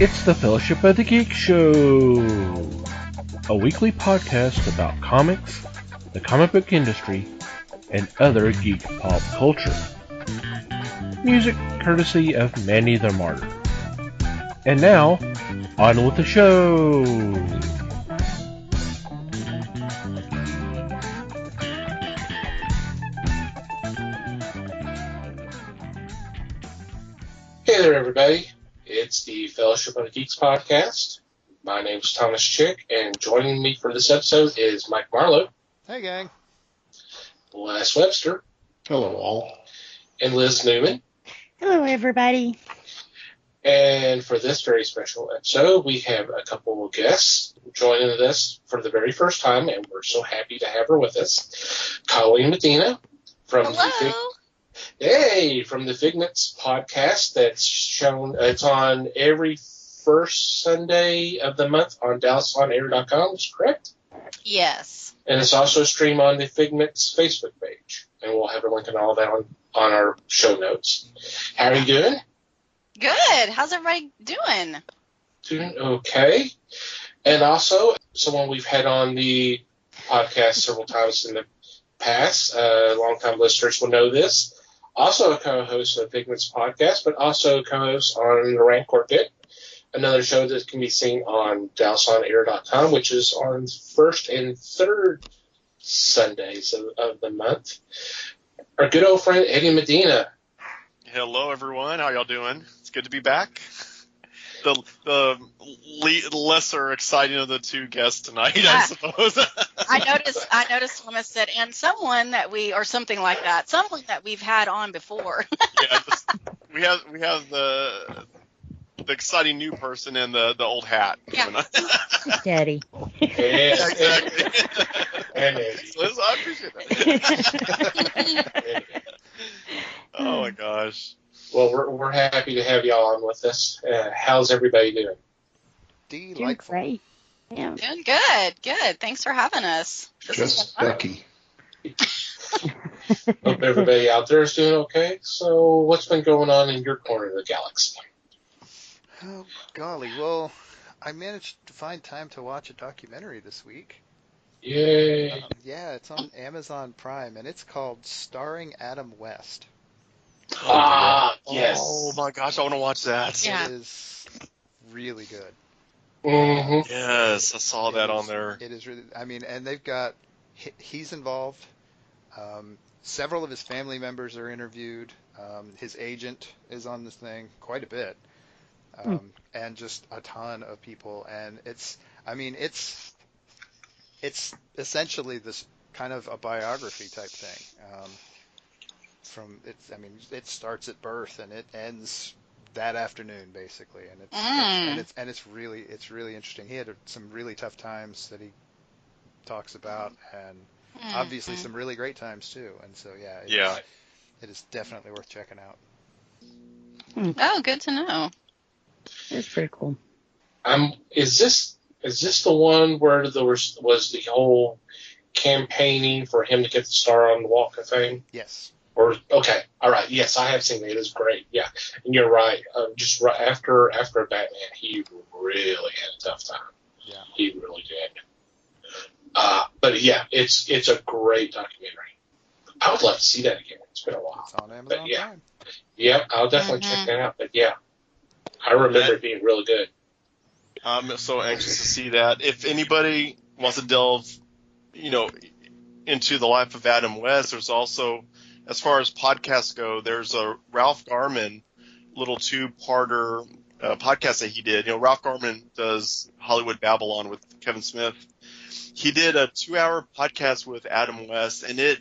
It's the Fellowship of the Geek Show, a weekly podcast about comics, the comic book industry, and other geek pop culture. Music courtesy of Manny the Martyr. And now, on with the show! Hey there, everybody. It's the Fellowship of the Geeks podcast. My name's Thomas Chick, and joining me for this episode is Mike Marlowe. Hey, gang. Les Webster. Hello, all. And Liz Newman. Hello, everybody. And for this very special episode, we have a couple of guests joining us for the very first time, and we're so happy to have her with us. Colleen Medina from from the Figments podcast that's shown. It's on every first Sunday of the month on DallasOnAir.com. Is correct? Yes. And it's also streamed on the Figments Facebook page, and we'll have a link and all that on our show notes. How are you doing? Good. How's everybody doing? Doing okay. And also, someone we've had on the podcast several times in the past, longtime listeners will know this. Also a co-host of Figments podcast, but also a co-host on the Rank Quartet, another show that can be seen on DallasOnAir.com, which is on first and third Sundays of the month. Our good old friend Eddie Medina. Hello, everyone. How y'all doing? It's good to be back. The lesser exciting of the two guests tonight, I suppose. I noticed Thomas said, and someone that or something like that, someone that we've had on before. Yeah, we have the exciting new person and the old hat. Yeah. Daddy. Yes, Exactly. And Liz, I appreciate that. Oh my gosh. well, we're happy to have y'all on with us. How's everybody doing? Doing Delightful. great. Yeah. Doing good. Thanks for having us. This has Just been fun. Becky. Hope everybody out there is doing okay. So what's been going on in your corner of the galaxy? Oh, golly. Well, I managed to find time to watch a documentary this week. Yay. Yeah, it's on Amazon Prime, and it's called Starring Adam West. Yes. Oh my gosh, I want to watch that. Yeah. It is really good. Mm-hmm. Yes, I saw that on there. It is really, and they've got, he's involved. Several of his family members are interviewed. His agent is on this thing quite a bit. And just a ton of people. And it's essentially this kind of a biography type thing. It starts at birth and it ends that afternoon basically, and it's really interesting. He had some really tough times that he talks about, and obviously some really great times too. And so it is definitely worth checking out. Oh, good to know. That's pretty cool. Is this the one where there was the whole campaigning for him to get the star on the Walk of Fame? Yes. Or okay, all right. Yes, I have seen it. It is great. Yeah, and you're right. Just right after Batman, he really had a tough time. Yeah. He really did. But yeah, it's a great documentary. I would love to see that again. It's been a while. It's on Amazon Prime. Yeah, I'll definitely check that out. But yeah, I remember it being really good. I'm so anxious to see that. If anybody wants to delve, into the life of Adam West, there's also, as far as podcasts go, there's a Ralph Garman little two-parter podcast that he did. Ralph Garman does Hollywood Babylon with Kevin Smith. He did a 2-hour podcast with Adam West, and it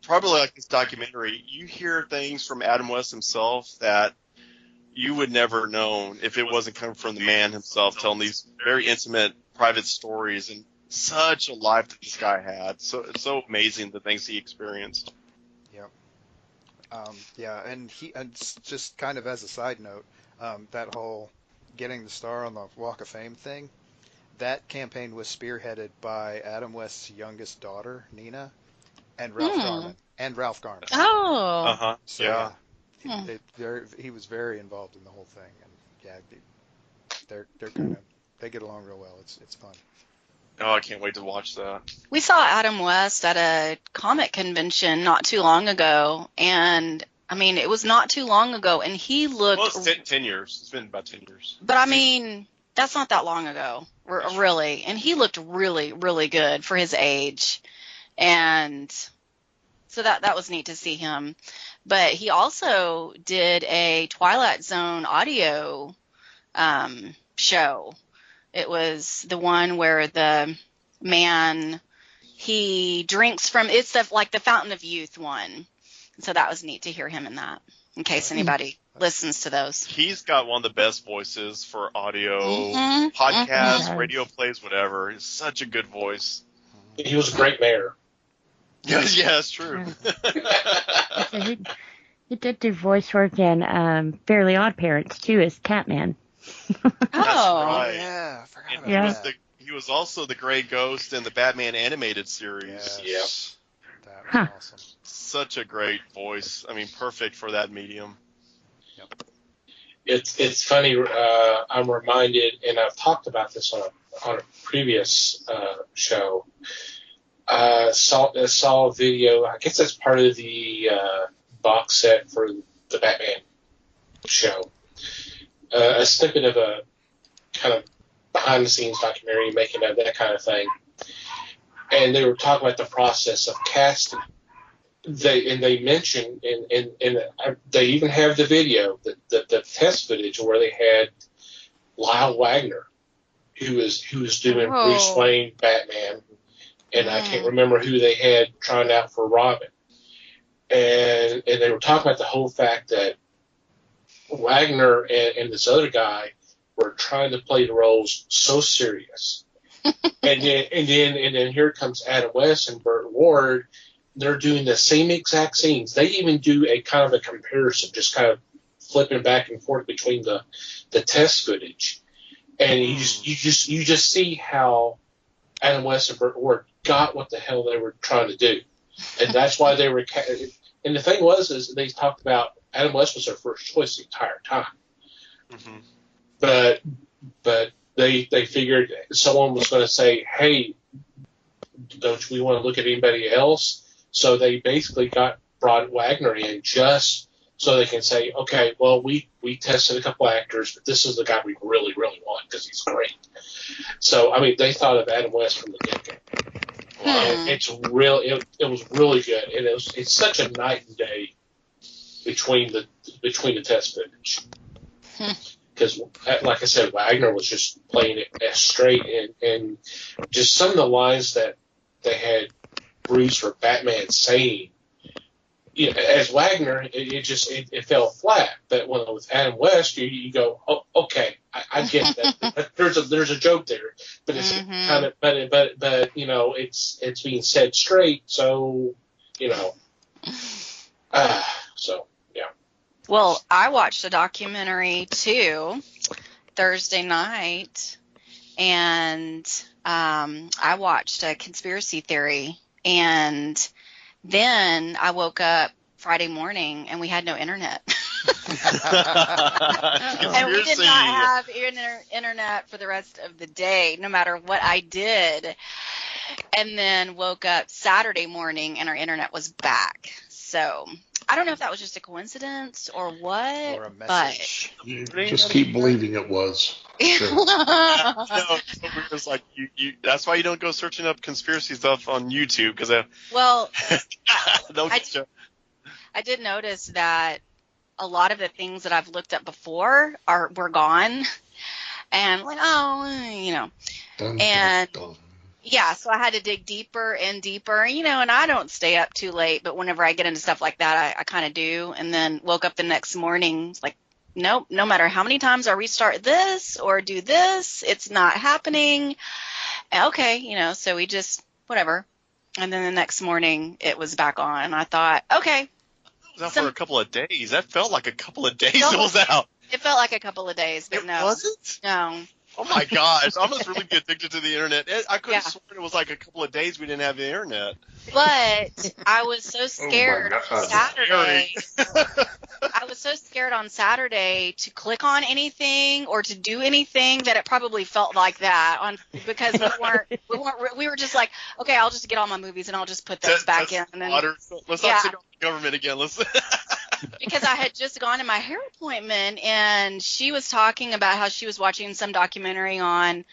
probably like this documentary, you hear things from Adam West himself that you would never know if it wasn't coming from the man himself, telling these very intimate, private stories, and such a life that this guy had. So it's so amazing the things he experienced. Yep. And just kind of as a side note, that whole getting the star on the Walk of Fame thing, that campaign was spearheaded by Adam West's youngest daughter, Nina, and Ralph Garman. Oh. Uh-huh. So, yeah. he was very involved in the whole thing, and they get along real well. It's fun. Oh, I can't wait to watch that. We saw Adam West at a comic convention not too long ago, and I mean, it was not too long ago, and he looked. Well, it's 10 years. It's been about 10 years. But I mean, that's not that long ago, really. And he looked really, really good for his age, and so that was neat to see him. But he also did a Twilight Zone audio show. It was the one where the man, he drinks from, it's like the Fountain of Youth one. So that was neat to hear him in that, in case anybody listens to those. He's got one of the best voices for audio, podcasts, radio plays, whatever. He's such a good voice. He was a great mayor. Yes, yeah, that's true. He did do voice work in Fairly Odd Parents, too, as Catman. That's right. Yeah, I forgot And about that. he was also the Gray Ghost in the Batman animated series. Yes. That was awesome. Such a great voice. I mean, perfect for that medium. Yep. It's funny. I'm reminded, and I've talked about this on a previous show. Saw a video. I guess that's part of the box set for the Batman show. A snippet of a kind of behind-the-scenes documentary making of that kind of thing, and they were talking about the process of casting. They mentioned, and they even have the video, the test footage where they had Lyle Wagner, who was doing Bruce Wayne Batman, and I can't remember who they had trying out for Robin, and they were talking about the whole fact that Wagner and this other guy were trying to play the roles so serious, and then here comes Adam West and Burt Ward. They're doing the same exact scenes. They even do a kind of a comparison, just kind of flipping back and forth between the test footage, and you just see how Adam West and Burt Ward got what the hell they were trying to do, and that's why they were. And the thing is they talked about Adam West was their first choice the entire time, but they figured someone was going to say, "Hey, don't we want to look at anybody else?" So they basically brought Wagner in just so they can say, okay, well, we tested a couple actors, but this is the guy we really, really want because he's great. So, I mean, they thought of Adam West from the get-go. And it was really good. And it's such a night and day between the test footage. Because, like I said, Wagner was just playing it as straight, and just some of the lines that they had Bruce or Batman saying, as Wagner, it fell flat. But when it was Adam West, you go, oh, okay, I get that. there's a joke there, but it's kind of, but it's being said straight. So, so yeah. Well, I watched a documentary too Thursday night, and I watched a conspiracy theory. And then I woke up Friday morning and we had no internet. And we did not have internet for the rest of the day, no matter what I did. And then woke up Saturday morning and our internet was back. So I don't know if that was just a coincidence or what. Or a message. But you just keep believing it was. Sure. It's like you. That's why you don't go searching up conspiracy stuff on YouTube because I did notice that a lot of the things that I've looked up before were gone, and like Dun, and dun, dun. yeah, so I had to dig deeper and deeper, and I don't stay up too late, but whenever I get into stuff like that, I kind of do, and then woke up the next morning like, nope, no matter how many times I restart this or do this, it's not happening. Okay, so we just, whatever. And then the next morning, it was back on. I thought, okay. It was out for a couple of days. That felt like a couple of days it was out. It felt like a couple of days, but it no. wasn't? No. Oh my gosh, I must really be addicted to the internet. I could have Yeah. sworn it was like a couple of days we didn't have the internet. But I was so scared on God. Saturday. I was so scared on Saturday to click on anything or to do anything that it probably felt like that because we were just like, okay, I'll just get all my movies and I'll just put those back in. And then, Let's Yeah. not sit on the government again. Let's. because I had just gone to my hair appointment and she was talking about how she was watching some documentary on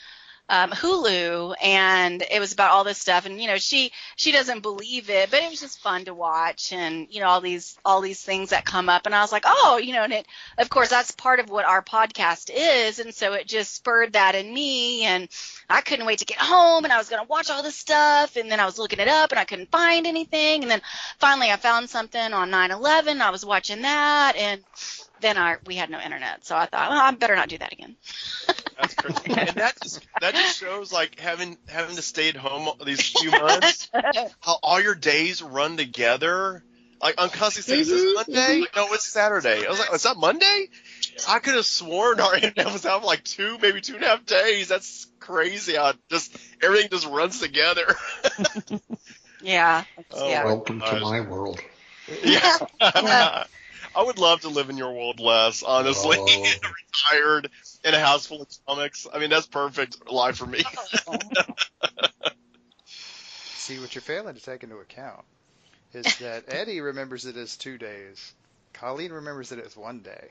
Hulu, and it was about all this stuff, and she doesn't believe it, but it was just fun to watch, and all these things that come up, and I was like, oh, and it, of course, that's part of what our podcast is, and so it just spurred that in me, and I couldn't wait to get home, and I was going to watch all this stuff, and then I was looking it up, and I couldn't find anything, and then finally I found something on 9/11. I was watching that, and then we had no internet, so I thought, well, I better not do that again. That's crazy. And that just shows like having to stay at home these few months, how all your days run together. Like I'm constantly saying, is this Monday? No, it's Saturday. I was like, is that Monday? I could have sworn our internet was out for like maybe 2.5 days. That's crazy how everything just runs together. Yeah. Oh, Yeah. Welcome to my world. Yeah. I would love to live in your world, Les, honestly. Oh. Retired in a house full of comics. I mean, that's perfect life for me. See, what you're failing to take into account is that Eddie remembers it as 2 days. Colleen remembers it as 1 day.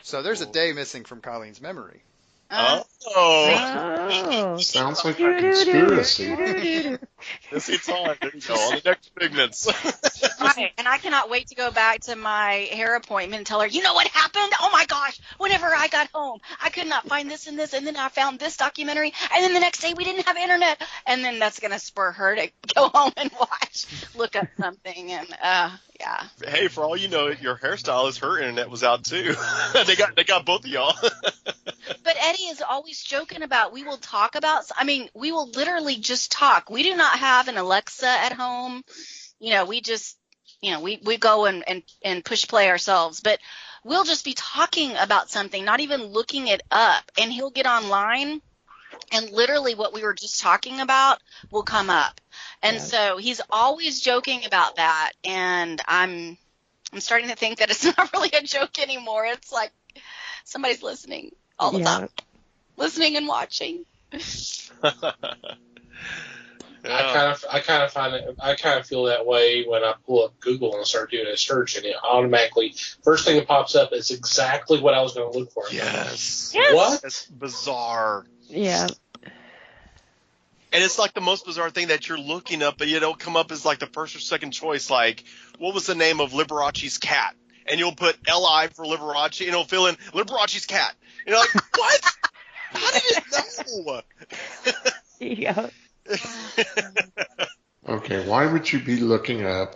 So there's a day missing from Colleen's memory. Oh. Oh. Sounds like a conspiracy. This is on. There you go. On the next Figments. Right, and I cannot wait to go back to my hair appointment and tell her, you know what happened? Oh my gosh, whenever I got home, I could not find this and this, and then I found this documentary, and then the next day we didn't have internet, and then that's going to spur her to go home and look up something, and yeah. Hey, for all you know, your hairstylist, her internet was out too. they got both of y'all. But Eddie is always joking about, we will talk about, we will literally just talk. We do not have an Alexa at home. We just, we go and push play ourselves, but we'll just be talking about something, not even looking it up, and he'll get online and literally what we were just talking about will come up. And so he's always joking about that, and I'm starting to think that it's not really a joke anymore. It's like somebody's listening all the time. Listening and watching. I kind of feel that way when I pull up Google and start doing a search, and it automatically first thing that pops up is exactly what I was going to look for. Yes. What? That's bizarre. Yeah. And it's like the most bizarre thing that you're looking up, but it'll come up as like the first or second choice. Like, what was the name of Liberace's cat? And you'll put L.I. for Liberace, and it'll fill in Liberace's cat. And you're like, what? How did it know? Yeah. Okay, why would you be looking up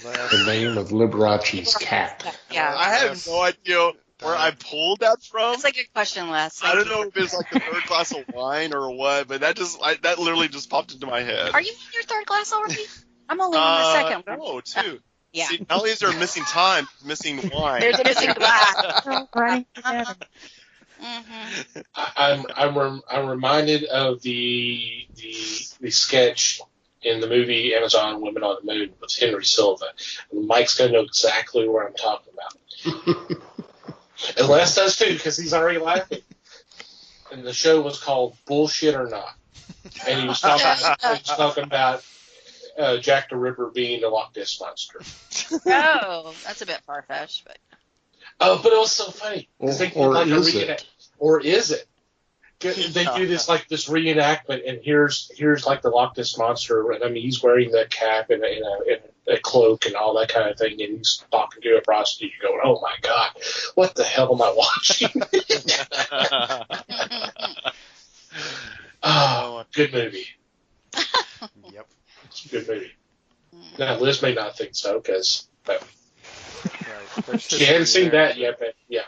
the name of Liberace's cat? Yeah. I have no idea where I pulled that from. That's a good question, Les. I don't know if it's like the third glass of wine or what, but that literally just popped into my head. Are you in your third glass already? I'm only on my second one. No, two. Yeah. See, not only is there a missing time, missing wine. There's a missing glass. Running together. Mm-hmm. I'm reminded of the sketch in the movie Amazon Women on the Moon with Henry Silva. And Mike's going to know exactly what I'm talking about. And Les does too, because he's already laughing. And the show was called Bullshit or Not. And he was talking about Jack the Ripper being the Loch Ness Monster. Oh, that's a bit far-fetched, but... Oh, but it was so funny. Or They do is it? Or is it? They do this reenactment, and here's like the Loch Ness Monster, and I mean he's wearing the cap and a cloak and all that kind of thing, and he's talking to a prostitute, going, "Oh my God, what the hell am I watching?" Oh, good movie. Yep. It's a good movie. Now Liz may not think so because Right. she hadn't seen that yet, but yeah.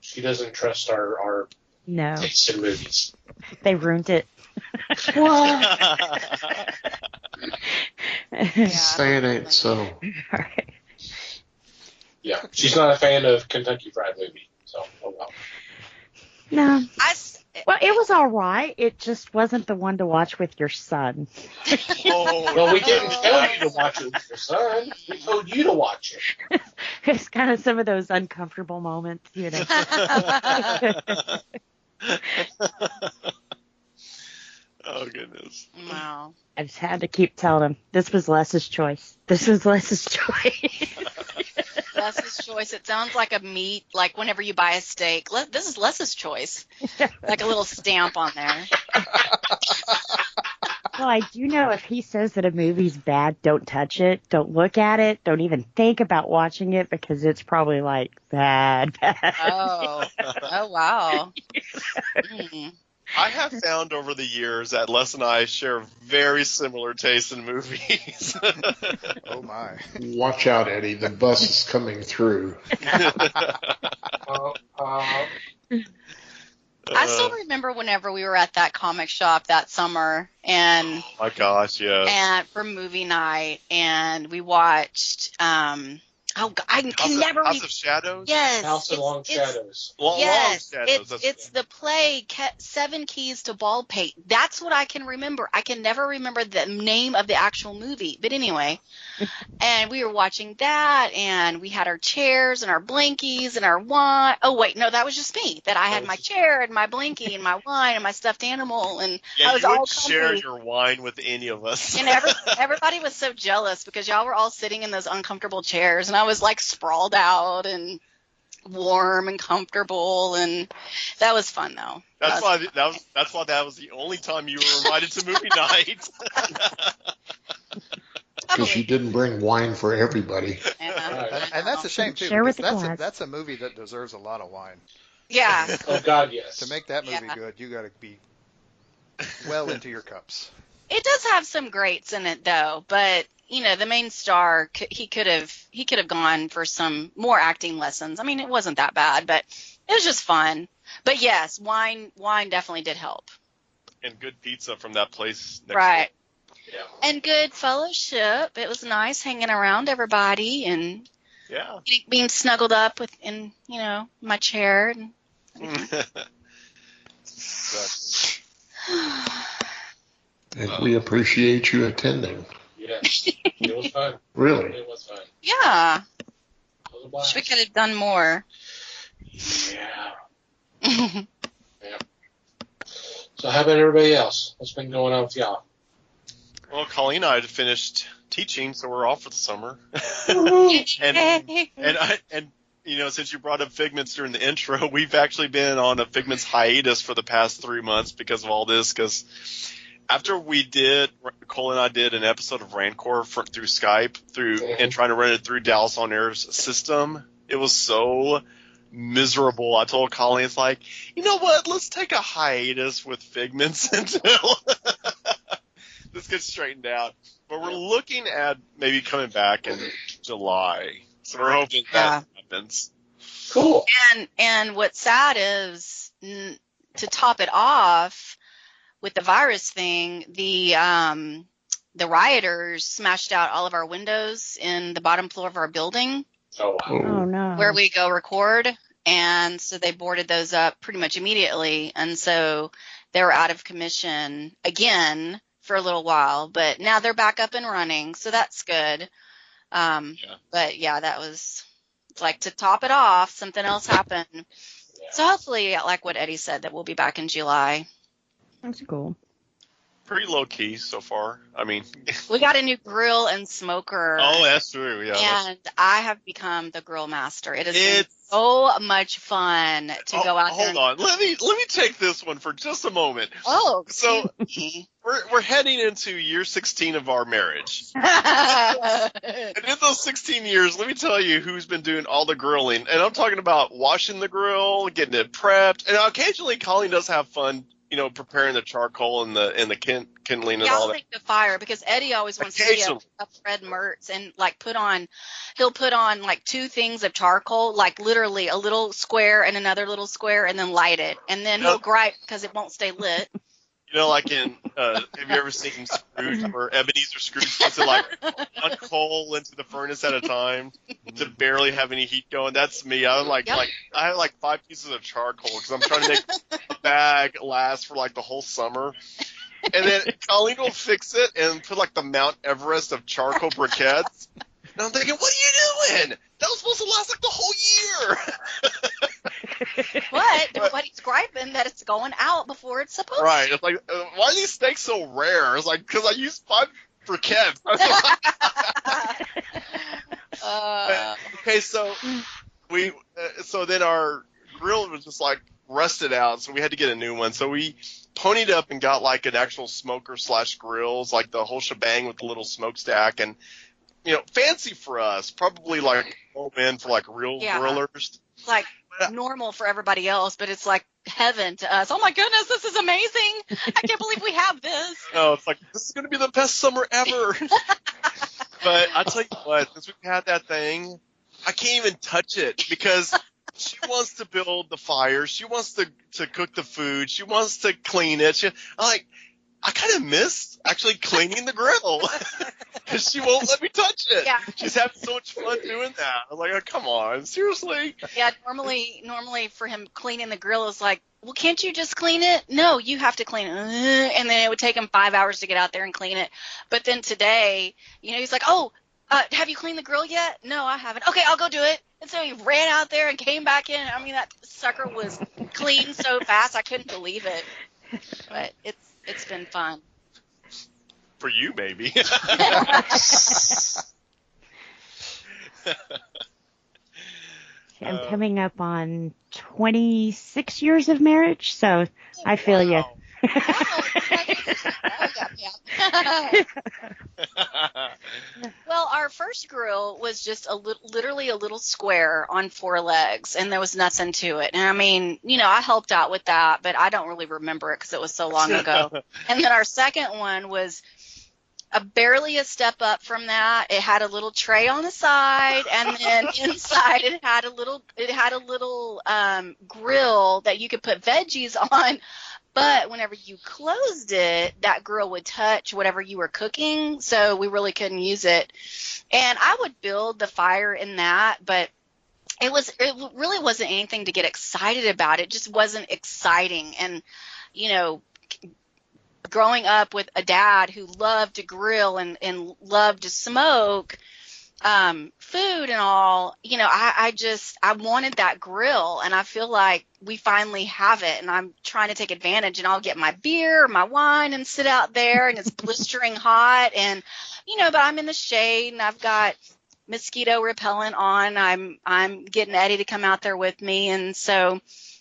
She doesn't trust our No, taste in movies. they ruined it. Say it ain't so. All right. Yeah, she's not a fan of Kentucky Fried Movie, so oh well. No. Well, it I- was all right. It just wasn't the one to watch with your son. Oh, Well, we didn't tell you to watch it with your son. We told you to watch it. It's kind of some of those uncomfortable moments, you know. Oh goodness. Wow. I just had to keep telling him, this was Les's choice. This was Les's choice. Les's choice. It sounds like a meat, like whenever you buy a steak. This is Les's choice. Like a little stamp on there. Well, I do know if he says that a movie's bad, don't touch it, don't look at it, don't even think about watching it because it's probably like bad. Oh wow. Mm. I have found over the years that Les and I share very similar tastes in movies. Oh my. Watch out, Eddie. The bus is coming through. I still remember whenever we were at that comic shop that summer, and Oh my gosh, yes. and for movie night, and we watched. I can never. House of Shadows. Yes, House of Long Shadows. Yes, Long Shadows. it's the play 7 Keys to Baldpate. That's what I can remember. I can never remember the name of the actual movie. But anyway, and we were watching that, and we had our chairs and our blankies and our wine. Oh wait, no, that was just me. That I had my chair and my blankie and my wine and my stuffed animal, and Yeah, I was you all would share comfy. your wine with any of us. And everybody was so jealous because y'all were all sitting in those uncomfortable chairs, and I was like sprawled out and warm and comfortable, and that was fun though. That's why that was the only time you were invited to movie night. Because you didn't bring wine for everybody. Yeah. And that's a shame too. Share with Because the class. that's a movie that deserves a lot of wine. Yeah. Oh, God, yes. To make that movie Yeah. good, you got to be well into your cups. It does have some greats in it though, but you know, the main star, he could have gone for some more acting lessons. I mean, it wasn't that bad, but it was just fun. But yes, wine definitely did help. And good pizza from that place next Right. Yeah. And good fellowship. It was nice hanging around everybody and Yeah. being snuggled up in my chair. And Exactly. And we appreciate you attending. Yes. It was fun. Really. It was fun. yeah, It was a blast. wish we could have done more. Yeah. So how about everybody else? What's been going on with y'all? Well, Colleen and I had finished teaching, so we're off for the summer. Yay. And since you brought up Figments during the intro, we've actually been on a Figments hiatus for the past 3 months because of all this. Because after Cole and I did an episode of Rancor through Skype and trying to run it through Dallas On Air's system, it was so miserable. I told Colleen, it's like, you know what? Let's take a hiatus with Figments until this gets straightened out. But we're looking at maybe coming back in July. So we're hoping that happens. Cool. And what's sad is to top it off with the virus thing, the rioters smashed out all of our windows in the bottom floor of our building Oh, wow. Oh, no. where we go record. And so they boarded those up pretty much immediately. And so they were out of commission again for a little while, but now they're back up and running. So that's good. But yeah, that was like to top it off, something else happened. Yeah. So hopefully, like what Eddie said, that we'll be back in July. That's cool. Pretty low key so far. I mean, We got a new grill and smoker. oh, that's true. Yeah. And I have become the grill master. It has been It's- so much fun to go out there. Hold on. Let me take this one for just a moment. Oh, So- excuse me. We're heading into year 16 of our marriage. And in those 16 years, let me tell you who's been doing all the grilling. And I'm talking about washing the grill, getting it prepped, and occasionally Colleen does have fun, preparing the charcoal and the kindling and all Y'all that. make the fire because Eddie always wants to be Occasionally. a Fred Mertz and like he'll put on like 2 things of charcoal, like literally a little square and another little square, and then light it, and then he'll gripe because it won't stay lit. You know, like in, have you ever seen Scrooge, where Ebenezer Scrooge puts it like one coal into the furnace at a time to barely have any heat going? That's me. I'm like, Yep. I have like 5 pieces of charcoal because I'm trying to make a bag last for like the whole summer. And then Colleen will fix it and put like the Mount Everest of charcoal briquettes. And I'm thinking, what are you doing? That was supposed to last like the whole year. But nobody's griping that it's going out before it's supposed Right. to. It's like, why are these steaks so rare? It's like, because I used 5 briquettes. Okay, so so then our grill was just like rusted out, so we had to get a new one. So we ponied up and got like an actual smoker / grills, like the whole shebang with the little smokestack, and fancy for us, probably like low end for like real grillers. Like normal for everybody else, but it's like heaven to us. Oh my goodness, this is amazing! I can't believe we have this. No, it's like, this is going to be the best summer ever. But I tell you what, since we've had that thing, I can't even touch it because she wants to build the fire, she wants to cook the food, she wants to clean it. I kind of miss actually cleaning the grill because she won't let me touch it. Yeah. She's having so much fun doing that. I'm like, oh, come on, seriously? Yeah, normally for him cleaning the grill is like, well, can't you just clean it? No, you have to clean it. And then it would take him 5 hours to get out there and clean it. But then today, he's like, oh, have you cleaned the grill yet? No, I haven't. Okay, I'll go do it. And so he ran out there and came back in. I mean, that sucker was clean so fast, I couldn't believe it. But it's been fun. For you, maybe. I'm coming up on 26 years of marriage, so I feel you. Well, our first grill was just literally a little square on 4 legs, and there was nothing to it. And I mean, I helped out with that, but I don't really remember it because it was so long ago. And then our second one was barely a step up from that. It had a little tray on the side, and then inside it had a little grill that you could put veggies on. But whenever you closed it, that grill would touch whatever you were cooking, so we really couldn't use it. And I would build the fire in that, but it really wasn't anything to get excited about. It just wasn't exciting. And, growing up with a dad who loved to grill and loved to smoke food and all, I wanted that grill, and I feel like we finally have it, and I'm trying to take advantage, and I'll get my beer or my wine and sit out there, and it's blistering hot, and but I'm in the shade, and I've got mosquito repellent on. I'm getting Eddie to come out there with me, and so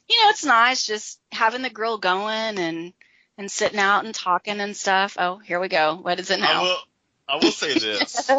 it's nice just having the grill going and sitting out and talking and stuff. Oh, here we go. What is it now? I will say this.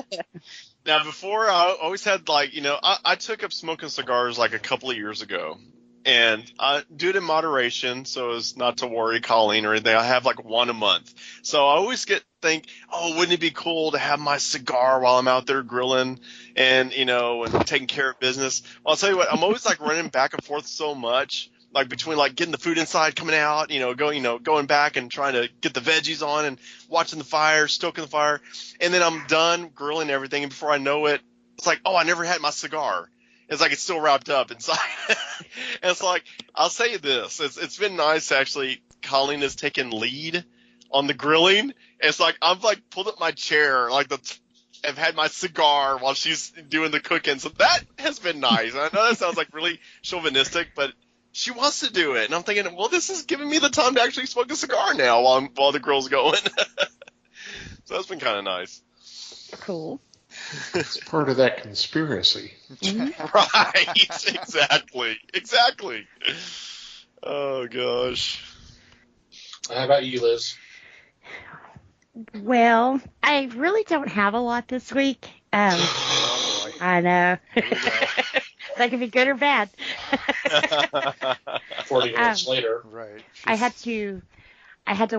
Now, before, I always had, I took up smoking cigars like a couple of years ago. And I do it in moderation so as not to worry Colleen or anything. I have like 1 a month. So I always think, oh, wouldn't it be cool to have my cigar while I'm out there grilling and, and taking care of business? Well, I'll tell you what, I'm always like running back and forth so much. Like between like getting the food inside, coming out, going back and trying to get the veggies on and watching the fire, stoking the fire. And then I'm done grilling everything. And before I know it, it's like, oh, I never had my cigar. It's like it's still wrapped up inside. And it's like, I'll say this. It's been nice, actually. Colleen has taken lead on the grilling. And it's like, I've like pulled up my chair, I've had my cigar while she's doing the cooking. So that has been nice. I know that sounds like really chauvinistic, but she wants to do it, and I'm thinking, well, this is giving me the time to actually smoke a cigar now while the grill's going. So that's been kind of nice. Cool. It's part of that conspiracy. Right, exactly. Oh, gosh. How about you, Liz? Well, I really don't have a lot this week. Oh, boy. I know. Here we go. That could be good or bad. 40 minutes later. Right. I had to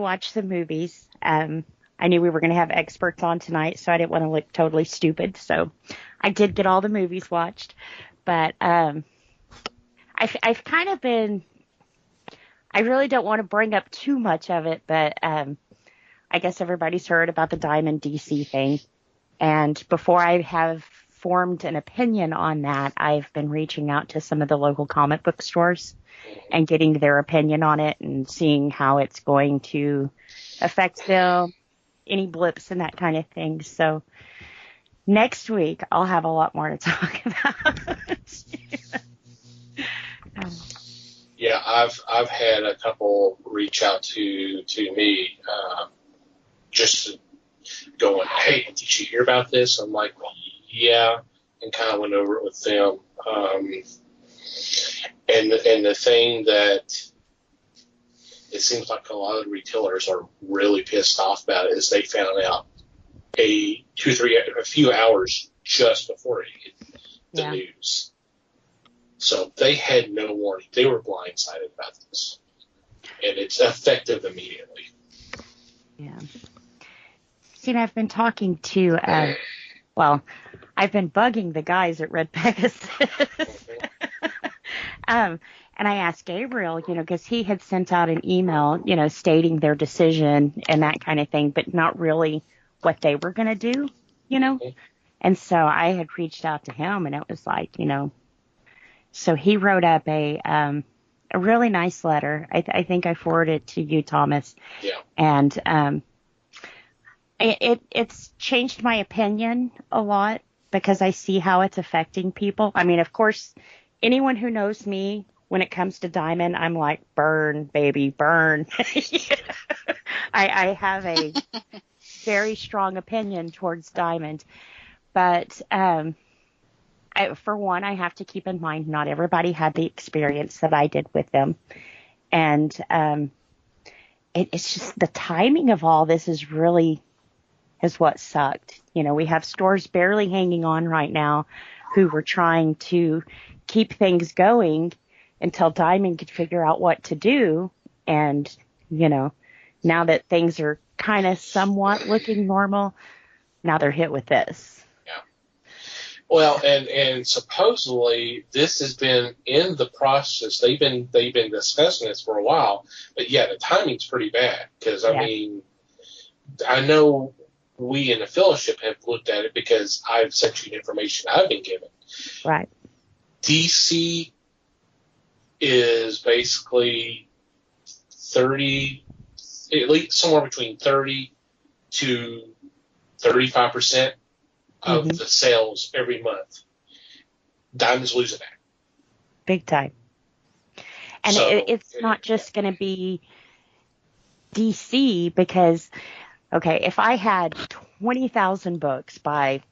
watch the movies. I knew we were going to have experts on tonight, so I didn't want to look totally stupid. So I did get all the movies watched, but I've kind of been. I really don't want to bring up too much of it, but I guess everybody's heard about the Diamond DC thing. And before I have formed an opinion on that, I've been reaching out to some of the local comic book stores and getting their opinion on it and seeing how it's going to affect them, any blips and that kind of thing. So next week, I'll have a lot more to talk about. Yeah, I've had a couple reach out to me, just going, "Hey, did you hear about this?" I'm like, "Yeah," and kind of went over it with them. And the thing that it seems like a lot of the retailers are really pissed off about it is they found out a few hours just before it hit the news. So they had no warning. They were blindsided about this. And it's effective immediately. Yeah. See, I've been talking to, I've been bugging the guys at Red Pegasus. And I asked Gabriel, because he had sent out an email, stating their decision and that kind of thing, but not really what they were going to do, And so I had reached out to him, and it was like, so he wrote up a really nice letter. I think I forwarded it to you, Thomas. Yeah. And it's changed my opinion a lot because I see how it's affecting people. I mean, of course, anyone who knows me, when it comes to Diamond, I'm like, burn, baby, burn. I have a very strong opinion towards Diamond. But for one, I have to keep in mind not everybody had the experience that I did with them. And it's just the timing of all this is what sucked. We have stores barely hanging on right now who were trying to keep things going until Diamond could figure out what to do. And, now that things are kind of somewhat looking normal, now they're hit with this. Well, and supposedly this has been in the process. They've been discussing this for a while, but yeah, the timing's pretty bad because I mean, I know we in the fellowship have looked at it because I've sent you the information I've been given. Right. DC is basically 30, at least somewhere between 30 to 35% of the sales every month. Diamond's losing that. Big time. And so, it's not just going to be DC because, okay, if I had 20,000 books by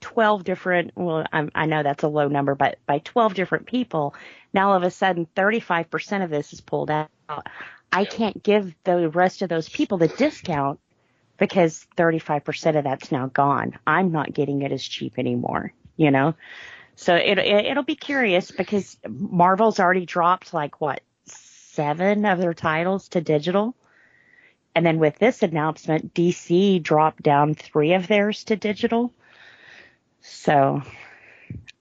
12 different, well, I know that's a low number, but by 12 different people, now all of a sudden 35% of this is pulled out. I can't give the rest of those people the discount because 35% of that's now gone. I'm not getting it as cheap anymore, So it'll be curious because Marvel's already dropped 7 of their titles to digital. And then with this announcement, DC dropped down 3 of theirs to digital. So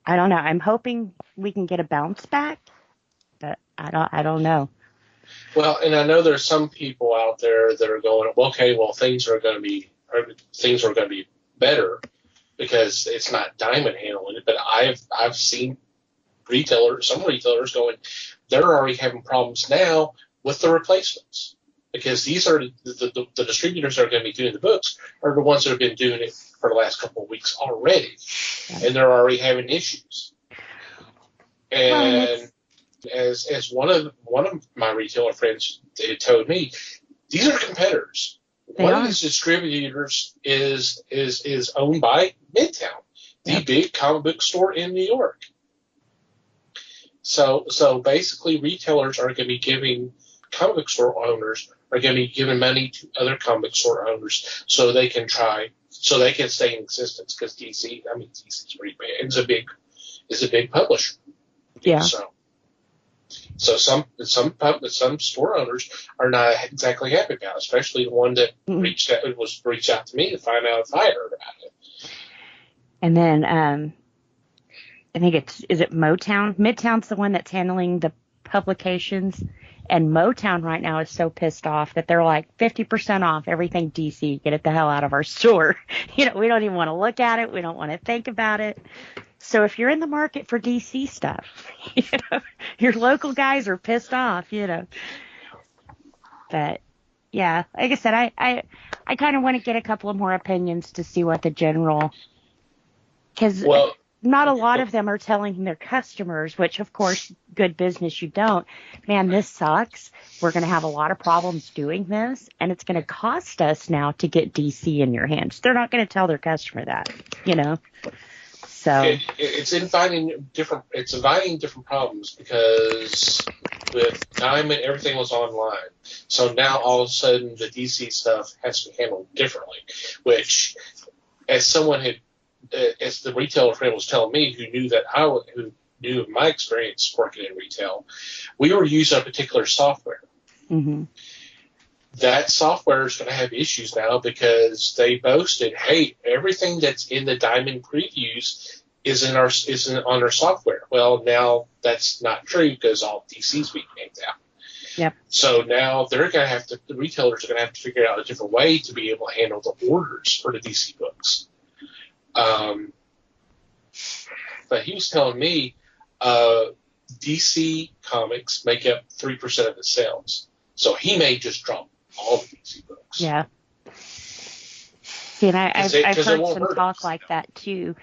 I don't know. I'm hoping we can get a bounce back, but I don't know. Well, and I know there's some people out there that are going, okay, well, things are going to be better because it's not Diamond handling it. But I've seen some retailers going, they're already having problems now with the replacements because these are the distributors that are going to be doing the books are the ones that have been doing it for the last couple of weeks already, and they're already having issues. And as one of my retailer friends had told me, these are competitors. One of these distributors is owned by Midtown, the big comic book store in New York. So basically, retailers are going to be giving comic book store owners are going to be giving money to other comic book store owners so they can stay in existence because DC's pretty big. It's a big publisher. Yeah. So some store owners are not exactly happy about it, especially the one that reached out to me to find out if I heard about it. And then I think is it Motown? Midtown's the one that's handling the publications. And Motown right now is so pissed off that they're like 50% off everything DC. Get it the hell out of our store. We don't even want to look at it. We don't want to think about it. So if you're in the market for DC stuff, your local guys are pissed off, But yeah, like I said, I kind of want to get a couple of more opinions to see what the general, because not a lot of them are telling their customers, which of course, good business, you don't. Man, this sucks. We're going to have a lot of problems doing this, and it's going to cost us now to get DC in your hands. They're not going to tell their customer that, So it's inviting different problems because with Diamond, everything was online. So now all of a sudden the DC stuff has to be handled differently, which as the retailer friend was telling me who knew of my experience working in retail, we were using a particular software. Mm-hmm. That software is going to have issues now because they boasted, hey, everything that's in the Diamond previews isn't on our software. Well, now that's not true because all DC's being named out. Yep. So now the retailers are going to have to figure out a different way to be able to handle the orders for the DC books. But he was telling me DC comics make up 3% of the sales. So he may just drop all the DC books. Yeah. See, and I've heard some talk like that too.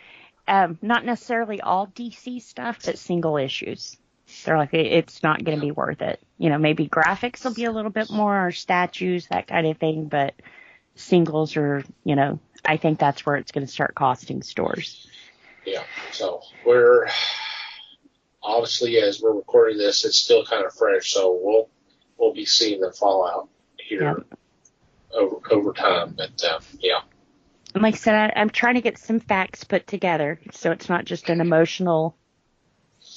Not necessarily all DC stuff, but single issues. They're like, it's not going to be worth it. Maybe graphics will be a little bit more, or statues, that kind of thing, but singles are, I think that's where it's going to start costing stores. Yeah. So we're obviously, as we're recording this, it's still kind of fresh, so we'll be seeing the fallout here over time. But yeah. And like I said, I'm trying to get some facts put together so it's not just an emotional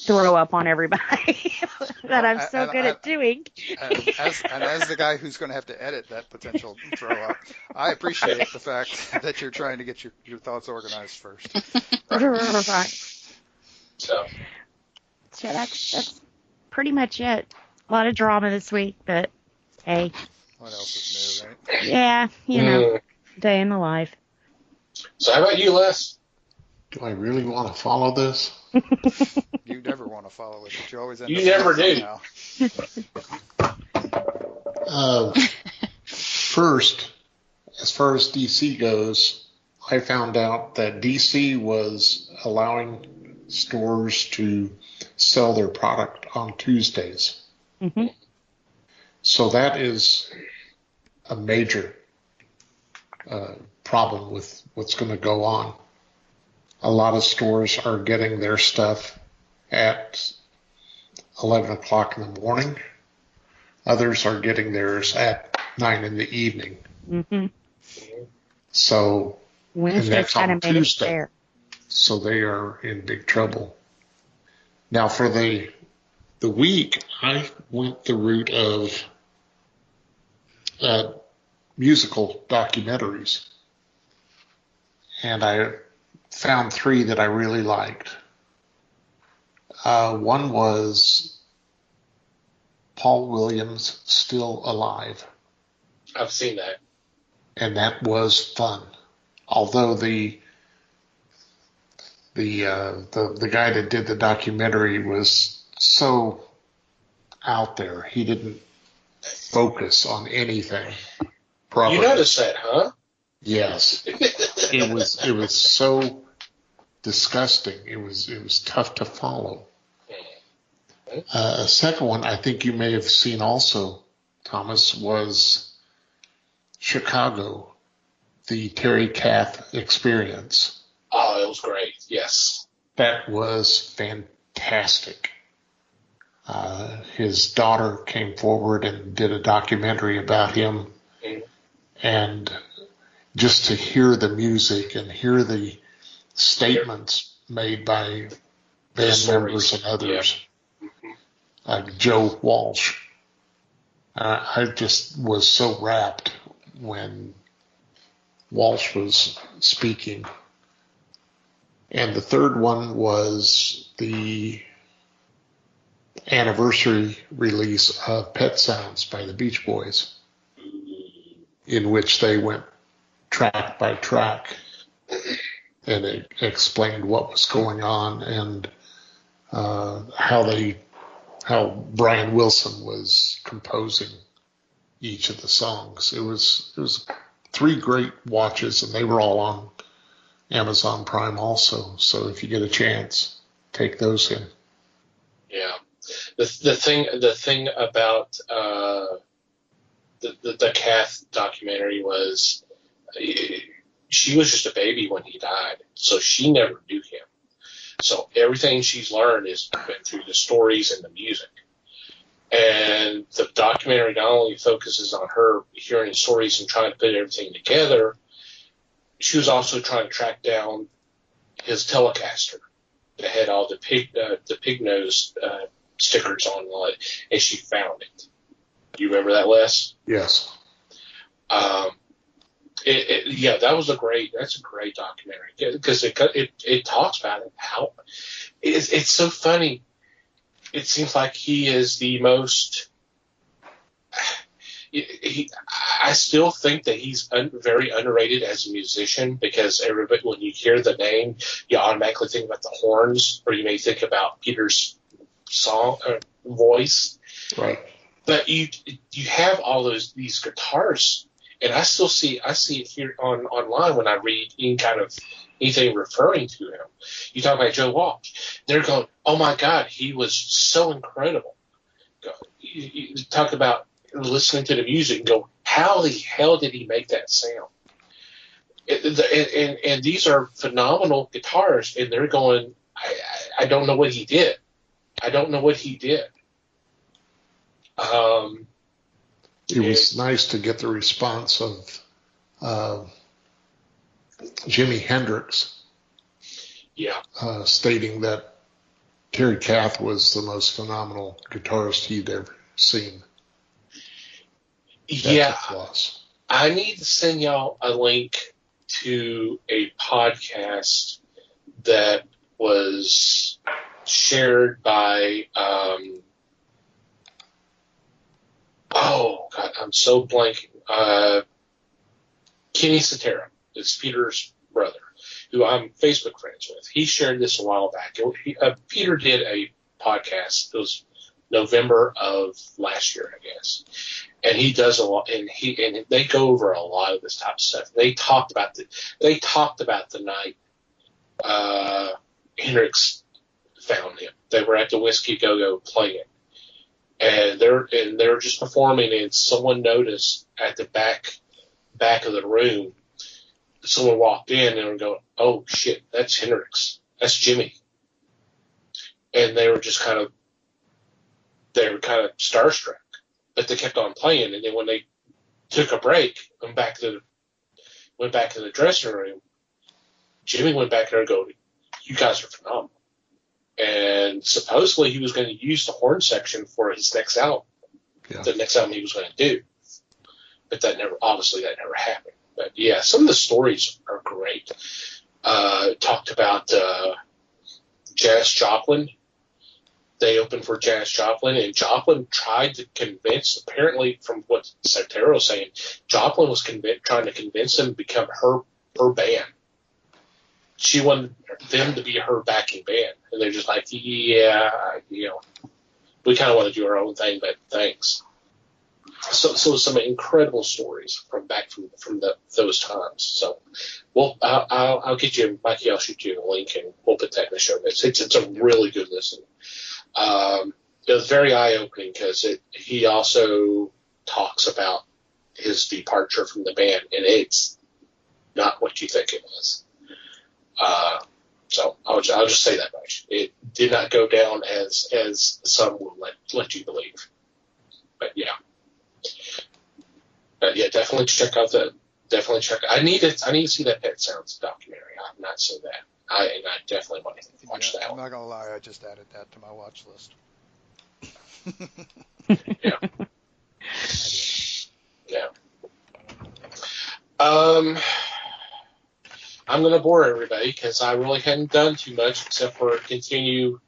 throw up on everybody that I'm so good at doing. As the guy who's going to have to edit that potential throw up, I appreciate the fact that you're trying to get your thoughts organized first. So that's pretty much it. A lot of drama this week, but hey. What else is new, right? Yeah, day in the life. So how about you, Les? Do I really want to follow this? You never want to follow it, but you always end up. You never do. First, as far as DC goes, I found out that DC was allowing stores to sell their product on Tuesdays. Mm-hmm. So that is a major problem with what's going to go on. A lot of stores are getting their stuff at 11 o'clock in the morning. Others are getting theirs at 9 in the evening. Mm-hmm. So, and that's on Tuesday. So they are in big trouble. Now for the week, I went the route of musical documentaries. And I found 3 that I really liked. One was Paul Williams' Still Alive. I've seen that. And that was fun. Although the guy that did the documentary was so out there, he didn't focus on anything properly. You noticed that, huh? Yes. It was so disgusting. It was tough to follow. A second one I think you may have seen also, Thomas, was Chicago, the Terry Kath experience. Oh, it was great. Yes. That was fantastic. His daughter came forward and did a documentary about him. Mm. And just to hear the music and hear the statements made by band members and others, like Joe Walsh. I just was so rapt when Walsh was speaking. And the third one was anniversary release of Pet Sounds by the Beach Boys, in which they went track by track and it explained what was going on and how Brian Wilson was composing each of the songs. It was 3 great watches, and they were all on Amazon Prime also. So if you get a chance, take those in. Yeah, the thing about the Kath documentary was she was just a baby when he died, so she never knew him. So everything she's learned has been through the stories and the music. And the documentary not only focuses on her hearing stories and trying to put everything together, she was also trying to track down his Telecaster that had all the pig nose stickers on it, and she found it. Do you remember that, Les? Yes. Yeah, that's a great documentary because it talks about it, how it's so funny. It seems like he is the most. I still think that he's very underrated as a musician because everybody, when you hear the name, you automatically think about the horns, or you may think about Peter's song voice. Right. But you have all these guitars, and I see it here online when I read any kind of anything referring to him. You talk about Joe Walsh, they're going, "Oh my God, he was so incredible." You talk about listening to the music and go, "How the hell did he make that sound?" And these are phenomenal guitars, and they're going, I don't know what he did. I don't know what he did. It was nice to get the response of Jimi Hendrix, stating that Terry Kath was the most phenomenal guitarist he'd ever seen. Yeah, I need to send y'all a link to a podcast that was shared by oh God, I'm so blanking. Kenny Cetera, it's Peter's brother, who I'm Facebook friends with. He shared this a while back. Peter did a podcast. It was November of last year, I guess. And he does a lot, and they go over a lot of this type of stuff. They talked about the night Hendrix found him. They were at the Whiskey Go-Go playing, and they're just performing, and someone noticed at the back of the room, someone walked in and were going, "Oh shit, that's Hendrix, that's Jimmy," and they were kind of starstruck. But they kept on playing, and then when they took a break, went back to the dressing room, Jimmy went back there and go, "You guys are phenomenal." And supposedly he was going to use the horn section for his next album, the next album he was going to do. But that never happened. But yeah, some of the stories are great. Talked about Janis Joplin. They opened for Janis Joplin, and Joplin tried to convince, apparently from what Cetera was saying, Joplin was trying to convince them to become her band. She wanted them to be her backing band. And they're just like, yeah, we kind of want to do our own thing, but thanks. So some incredible stories from those times. So, well, I'll get you, Mikey, I'll shoot you a link, and we'll put that in the show notes. It's a really good listen. It was very eye-opening because he also talks about his departure from the band, and it's not what you think it was. So I'll just say that much. It did not go down as some will let you believe. But yeah. Definitely check. I need to see that Pet Sounds documentary. I've not seen that. I definitely want to watch that. I'm not gonna lie, I just added that to my watch list. Yeah. Yeah. I'm going to bore everybody because I really hadn't done too much except for continue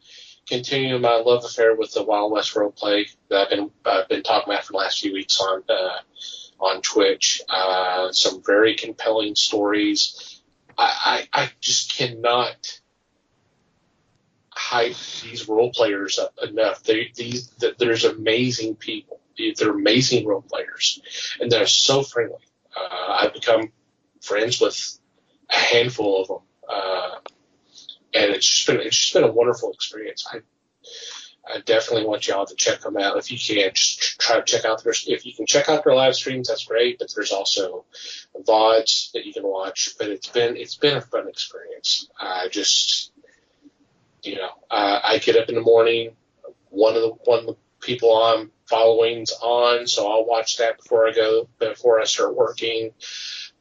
continuing my love affair with the Wild West role play that I've been talking about for the last few weeks on Twitch. Some very compelling stories. I just cannot hype these role players up enough. There's amazing people. They're amazing role players, and they're so friendly. I've become friends with a handful of them, and it's just been a wonderful experience. I definitely want y'all to check them out if you can. Just try to check out if you can check out their live streams, that's great. But there's also VODs that you can watch. But it's been a fun experience. I get up in the morning. One of the people I'm following's on, so I'll watch that before I start working.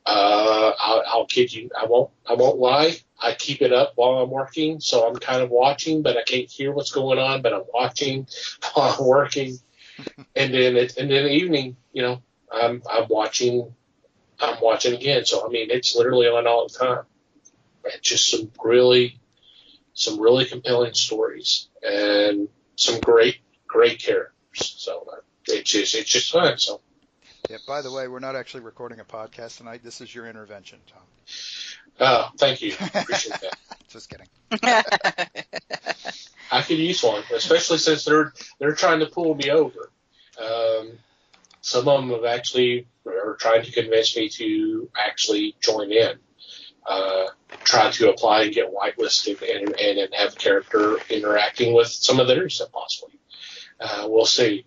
I'll kid you, I won't lie. I keep it up while I'm working, so I'm kind of watching, but I can't hear what's going on. But I'm watching while I'm working, and then in the evening, I'm watching again. So I mean, it's literally on all the time. It's just some really compelling stories and some great characters. So it's just fun. So. Yeah, by the way, we're not actually recording a podcast tonight. This is your intervention, Tom. Oh, thank you. Appreciate that. Just kidding. I could use one, especially since they're trying to pull me over. Some of them are trying to convince me to actually join in. Try to apply and get whitelisted and have a character interacting with some of theirs, possibly. We'll see.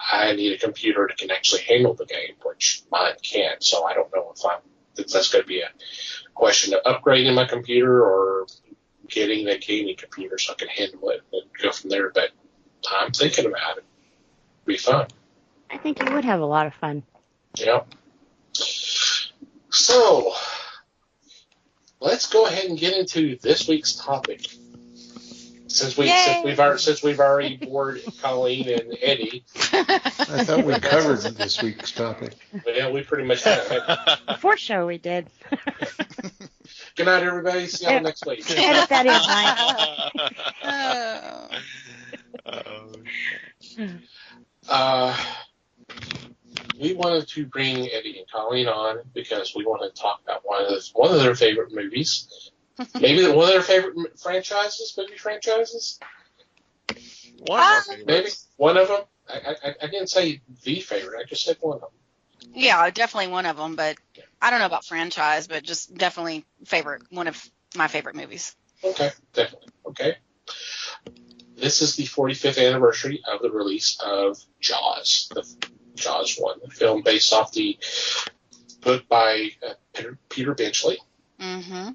I need a computer that can actually handle the game, which mine can't. So I don't know if that's going to be a question of upgrading my computer or getting a gaming computer so I can handle it and go from there. But I'm thinking about it. It'd be fun. I think you would have a lot of fun. Yeah. So let's go ahead and get into this week's topic. Since we've already bored Colleen and Eddie. I thought we covered this week's topic. Yeah, we pretty much have. Before show we did. Good night, everybody. See y'all next week. Edit that in, Mike. We wanted to bring Eddie and Colleen on because we want to talk about one of their favorite movies. Maybe one of their favorite movie franchises. Maybe one of them. I didn't say the favorite. I just said one of them. Yeah, definitely one of them. But I don't know about franchise, but just definitely one of my favorite movies. Okay, definitely. Okay. This is the 45th anniversary of the release of Jaws, the Jaws 1, the film based off the book by Peter Benchley. Mm-hmm.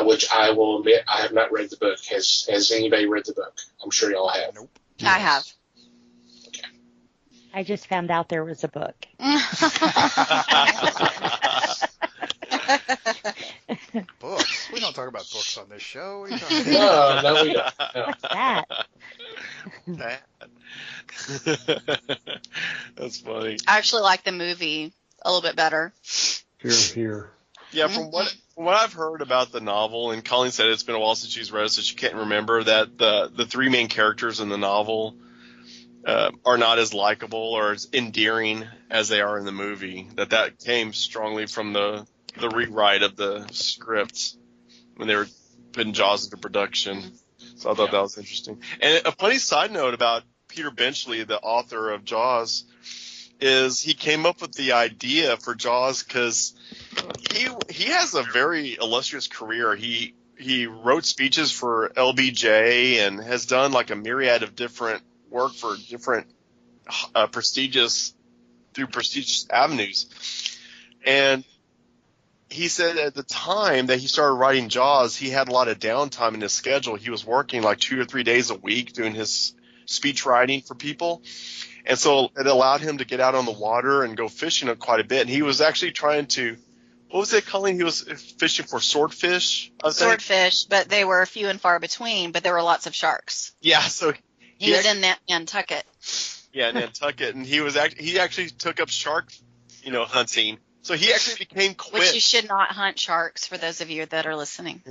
Which I will admit I have not read the book. Has anybody read the book? I'm sure y'all have. Nope. I have. Okay. I just found out there was a book. Books? We don't talk about books on this show. What are you talking about? No, we don't. No. What's that? That's funny. I actually like the movie a little bit better. Here. Yeah, from what I've heard about the novel, and Colleen said it's been a while since she's read it, so she can't remember that the three main characters in the novel are not as likable or as endearing as they are in the movie. That came strongly from the rewrite of the script when they were putting Jaws into production. So I thought that was interesting. And a funny side note about Peter Benchley, the author of Jaws, is he came up with the idea for Jaws because he has a very illustrious career. He wrote speeches for LBJ and has done like a myriad of different work for different prestigious avenues. And he said at the time that he started writing Jaws, he had a lot of downtime in his schedule. He was working like 2 or 3 days a week doing his speech writing for people. And so it allowed him to get out on the water and go fishing quite a bit. And he was actually trying to, what was it, Colleen? He was fishing for swordfish, I think? Swordfish, but they were few and far between, but there were lots of sharks. Yeah, so He was in Nantucket. Yeah, Nantucket. And he actually took up shark, hunting. So he actually became quit. Which you should not hunt sharks, for those of you that are listening.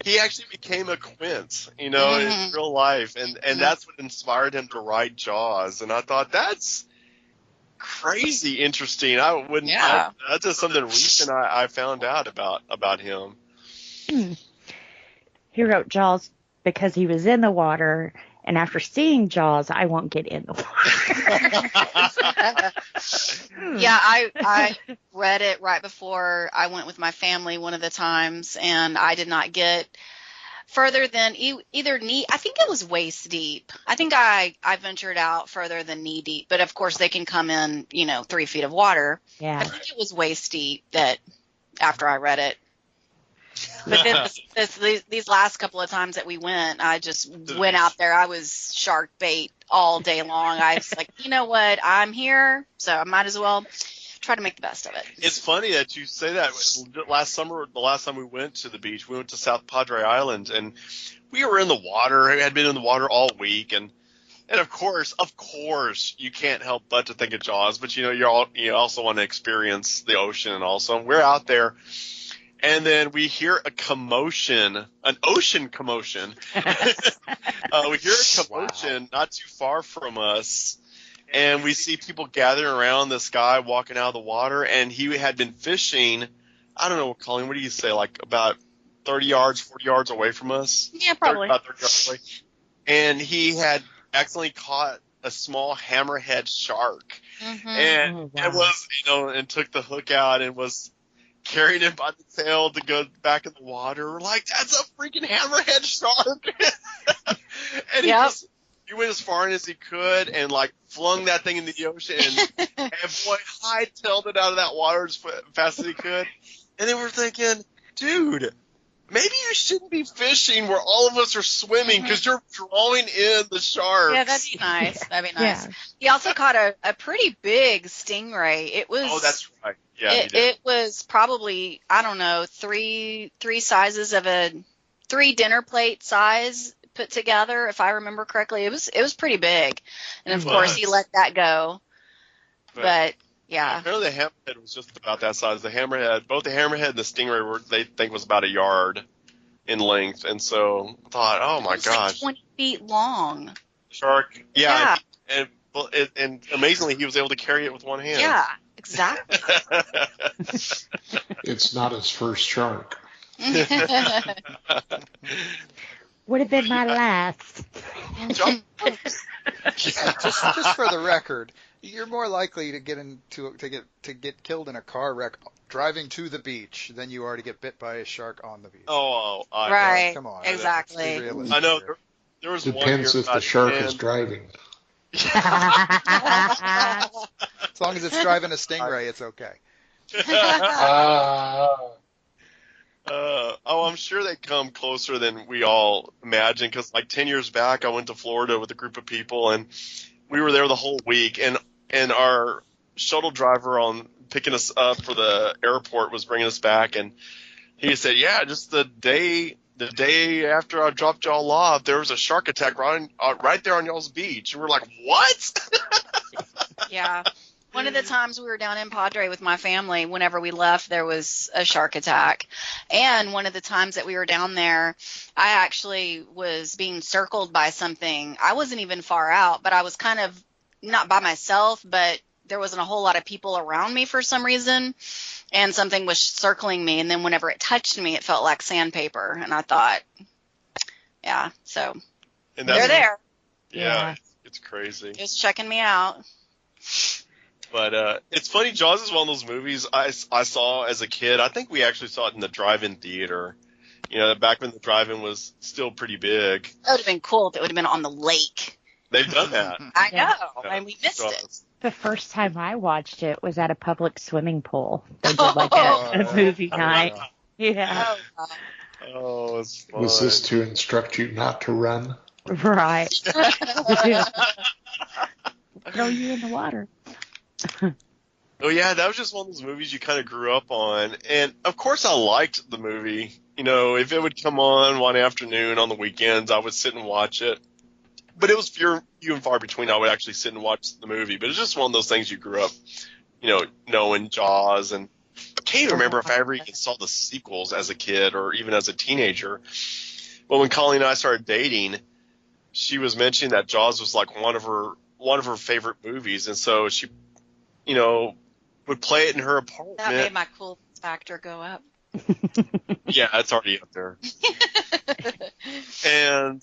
he actually became a Quint, in real life, and that's what inspired him to write Jaws. And I thought that's crazy interesting. I wouldn't. Yeah. That's just something recent I found out about him. He wrote Jaws because he was in the water, and after seeing Jaws, I won't get in the water. Yeah, I read it right before I went with my family one of the times, and I did not get further than either knee. I think it was waist deep. I think I ventured out further than knee deep, but of course they can come in, 3 feet of water. Yeah. I think it was waist deep that after I read it. But then these last couple of times that we went, I just went out there. I was shark bait all day long. I was like, you know what? I'm here, so I might as well try to make the best of it. It's funny that you say that. Last summer, the last time we went to the beach, we went to South Padre Island, and we were in the water. We had been in the water all week, and of course, you can't help but to think of Jaws. But you also want to experience the ocean, and also we're out there. And then we hear a commotion, an ocean commotion. We hear a commotion not too far from us, and we see people gathering around this guy walking out of the water, and he had been fishing, I don't know, Colleen, what do you say, like about 30 yards, 40 yards away from us? Yeah, probably. About 30 yards away. And he had accidentally caught a small hammerhead shark. Mm-hmm. And it was, and took the hook out and was carrying him by the tail to go back in the water. We're like, that's a freaking hammerhead shark. And he went as far as he could and flung that thing into the ocean and boy hightailed it out of that water as fast as he could. And then we're thinking, dude, maybe you shouldn't be fishing where all of us are swimming because you're drawing in the sharks. Yeah, that'd be nice. That'd be nice. Yeah. He also caught a pretty big stingray. It was. Oh, that's right. Yeah, it was probably, I don't know, three sizes of three dinner plate size put together, if I remember correctly. It was pretty big, and of course he let that go. But yeah, apparently the hammerhead was just about that size. The hammerhead, both the hammerhead and the stingray they think was about a yard in length, and so I thought, oh my gosh, 20 feet long. Shark, yeah. And amazingly, he was able to carry it with one hand. Yeah, exactly. It's not his first shark. Would have been my last. Just for the record, you're more likely to get killed in a car wreck driving to the beach than you are to get bit by a shark on the beach. Right. Come on, exactly. I know. There was Depends if the shark is driving. As long as it's driving a stingray, it's okay. I'm sure they come closer than we all imagine, because 10 years back I went to Florida with a group of people, and we were there the whole week, and our shuttle driver on picking us up for the airport was bringing us back, and he said, yeah, just the day after I dropped y'all off, there was a shark attack right there on y'all's beach. And we're like, what? Yeah. One of the times we were down in Padre with my family, whenever we left, there was a shark attack. And one of the times that we were down there, I actually was being circled by something. I wasn't even far out, but I was kind of not by myself, but there wasn't a whole lot of people around me for some reason. And something was circling me. And then whenever it touched me, it felt like sandpaper. And I thought, yeah, so they're there. Yeah, it's crazy. Just checking me out. But it's funny, Jaws is one of those movies I saw as a kid. I think we actually saw it in the drive-in theater. Back when the drive-in was still pretty big. That would have been cool if it would have been on the lake. They've done that. I know, and we missed it. The first time I watched it was at a public swimming pool. They did a movie night. Yeah. Oh, it's fun. Was this to instruct you not to run? Right. Throw you in the water. Oh yeah, that was just one of those movies you kind of grew up on, and of course I liked the movie. If it would come on one afternoon on the weekends, I would sit and watch it. But it was few and far between I would actually sit and watch the movie. But it's just one of those things you grew up, knowing Jaws and can't even remember if I ever even saw the sequels as a kid or even as a teenager. But when Colleen and I started dating, she was mentioning that Jaws was like one of her favorite movies, and so she, would play it in her apartment. That made my cool factor go up. Yeah, it's already up there. And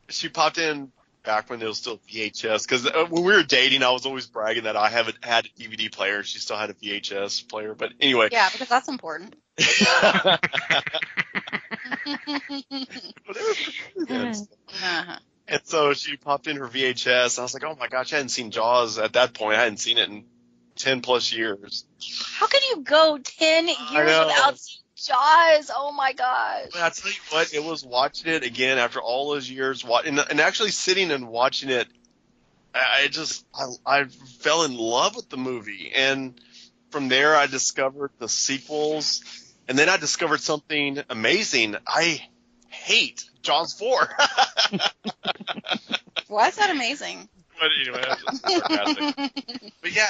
she popped in back when it was still VHS, because when we were dating, I was always bragging that I haven't had a DVD player. She still had a VHS player, but anyway. Yeah, because that's important. And so she popped in her VHS. I was like, oh my gosh, I hadn't seen Jaws at that point. I hadn't seen it in 10 plus years. How could you go 10 years without seeing Jaws? Oh my gosh. But I tell you what, it was watching it again after all those years, and actually sitting and watching it. I fell in love with the movie, and from there I discovered the sequels, and then I discovered something amazing. I hate Jaws 4. Why is that amazing? But anyway, that's just sarcastic. But yeah,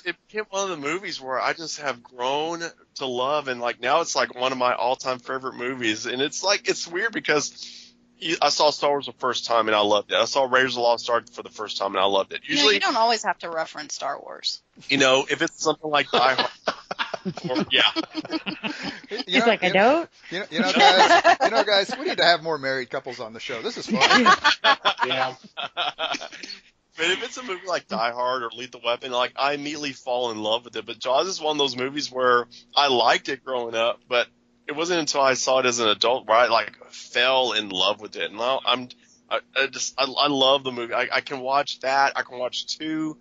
it became one of the movies where I just have grown to love, and like now it's like one of my all-time favorite movies. And it's weird because I saw Star Wars the first time and I loved it. I saw Raiders of the Lost Ark for the first time and I loved it. Usually, you don't always have to reference Star Wars. If it's something like Die Hard. He's like, I don't. Guys, we need to have more married couples on the show. This is fun. Yeah. But if it's a movie like Die Hard or Lethal Weapon, like I immediately fall in love with it. But Jaws is one of those movies where I liked it growing up, but it wasn't until I saw it as an adult where I like fell in love with it. And now I love the movie. I can watch that. I can watch 2.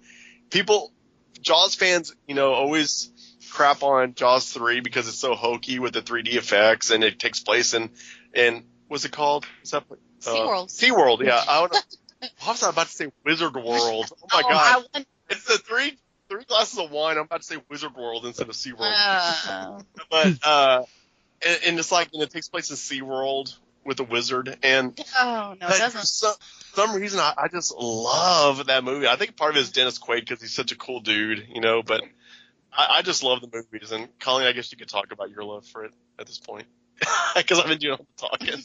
Jaws fans, always crap on Jaws 3 because it's so hokey with the 3D effects and it takes place in what's it called? Is that SeaWorld. SeaWorld, yeah. I was about to say Wizard World. Oh my god! It's the three glasses of wine. I'm about to say Wizard World instead of SeaWorld. But and it's like it takes place in SeaWorld with a wizard, and it doesn't. For some reason I just love that movie. I think part of it is Dennis Quaid because he's such a cool dude, But I just love the movies. And Colleen, I guess you could talk about your love for it at this point because I've been doing all the talking.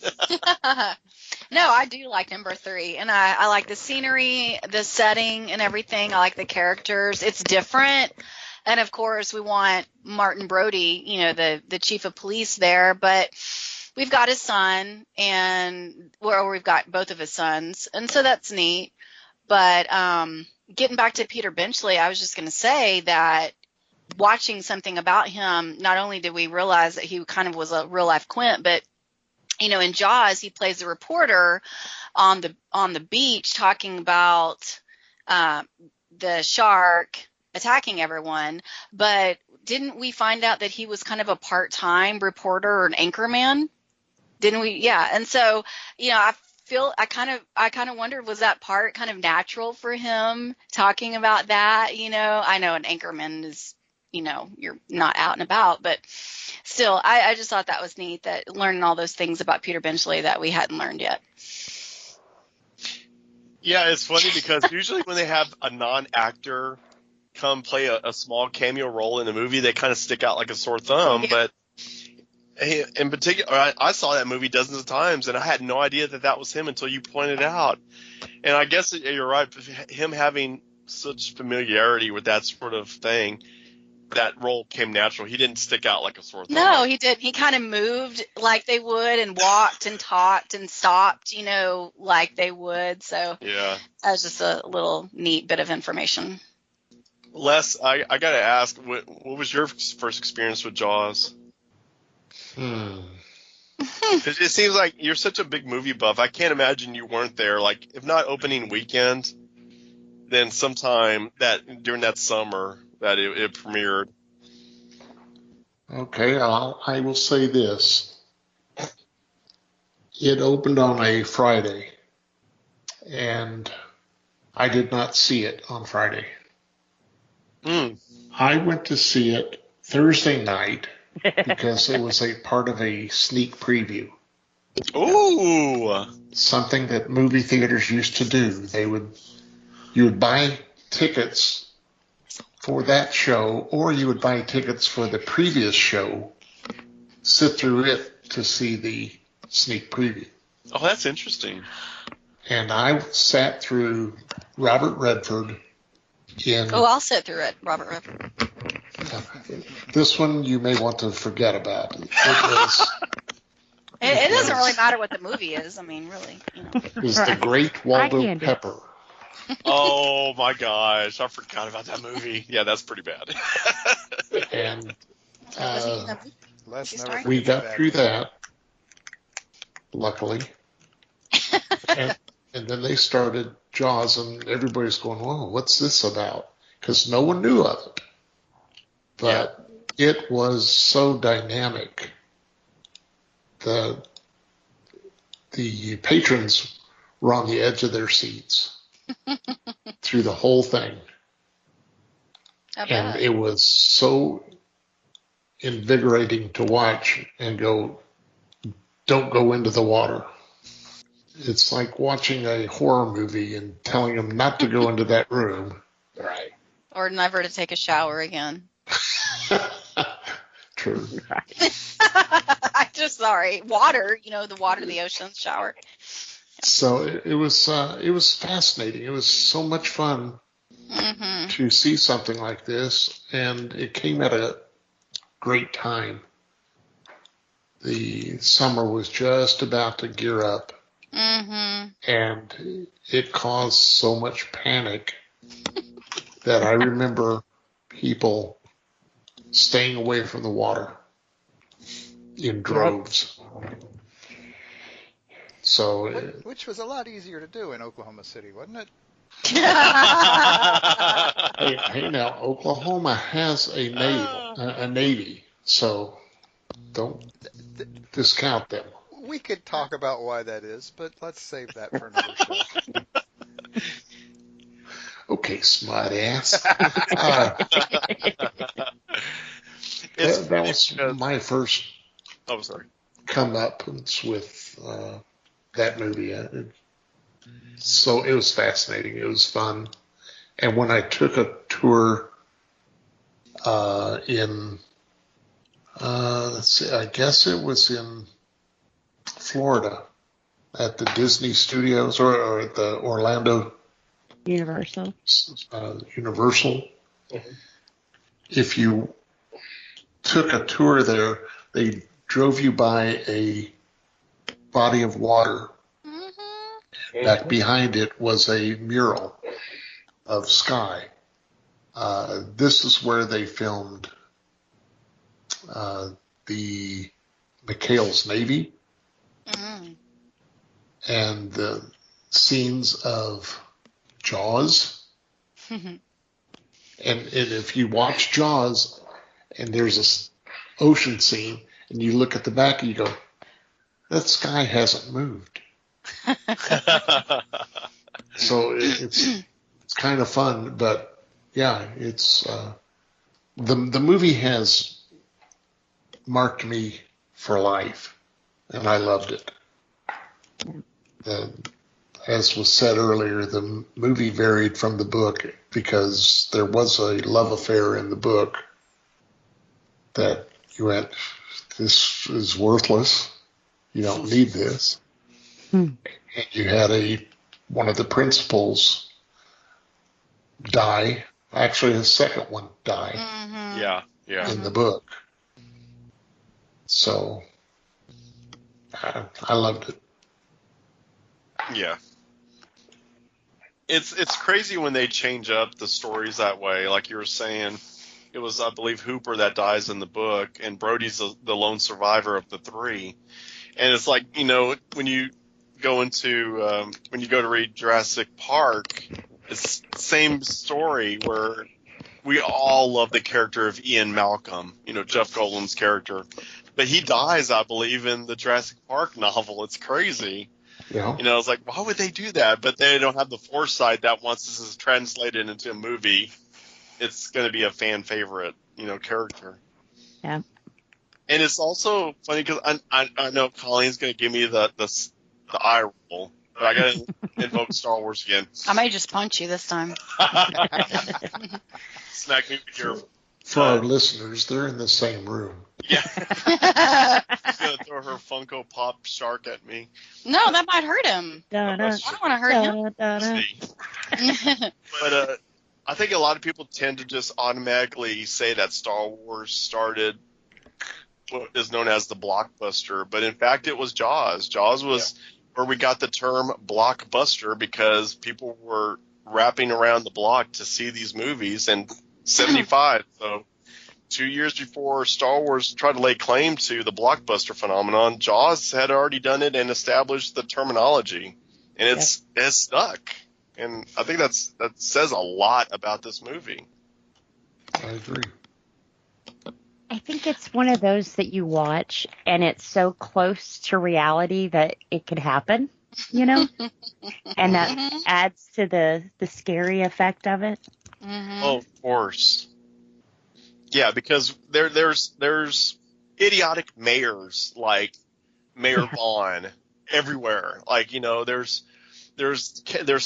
No, I do like number 3, and I like the scenery, the setting, and everything. I like the characters. It's different, and of course, we want Martin Brody, the chief of police there. But we've got his son, or we've got both of his sons, and so that's neat. But getting back to Peter Benchley, I was just going to say that watching something about him, not only did we realize that he kind of was a real life Quint, but in Jaws, he plays a reporter on the beach talking about the shark attacking everyone. But didn't we find out that he was kind of a part-time reporter or an anchorman? Didn't we? Yeah. And so, I kind of wondered, was that part kind of natural for him talking about that? I know an anchorman is, you're not out and about, but still, I just thought that was neat, that learning all those things about Peter Benchley that we hadn't learned yet. Yeah, it's funny because usually when they have a non-actor come play a small cameo role in a movie, they kind of stick out like a sore thumb. Yeah. But in particular, I saw that movie dozens of times, and I had no idea that was him until you pointed it out. And I guess you're right, him having such familiarity with that sort of thing, that role came natural. He didn't stick out like a sore thumb. No, he did. He kind of moved like they would and walked and talked and stopped, like they would. So yeah, that was just a little neat bit of information. Les, I got to ask, what was your first experience with Jaws? It seems like you're such a big movie buff. I can't imagine you weren't there. Like, if not opening weekend, then sometime during that summer that it premiered. Okay, I will say this. It opened on a Friday, and I did not see it on Friday. I went to see it Thursday night because it was a part of a sneak preview. Ooh! Something that movie theaters used to do. You would buy tickets for that show, or you would buy tickets for the previous show, sit through it to see the sneak preview. Oh, that's interesting. And I sat through Robert Redford in... Oh, I'll sit through it, Robert Redford. This one you may want to forget about. It doesn't really matter what the movie is. I mean, really. It was The Great Waldo Pepper. Oh my gosh, I forgot about that movie. Yeah, that's pretty bad. And Les never we forgets got bad. through that, luckily. and then they started Jaws, and everybody's going, "Whoa, what's this about?" Because no one knew of it. But it was so dynamic. The patrons were on the edge of their seats through the whole thing. And it was so invigorating to watch and go, don't go into the water. It's like watching a horror movie and telling them not to go into that room. Right. Or never to take a shower again. True. I'm just sorry. Water, the water, the ocean, shower. So it was fascinating. It was so much fun to see something like this, and it came at a great time. The summer was just about to gear up, and it caused so much panic that I remember people staying away from the water in droves. So, which was a lot easier to do in Oklahoma City, wasn't it? hey, now Oklahoma has a navy, so don't discount them. We could talk about why that is, but let's save that for another show. Okay, smart ass. That was my first come up with that movie. So it was fascinating. It was fun. And when I took a tour in, let's see, I guess it was in Florida at the Disney Studios or at the Orlando Universal. Universal. If you took a tour there, they drove you by a body of water. Back behind it was a mural of sky. This is where they filmed the McHale's Navy and the scenes of Jaws. And if you watch Jaws and there's this ocean scene and you look at the back and you go, that sky hasn't moved. So it's kind of fun, but yeah, it's the movie has marked me for life, and I loved it. As was said earlier, the movie varied from the book because there was a love affair in the book that you went, this is worthless. You don't need this. And you had one of the principals die. Actually, the second one died. In the book. So I loved it. Yeah. It's crazy when they change up the stories that way. Like you were saying, it was, I believe, Hooper that dies in the book, and Brody's the lone survivor of the three. And it's like, when you go to read Jurassic Park, it's the same story where we all love the character of Ian Malcolm, Jeff Goldblum's character. But he dies, I believe, in the Jurassic Park novel. It's crazy. Yeah. It's like, why would they do that? But they don't have the foresight that once this is translated into a movie, it's going to be a fan favorite, character. Yeah. And it's also funny because I know Colleen's going to give me the eye roll. But I got to invoke Star Wars again. I may just punch you this time. Smack me with your... For our listeners, they're in the same room. Yeah. She's going to throw her Funko Pop shark at me. No, that might hurt him. Da, da, I don't want to hurt him. da, da. See. But I think a lot of people tend to just automatically say that Star Wars started what is known as the blockbuster, but in fact it was Jaws. Jaws was where we got the term blockbuster because people were wrapping around the block to see these movies in 75. So 2 years before Star Wars tried to lay claim to the blockbuster phenomenon, Jaws had already done it and established the terminology, and it's stuck. And I think that says a lot about this movie. I agree. I think it's one of those that you watch and it's so close to reality that it could happen, you know? And that adds to the scary effect of it. Oh, of course. Yeah, because there's idiotic mayors like Mayor Vaughn everywhere. Like, you know, there's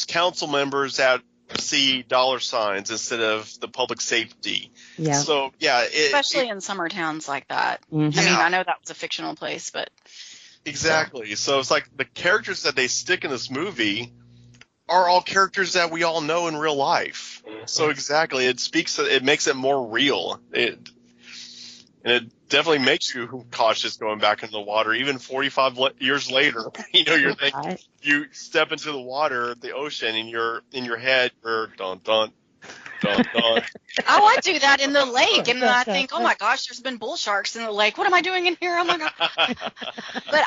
council members that see dollar signs instead of the public safety. Yeah. So yeah, Especially in summer towns like that. Mhm. I mean, I know that was a fictional place, but exactly. So it's like the characters that they stick in this movie are all characters that we all know in real life. So exactly, it makes it more real. And it definitely makes you cautious going back into the water, even 45 years later. You know, you're thinking, you step into the water, the ocean, and in your head, you're dun dun dun dun. I do that in the lake, and then I think, oh my gosh, there's been bull sharks in the lake. What am I doing in here? Oh my god! But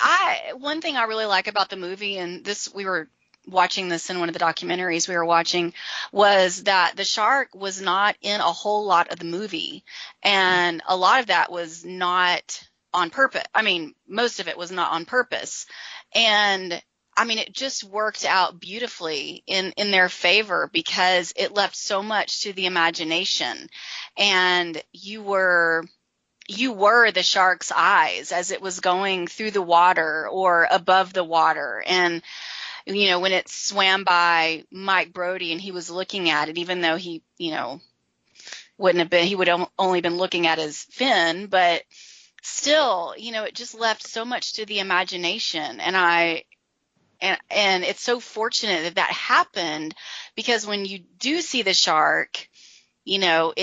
one thing I really like about the movie, and we were watching this in one of the documentaries we were watching, was that the shark was not in a whole lot of the movie, and a lot of that was not on purpose. I mean, most of it was not on purpose, and I mean, it just worked out beautifully in their favor because it left so much to the imagination, and you were the shark's eyes as it was going through the water or above the water. And you know, when it swam by Mike Brody and he was looking at it, even though he, you know, he would have only been looking at his fin, but still, you know, it just left so much to the imagination. And it's so fortunate that happened, because when you do see the shark, you know,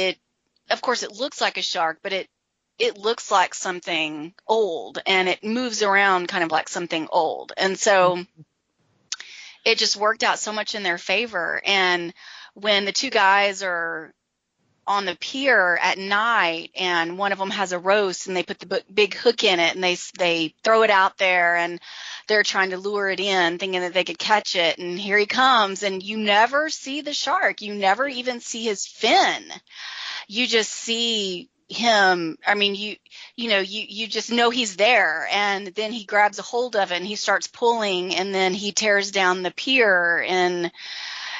of course it looks like a shark, but it looks like something old, and it moves around kind of like something old. And so it just worked out so much in their favor. And when the two guys are on the pier at night and one of them has a roast and they put the big hook in it and they throw it out there and they're trying to lure it in thinking that they could catch it, and here he comes, and you never see the shark. You never even see his fin. You just see him. I mean, you just know he's there, and then he grabs a hold of it and he starts pulling, and then he tears down the pier. And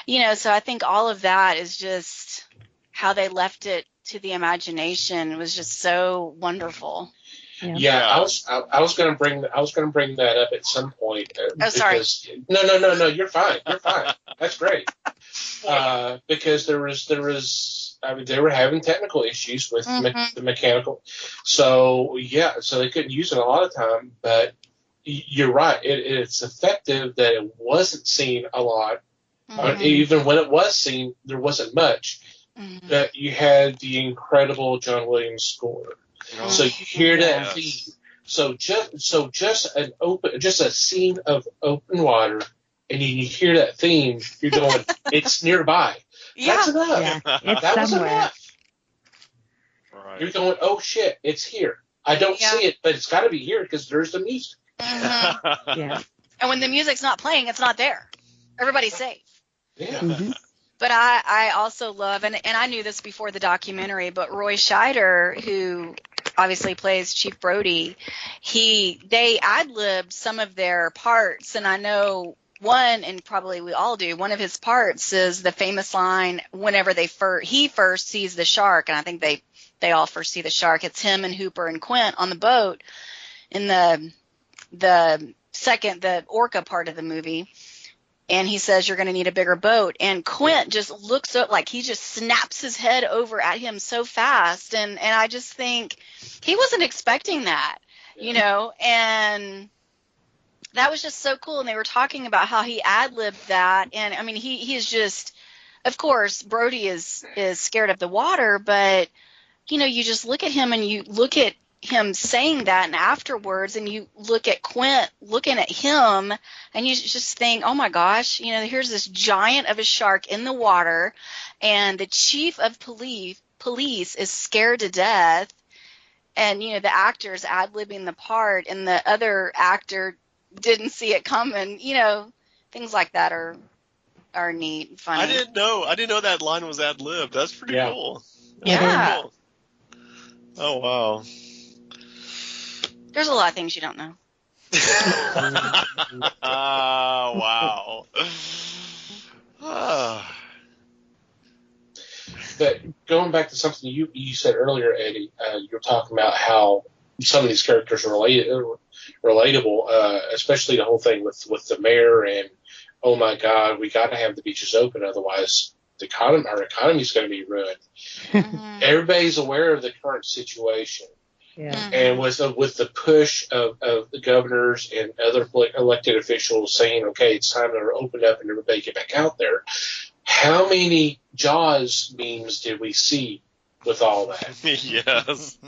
you know, so I think all of that is just how they left it to the imagination. It was just so wonderful. Yeah, I was going to bring that up at some point. Sorry. No, you're fine. That's great. Because there was, I mean, they were having technical issues with the mechanical. So they couldn't use it a lot of time. But you're right. It's effective that it wasn't seen a lot. Even when it was seen, there wasn't much. That you had the incredible John Williams score. So you hear that theme. So just a scene of open water, and you hear that theme. You're going, it's nearby. Yeah. That's enough. Yeah, That was somewhere. enough. Right. You're going, oh shit, it's here. I don't see it, but it's got to be here because there's the music. Yeah. And when the music's not playing, it's not there. Everybody's safe. Yeah. Mm-hmm. But I also love, and I knew this before the documentary, but Roy Scheider, who obviously plays Chief Brody, they ad-libbed some of their parts, and I know one, and probably we all do, one of his parts is the famous line whenever he first sees the shark, and I think they all first see the shark. It's him and Hooper and Quint on the boat in the orca part of the movie. and he says, "You're going to need a bigger boat." And Quint just looks up, like he just snaps his head over at him so fast. And I just think he wasn't expecting that, and that was just so cool. And they were talking about how he ad-libbed that. And I mean, he is just, of course, Brody is scared of the water, but you just look at him and you look at him saying that, and afterwards, and you look at Quint looking at him, and you just think, oh my gosh, here's this giant of a shark in the water, and the chief of police is scared to death, and the actor's ad-libbing the part, and the other actor didn't see it coming. Things like that are neat and funny. I didn't know that line was ad-libbed. That's pretty cool. Yeah. Cool. Oh wow. There's a lot of things you don't know. Wow. But going back to something you said earlier, Eddie, you were talking about how some of these characters are relatable, especially the whole thing with the mayor and, oh my God, we got to have the beaches open, otherwise our economy's going to be ruined. Mm-hmm. Everybody's aware of the current situation. Yeah. Mm-hmm. And with the push of the governors and other elected officials saying, okay, it's time to open up and everybody get back out there, how many Jaws memes did we see with all that? Yes.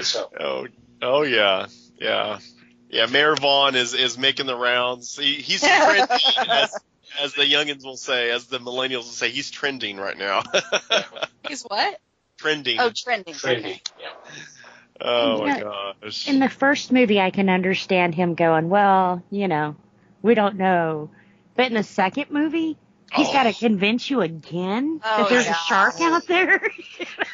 So. Oh yeah. Mayor Vaughn is making the rounds. He's trending, as the youngins will say, as the millennials will say. He's trending right now. He's what? Trending. Oh, trending. Yeah. Oh my gosh. In the first movie, I can understand him going, well, we don't know. But in the second movie, he's got to convince you again that there's a shark out there.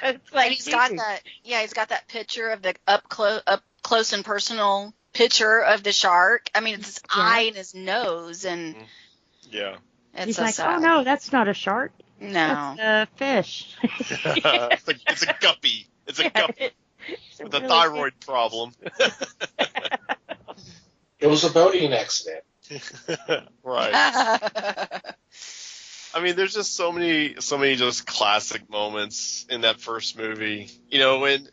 It's like, he's got that. Yeah, he's got that picture of the up close and personal picture of the shark. I mean, it's his eye and his nose, and he's like, oh no, that's not a shark. No, that's a fish. It's a guppy. It's a guppy with a thyroid problem. It was a boating accident. Right. I mean, there's just so many just classic moments in that first movie. When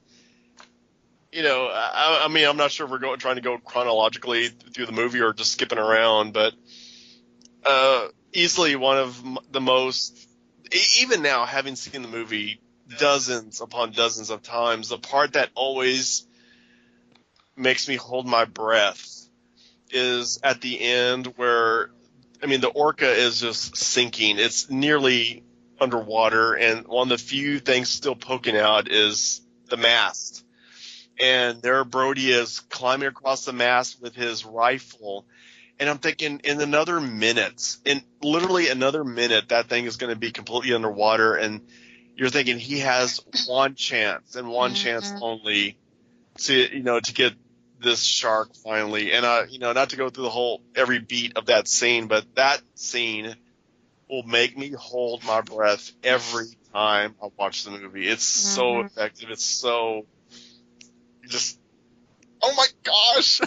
I mean, I'm not sure if we're trying to go chronologically through the movie or just skipping around, but easily one of the most, even now, having seen the movie dozens upon dozens of times, the part that always makes me hold my breath is at the end where, I mean, the orca is just sinking. It's nearly underwater, and one of the few things still poking out is the mast. And there Brody is climbing across the mast with his rifle. And I'm thinking, in literally another minute, that thing is going to be completely underwater. And you're thinking he has one chance and one chance only to get this shark finally. And, not to go through every beat of that scene, but that scene will make me hold my breath every time I watch the movie. It's so effective. It's so just, oh my gosh.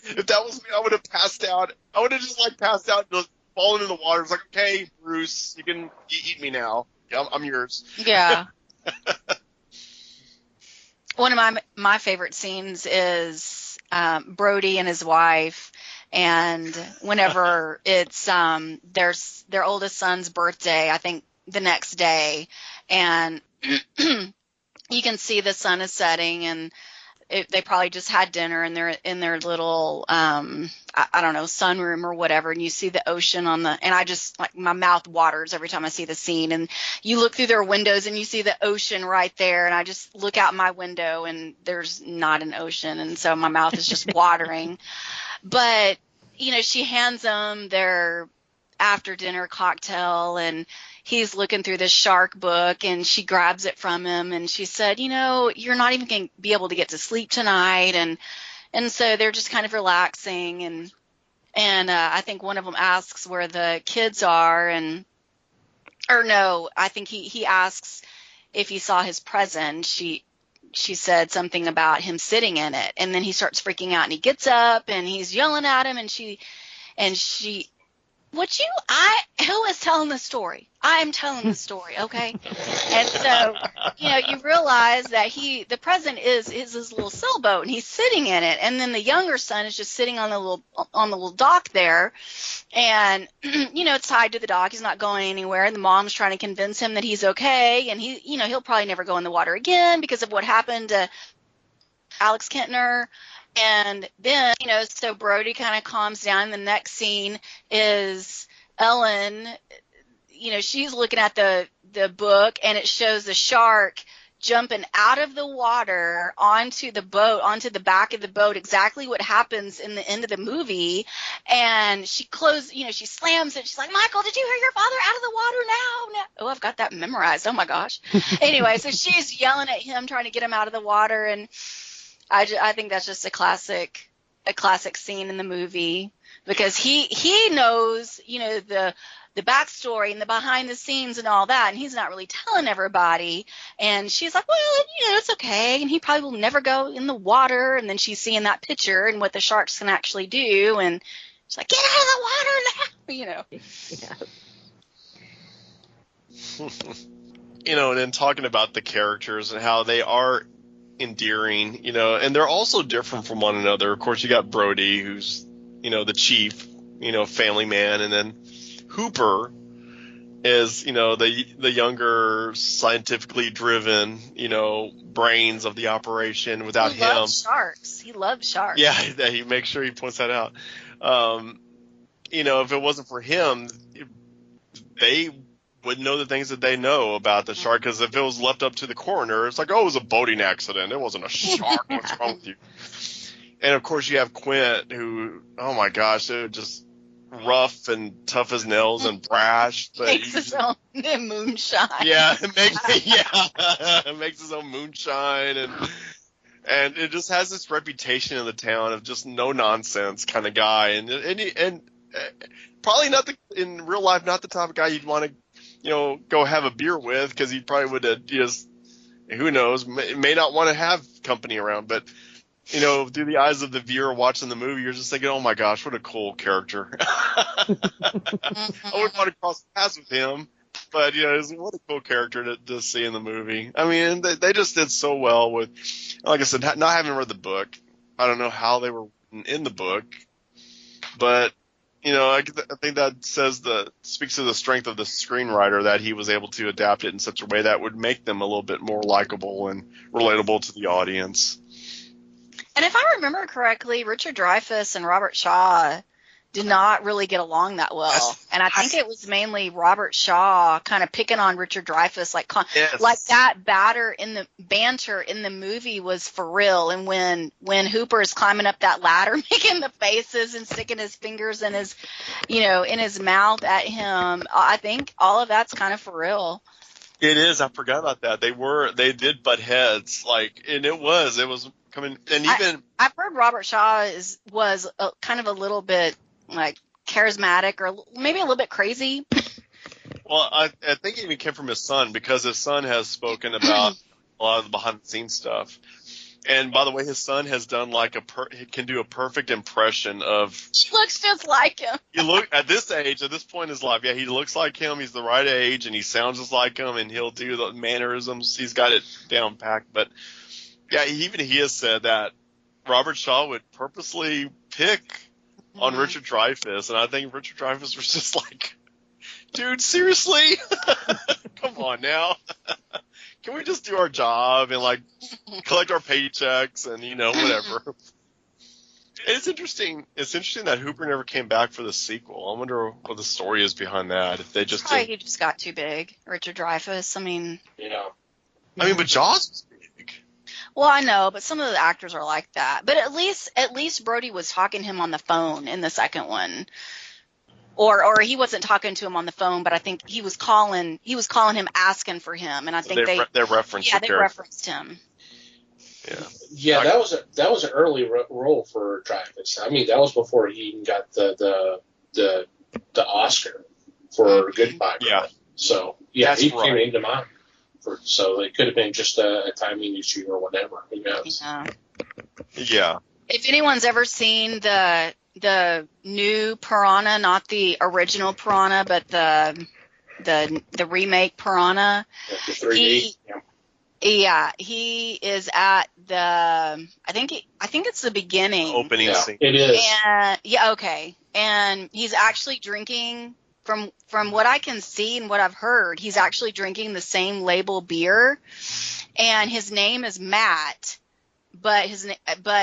If that was me, I would have passed out. I would have just passed out and just fallen in the water. It's like, okay, Bruce, you can eat me now. Yeah, I'm yours. Yeah. One of my favorite scenes is Brody and his wife, and whenever it's their oldest son's birthday, I think the next day, and you can see the sun is setting, and they probably just had dinner, and they're in their little I don't know, sunroom or whatever, and you see the ocean and I just, my mouth waters every time I see the scene, and you look through their windows and you see the ocean right there, and I just look out my window and there's not an ocean, and so my mouth is just watering. But she hands them their after dinner cocktail, and he's looking through this shark book, and she grabs it from him, and she said, you're not even going to be able to get to sleep tonight. And so they're just kind of relaxing, and I think one of them asks where the kids are, I think he asks if he saw his present. She said something about him sitting in it, and then he starts freaking out, and he gets up and he's yelling at him, and and who is telling the story? I'm telling the story, okay? And so, you realize that the president is his little sailboat, and he's sitting in it, and then the younger son is just sitting on the little dock there, and it's tied to the dock. He's not going anywhere, and the mom's trying to convince him that he's okay, and he'll probably never go in the water again because of what happened to Alex Kintner. And then, so Brody kind of calms down. The next scene is Ellen, she's looking at the book, and it shows the shark jumping out of the water onto the back of the boat, exactly what happens in the end of the movie. And she she slams it. She's like, Michael, did you hear your father out of the water now? No. Oh, I've got that memorized. Oh my gosh. Anyway, so she's yelling at him, trying to get him out of the water. And I think that's just a classic scene in the movie, because he knows, the backstory and the behind the scenes and all that, and he's not really telling everybody. And she's like, well, it's okay, and he probably will never go in the water. And then she's seeing that picture and what the sharks can actually do, and she's like, get out of the water now, And then talking about the characters and how they are endearing, and they're also different from one another. Of course, you got Brody, who's, the chief, family man, and then Hooper is, the younger, scientifically driven, brains of the operation. Without him, he loves sharks. Yeah, he makes sure he points that out. If it wasn't for him, they wouldn't know the things that they know about the shark, because if it was left up to the coroner, it's like, oh, it was a boating accident. It wasn't a shark. What's wrong with you? And, of course, you have Quint, who, oh, my gosh, they're just rough and tough as nails and brash. But makes his own moonshine. Yeah, it makes his own moonshine. And it just has this reputation in the town of just no-nonsense kind of guy. And probably in real life, not the type of guy you'd want to, go have a beer with, because he probably would have just, who knows, may not want to have company around. But, through the eyes of the viewer watching the movie, you're just thinking, oh my gosh, what a cool character. I wouldn't want to cross paths with him, but, what a cool character to see in the movie. I mean, they just did so well with, like I said, not having read the book. I don't know how they were in the book, but, I think that speaks to the strength of the screenwriter, that he was able to adapt it in such a way that would make them a little bit more likable and relatable to the audience. And if I remember correctly, Richard Dreyfuss and Robert Shaw did not really get along that well. And I think it was mainly Robert Shaw kind of picking on Richard Dreyfuss, like that banter in the movie was for real. And when Hooper is climbing up that ladder, making the faces and sticking his fingers in his, in his mouth at him, I think all of that's kind of for real. It is. I forgot about that. They did butt heads, and it was coming. And even I've heard Robert Shaw was kind of a little bit charismatic, or maybe a little bit crazy. Well, I think it even came from his son, because his son has spoken about a lot of the behind the scenes stuff. And by the way, his son has done he can do a perfect impression of. He looks just like him. At this point in his life, yeah, he looks like him. He's the right age, and he sounds just like him, and he'll do the mannerisms. He's got it down packed. But yeah, he has said that Robert Shaw would purposely pick on Richard Dreyfuss, and I think Richard Dreyfuss was just like, dude, seriously? Come on now. Can we just do our job and collect our paychecks and whatever? It's interesting. It's interesting that Hooper never came back for the sequel. I wonder what the story is behind that. If they just he just got too big, Richard Dreyfuss. I mean, but Jaws was big. Well, I know, but some of the actors are like that. But at least Brody was talking to him on the phone in the second one. Or he wasn't talking to him on the phone, but I think he was calling him asking for him, and I think they referenced they referenced him. Yeah, that was an early role for Dreyfuss. I mean, that was before he even got the Oscar for Goodbye Girl. Yeah. So he came into mind. So it could have been just a timing issue or whatever. Who knows? Yeah. If anyone's ever seen the the new Piranha, not the original Piranha, but the remake Piranha. The 3D. Yeah, he is at the. I think it's the beginning. Opening scene. It is. And okay. And he's actually drinking from what I can see and what I've heard. He's actually drinking the same label beer, and his name is Matt. But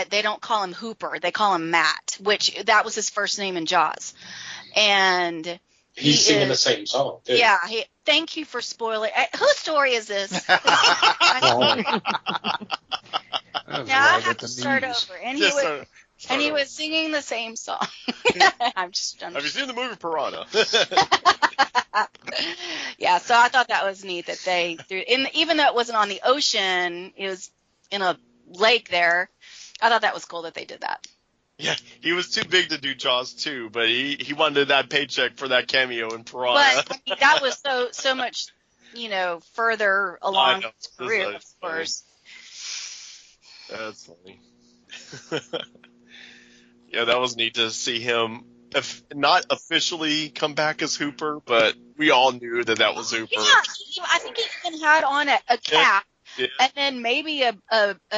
they don't call him Hooper. They call him Matt, which that was his first name in Jaws. And he's singing the same song, too. Yeah. Thank you for spoiling. Whose story is this? That was Now I right have at to the start knees. over. And Start he over. was singing the same song. I'm just Have you seen the movie Piranha? Yeah, so I thought that was neat that they threw even though it wasn't on the ocean, it was in a lake there. I thought that was cool that they did that. Yeah, he was too big to do Jaws 2, but he wanted that paycheck for that cameo in Piranha. But I mean, that was so much, further along know. his career, of That's funny. course. That's funny. Yeah, that was neat to see him not officially come back as Hooper, but we all knew that was Hooper. Yeah, I think he even had on a cap Yeah. and then maybe a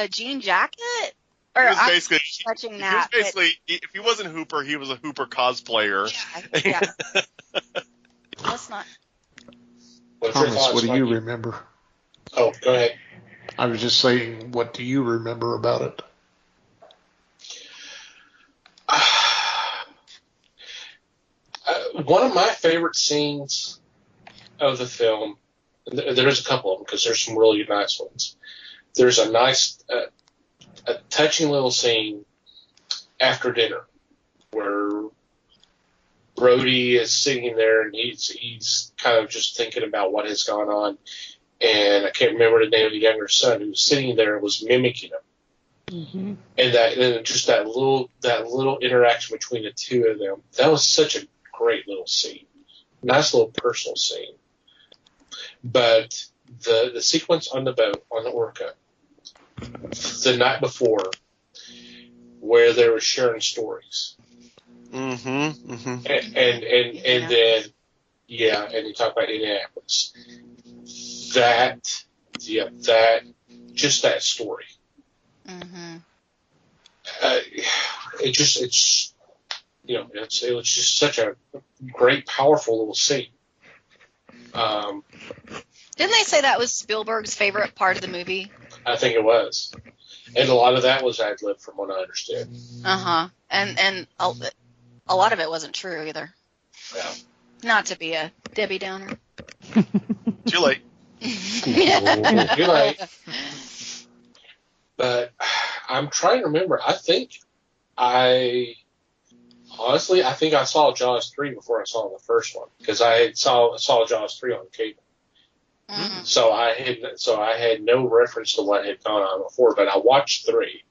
jean jacket. Or He was I'm basically, stretching he that. was basically if he wasn't Hooper, he was a Hooper cosplayer. Yeah. Let's not. What's your Thomas, thoughts, what do you Mikey? remember? Oh, go ahead. I was just saying, what do you remember about it? One of my favorite scenes of the film, there's a couple of them because there's some really nice ones. There's a nice, a touching little scene after where Brody is sitting there and he's kind of just thinking about what has gone on. And I can't remember the name of the younger son who was sitting there and was mimicking him. Mm-hmm. And just that little interaction between the two of them, that was such a great little scene. Nice little personal scene. But the sequence on the boat, on the Orca, the night before, where they were sharing stories. Mm-hmm. Mm-hmm. And then, yeah, and you talk about Indianapolis. That story. Mm-hmm. It was just such a great, powerful little scene. Didn't they say that was Spielberg's favorite part of the movie? I think it was, and a lot of that was ad lib, from what I understood. And a lot of it wasn't true either. Yeah. Not to be a Debbie Downer. Too late. You're right. But I'm trying to remember. I think I saw Jaws 3 before I saw the first one, because I saw Jaws 3 on cable. Mm-hmm. So I had no reference to what had gone on before, but I watched 3.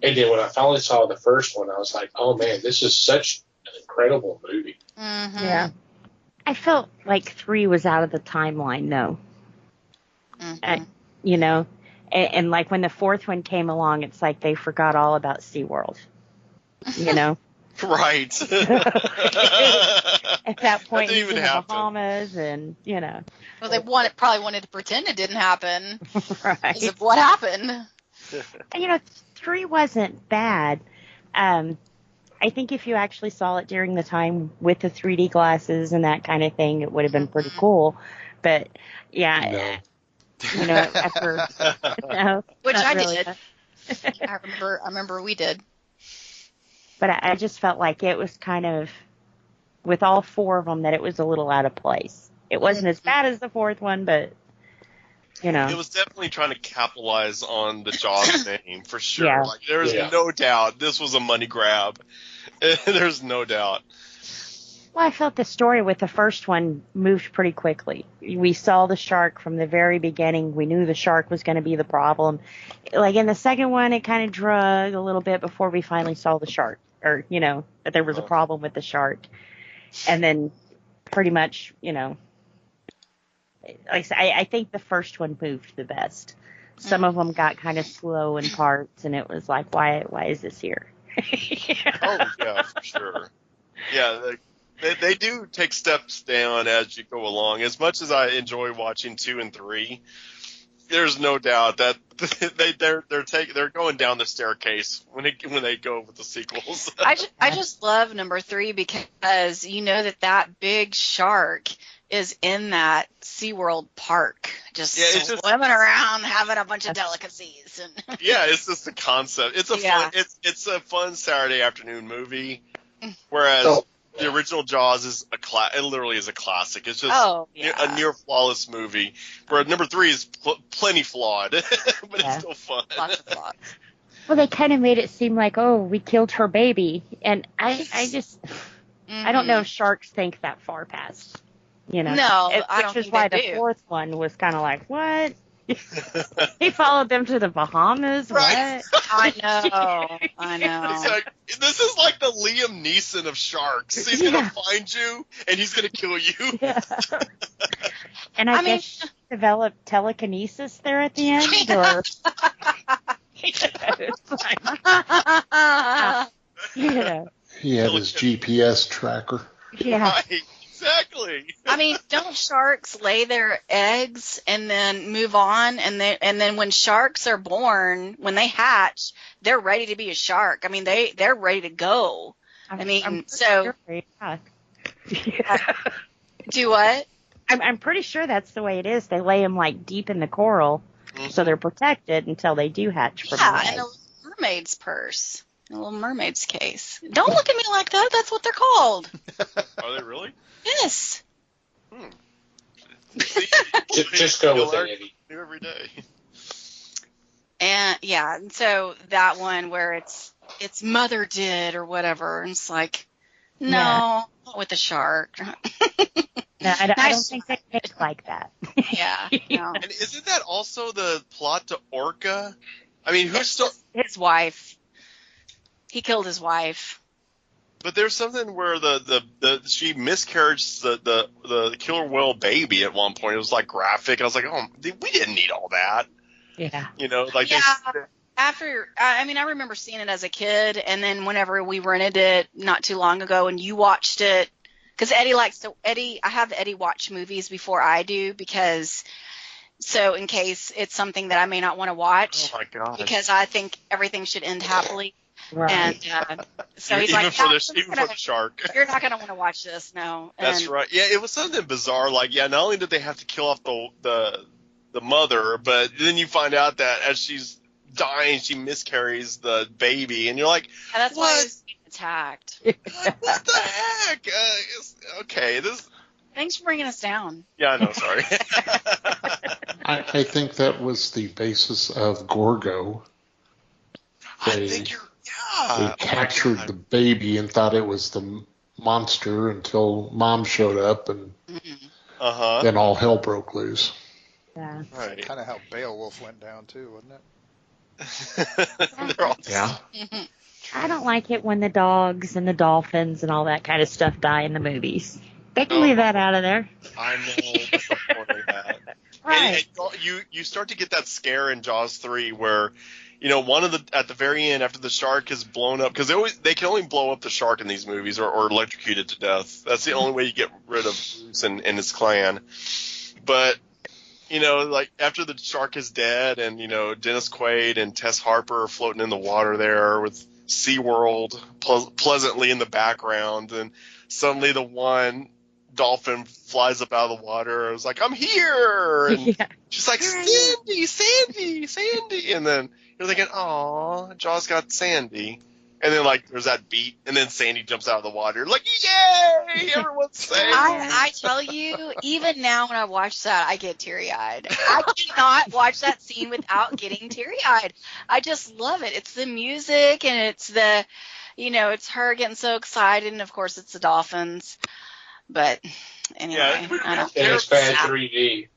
And then when I finally saw the first one, I was like, oh man, this is such an incredible movie. Mm-hmm. Yeah. I felt like 3 was out of the timeline, though. Mm-hmm. And like when the 4th one came along, it's like they forgot all about SeaWorld. Right. At that point, That didn't he's even in the happen. Bahamas, and Well, they probably wanted to pretend it didn't happen right. because of what happened. And 3 wasn't bad. I think if you actually saw it during the time with the 3D glasses and that kind of thing, it would have been pretty cool. But yeah, after Which not I really. did. I remember we did. But I just felt like it was kind of, with all 4 of them, that it was a little out of place. It wasn't as bad as the 4th one, but It was definitely trying to capitalize on the Jaws name, for sure. Yeah. Like, there's no doubt this was a money grab. There's no doubt. Well, I felt the story with the first one moved pretty quickly. We saw the shark from the very beginning. We knew the shark was going to be the problem. Like in the second one, it kind of drug a little bit before we finally saw the shark, or, that there was a problem with the shark. And then pretty much, like I said, I think the first one moved the best. Some of them got kind of slow in parts, and it was like, why is this here? Oh yeah, for sure. Yeah, they do take steps down as you go along. As much as I enjoy watching 2 and 3, there's no doubt that they're going down the staircase when they go with the sequels. I just love number 3 because you know that big shark is in that SeaWorld park, just swimming around having a bunch of delicacies. And yeah, it's just the concept. It's a fun Saturday afternoon movie, whereas the original Jaws is it literally is a classic. It's just a near flawless movie. Where number 3 is plenty flawed, but it's still fun. Lots of flaws. Well, they kind of made it seem like, oh, we killed her baby, and I just I don't know if sharks think that far past. No, I don't think which is why the 4th one was kind of like, what? He followed them to the Bahamas. Right. What? I know. It's like, this is like the Liam Neeson of sharks. He's gonna find you and he's gonna kill you. Yeah. And I guess she developed telekinesis there at the end, or He had his GPS tracker. Yeah. Right. Exactly. I mean, don't sharks lay their eggs and then move on? And then when sharks are born, when they hatch, they're ready to be a shark. I mean, they're ready to go. I'm sure, yeah. Do what? I'm pretty sure that's the way it is. They lay them like deep in the coral, so they're protected until they do hatch from the egg. In a mermaid's purse. A Little Mermaid's case. Don't look at me like that. That's what they're called. Are they really? Yes. Just go with it, Eddie. New every day. And so that one where it's mother did or whatever, and it's like, no, not with the shark. No, I don't think they think like that. Yeah. No. And isn't that also the plot to Orca? I mean, who's still his wife? He killed his wife. But there's something where she miscarried the killer whale baby at one point. It was like graphic. I was like, oh, we didn't need all that. Yeah. I remember seeing it as a kid, and then whenever we rented it not too long ago, and you watched it, because I have Eddie watch movies before I do, so in case it's something that I may not want to watch. Oh my God. Because I think everything should end happily. Right. And so he's even like, for the shark. You're not going to want to watch this, no. That's right. Yeah, it was something bizarre. Like, not only did they have to kill off the mother, but then you find out that as she's dying, she miscarries the baby, and you're like, that's why he was attacked. What the heck? Okay, this. Thanks for bringing us down. Yeah, I know. Sorry. I think that was the basis of Gorgo. They captured the baby and thought it was the monster until Mom showed up, and then all hell broke loose. Yeah. Right. Kind of how Beowulf went down too, wasn't it? Yeah. I don't like it when the dogs and the dolphins and all that kind of stuff die in the movies. They can leave that out of there. I know. What's the point of that? Right. And you start to get that scare in Jaws 3 where, at the very end after the shark is blown up, because they can only blow up the shark in these movies or electrocute it to death. That's the only way you get rid of Bruce and his clan. But like after the shark is dead, and Dennis Quaid and Tess Harper are floating in the water there with SeaWorld pleasantly in the background, and suddenly the one dolphin flies up out of the water. I was like, I'm here, and she's like, Sandy, and then you're thinking, aw, Jaws got Sandy. And then, there's that beat, and then Sandy jumps out of the water. Like, yay! Everyone's safe. I tell you, even now when I watch that, I get teary-eyed. I cannot watch that scene without getting teary-eyed. I just love it. It's the music, and it's it's her getting so excited, and, of course, it's the dolphins. But, anyway. And it's bad 3D.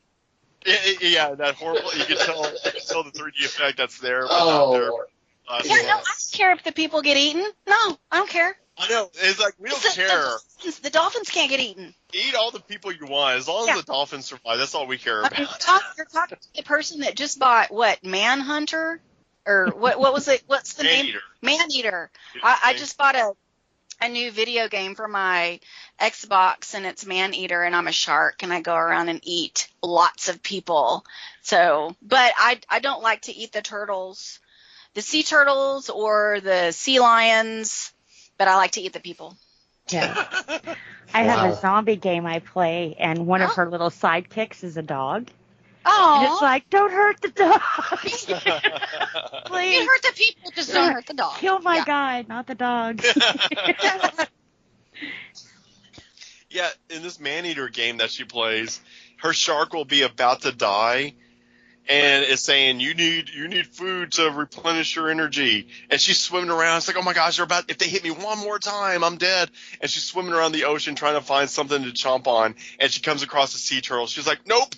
Yeah, that horrible. You can tell the 3D effect that's there. Lord. I don't care if the people get eaten. No, I don't care. I know. It's like, we don't care. The dolphins can't get eaten. Eat all the people you want. As long as the dolphins survive, that's all we care about. You're talking to the person that just bought, Manhunter? or what was it? What's the name? Maneater. Maneater. I just bought a new video game for my Xbox, and it's Maneater, and I'm a shark, and I go around and eat lots of people. So, but I don't like to eat the turtles, the sea turtles or the sea lions, but I like to eat the people. Yeah. I have Wow. a zombie game I play, and one of her little sidekicks is a dog. Oh, And it's like, don't hurt the dog. you Please. hurt the people, just don't hurt the dog. Kill my Yeah. guy, not the dog. Yeah, in this Maneater game that she plays, her shark will be about to die, and it's saying you need food to replenish your energy. And she's swimming around. It's like, oh my gosh, if they hit me one more time, I'm dead. And she's swimming around the ocean trying to find something to chomp on. And she comes across a sea turtle. She's like, nope,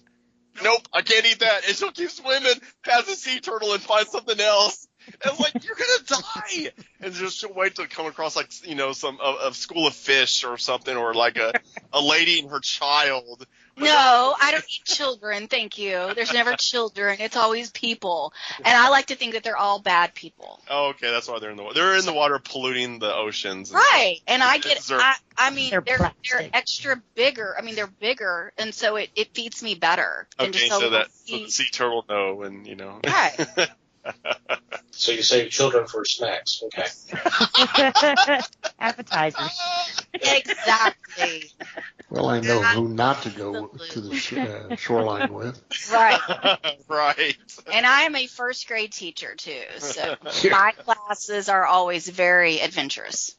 I can't eat that. And she'll keep swimming past the sea turtle and find something else. And it's like, you're gonna die. And just she'll wait to come across like, some a school of fish or something, or like a lady and her child. No, I don't eat children, thank you. There's never children. It's always people. And I like to think that they're all bad people. Oh, okay, that's why they're in the water. They're in the water polluting the oceans. Right. And I mean, They're they're plastic. extra bigger. I mean, they're bigger, and so it feeds me better. than Okay, just a so little the sea turtle know, and Right. So you save children for snacks. Okay. Appetizers. Exactly. Well, I know who not to go to the shoreline with. Right. Right. And I am a first grade teacher, too, so my classes are always very adventurous.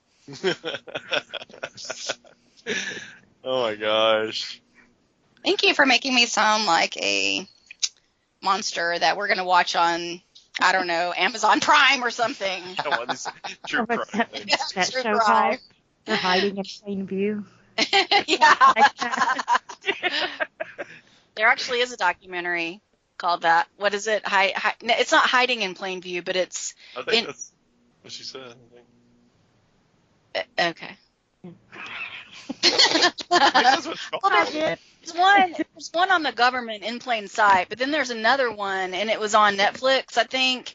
Oh my gosh. Thank you for making me sound like a monster that we're going to watch on, I don't know, Amazon Prime or something. I want this true What's crime that, thing. that True show crime. called? They're hiding in plain view. Yeah. Like that. There actually is a documentary called that. What is it? No, it's not Hiding in Plain View, but it's I think that's what she said. I think. okay. That's what it's called. Well, there's one on the government in plain sight, but then there's another one, and it was on Netflix, I think.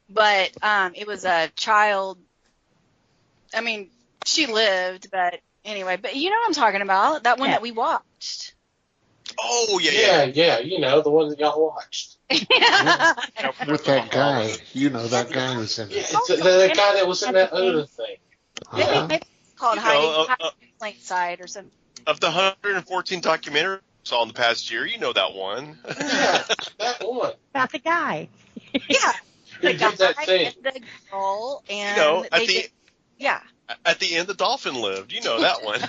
But it was a child. I mean, she lived, but anyway. But you know what I'm talking about? That one Yeah. that we watched. Oh yeah. Yeah, the one that y'all watched. Yeah. With that guy, that guy was in Yeah, it. it's the guy that was in that other thing. Uh-huh. Maybe it's called You know, Hiding in Plain Sight or something. Of the 114 documentaries I saw in the past year, you know that one. Yeah, that one. About the guy. Yeah. He The did that guy thing. and the girl, and You know, they did, yeah. At the end, the dolphin lived. You know that one.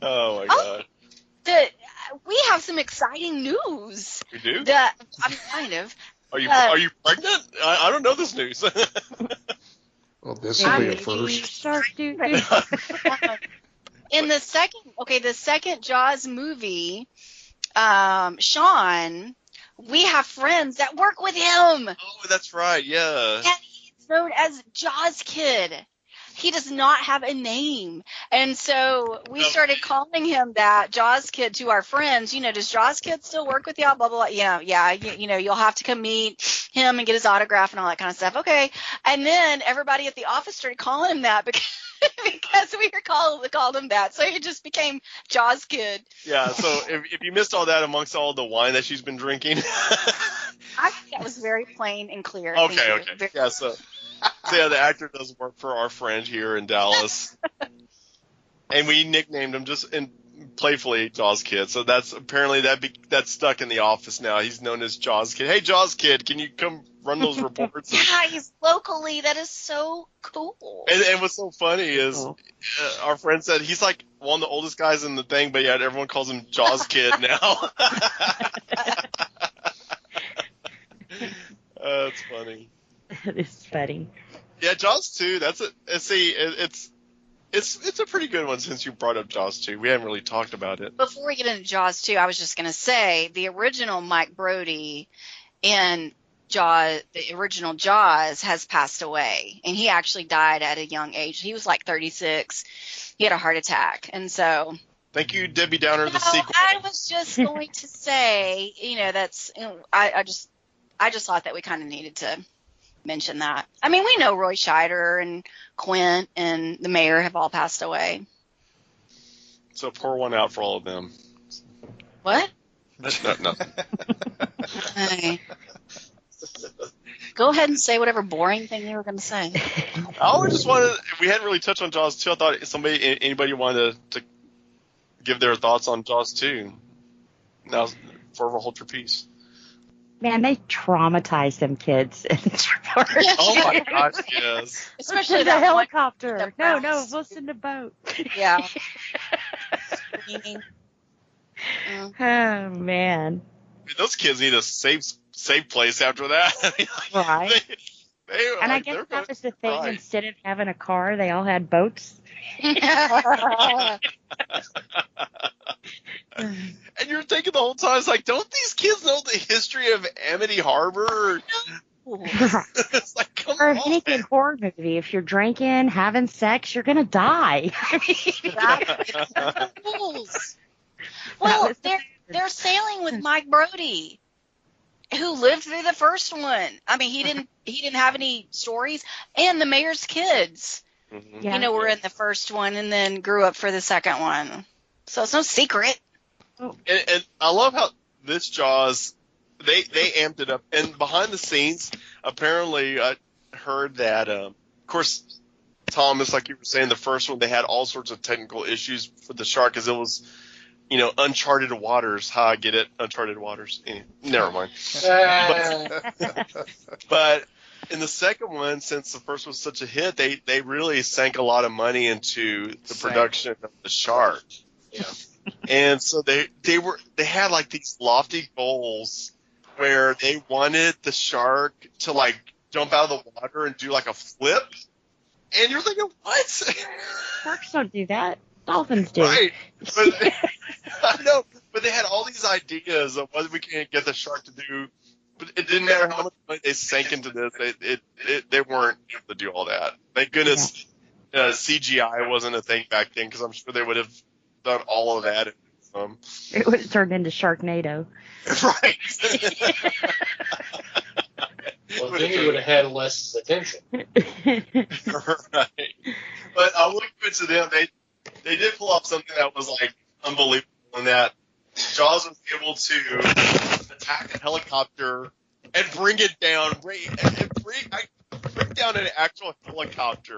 Oh my god. We have some exciting news. We do? I'm kind of. Are you pregnant? I don't know this news. Well, this will be a Baby first. shark doo doo. In the second Jaws movie, Sean, we have friends that work with him. Oh, that's right. Yeah. And he's known as Jaws Kid. He does not have a name. And so we started calling him that, Jaws Kid, to our friends. Does Jaws Kid still work with y'all? Blah, blah, blah. Yeah. You'll have to come meet him and get his autograph and all that kind of stuff. Okay. And then everybody at the office started calling him that because we called him that. So he just became Jaws Kid. Yeah, so if you missed all that amongst all the wine that she's been drinking. I think that was very plain and clear. Okay. Thank you. Yeah, so yeah, the actor does work for our friend here in Dallas. And we nicknamed him just playfully Jaws Kid. So that's apparently that's stuck in the office now. He's known as Jaws Kid. Hey, Jaws Kid, can you come run those reports? Yeah, he's locally. That is so cool. And what's so funny is our friend said he's like one of the oldest guys in the thing, but yet everyone calls him Jaws Kid now. That's funny. That is funny. Yeah, Jaws 2. That's it. See, it's a pretty good one since you brought up Jaws 2. We haven't really talked about it. Before we get into Jaws 2, I was just going to say the original Mike Brody in the original Jaws has passed away, and he actually died at a young age. He was like 36. He had a heart attack, and so Thank you, Debbie Downer, the sequel. I was just going to say, that's. I just thought that we kind of needed to mention that. I mean, we know Roy Scheider and Quint and the mayor have all passed away. So pour one out for all of them. What? Nothing. Hey. Go ahead and say whatever boring thing you were going to say. I just wanted. We hadn't really touched on Jaws 2. I thought anybody wanted to give their thoughts on Jaws 2. Now, forever hold your peace. Man, they traumatized them kids in this report. Oh my gosh, yes. Especially the that helicopter. One, No, listen to boat. Yeah. Screaming. Oh man. Those kids need a safe place after that. Right. And I like, guess that was the thing. Right. Instead of having a car, they all had boats. And you're thinking the whole time, it's like, don't these kids know the history of Amity Harbor? It's like, come Or on. any good horror movie, if you're drinking, having sex, you're gonna die. Well, they're sailing with Mike Brody, who lived through the first one. I mean, he didn't have any stories, and the mayor's kids, Mm-hmm. were in the first one and then grew up for the second one. So it's no secret. And I love how this Jaws, they amped it up. And behind the scenes, apparently I heard that, of course, Thomas, like you were saying, the first one, they had all sorts of technical issues with the shark because it was, uncharted waters. How I get it, uncharted waters. Never mind. But in the second one, since the first was such a hit, they really sank a lot of money into the production of the shark. Yeah. And so they had like these lofty goals where they wanted the shark to like jump out of the water and do like a flip. And you're thinking, what? Sharks don't do that. Dolphins do. Right. But, I know, but they had all these ideas of what we can get the shark to do. But it didn't matter how much money they sank into this. They weren't able to do all that. Thank goodness CGI wasn't a thing back then, because I'm sure they would have done all of that. It would have turned into Sharknado. Right. Well, I think he would have had less attention. Right. But I will give it to them. They did pull off something that was like unbelievable, in that Jaws was able to attack a helicopter and bring it down, bring down an actual helicopter.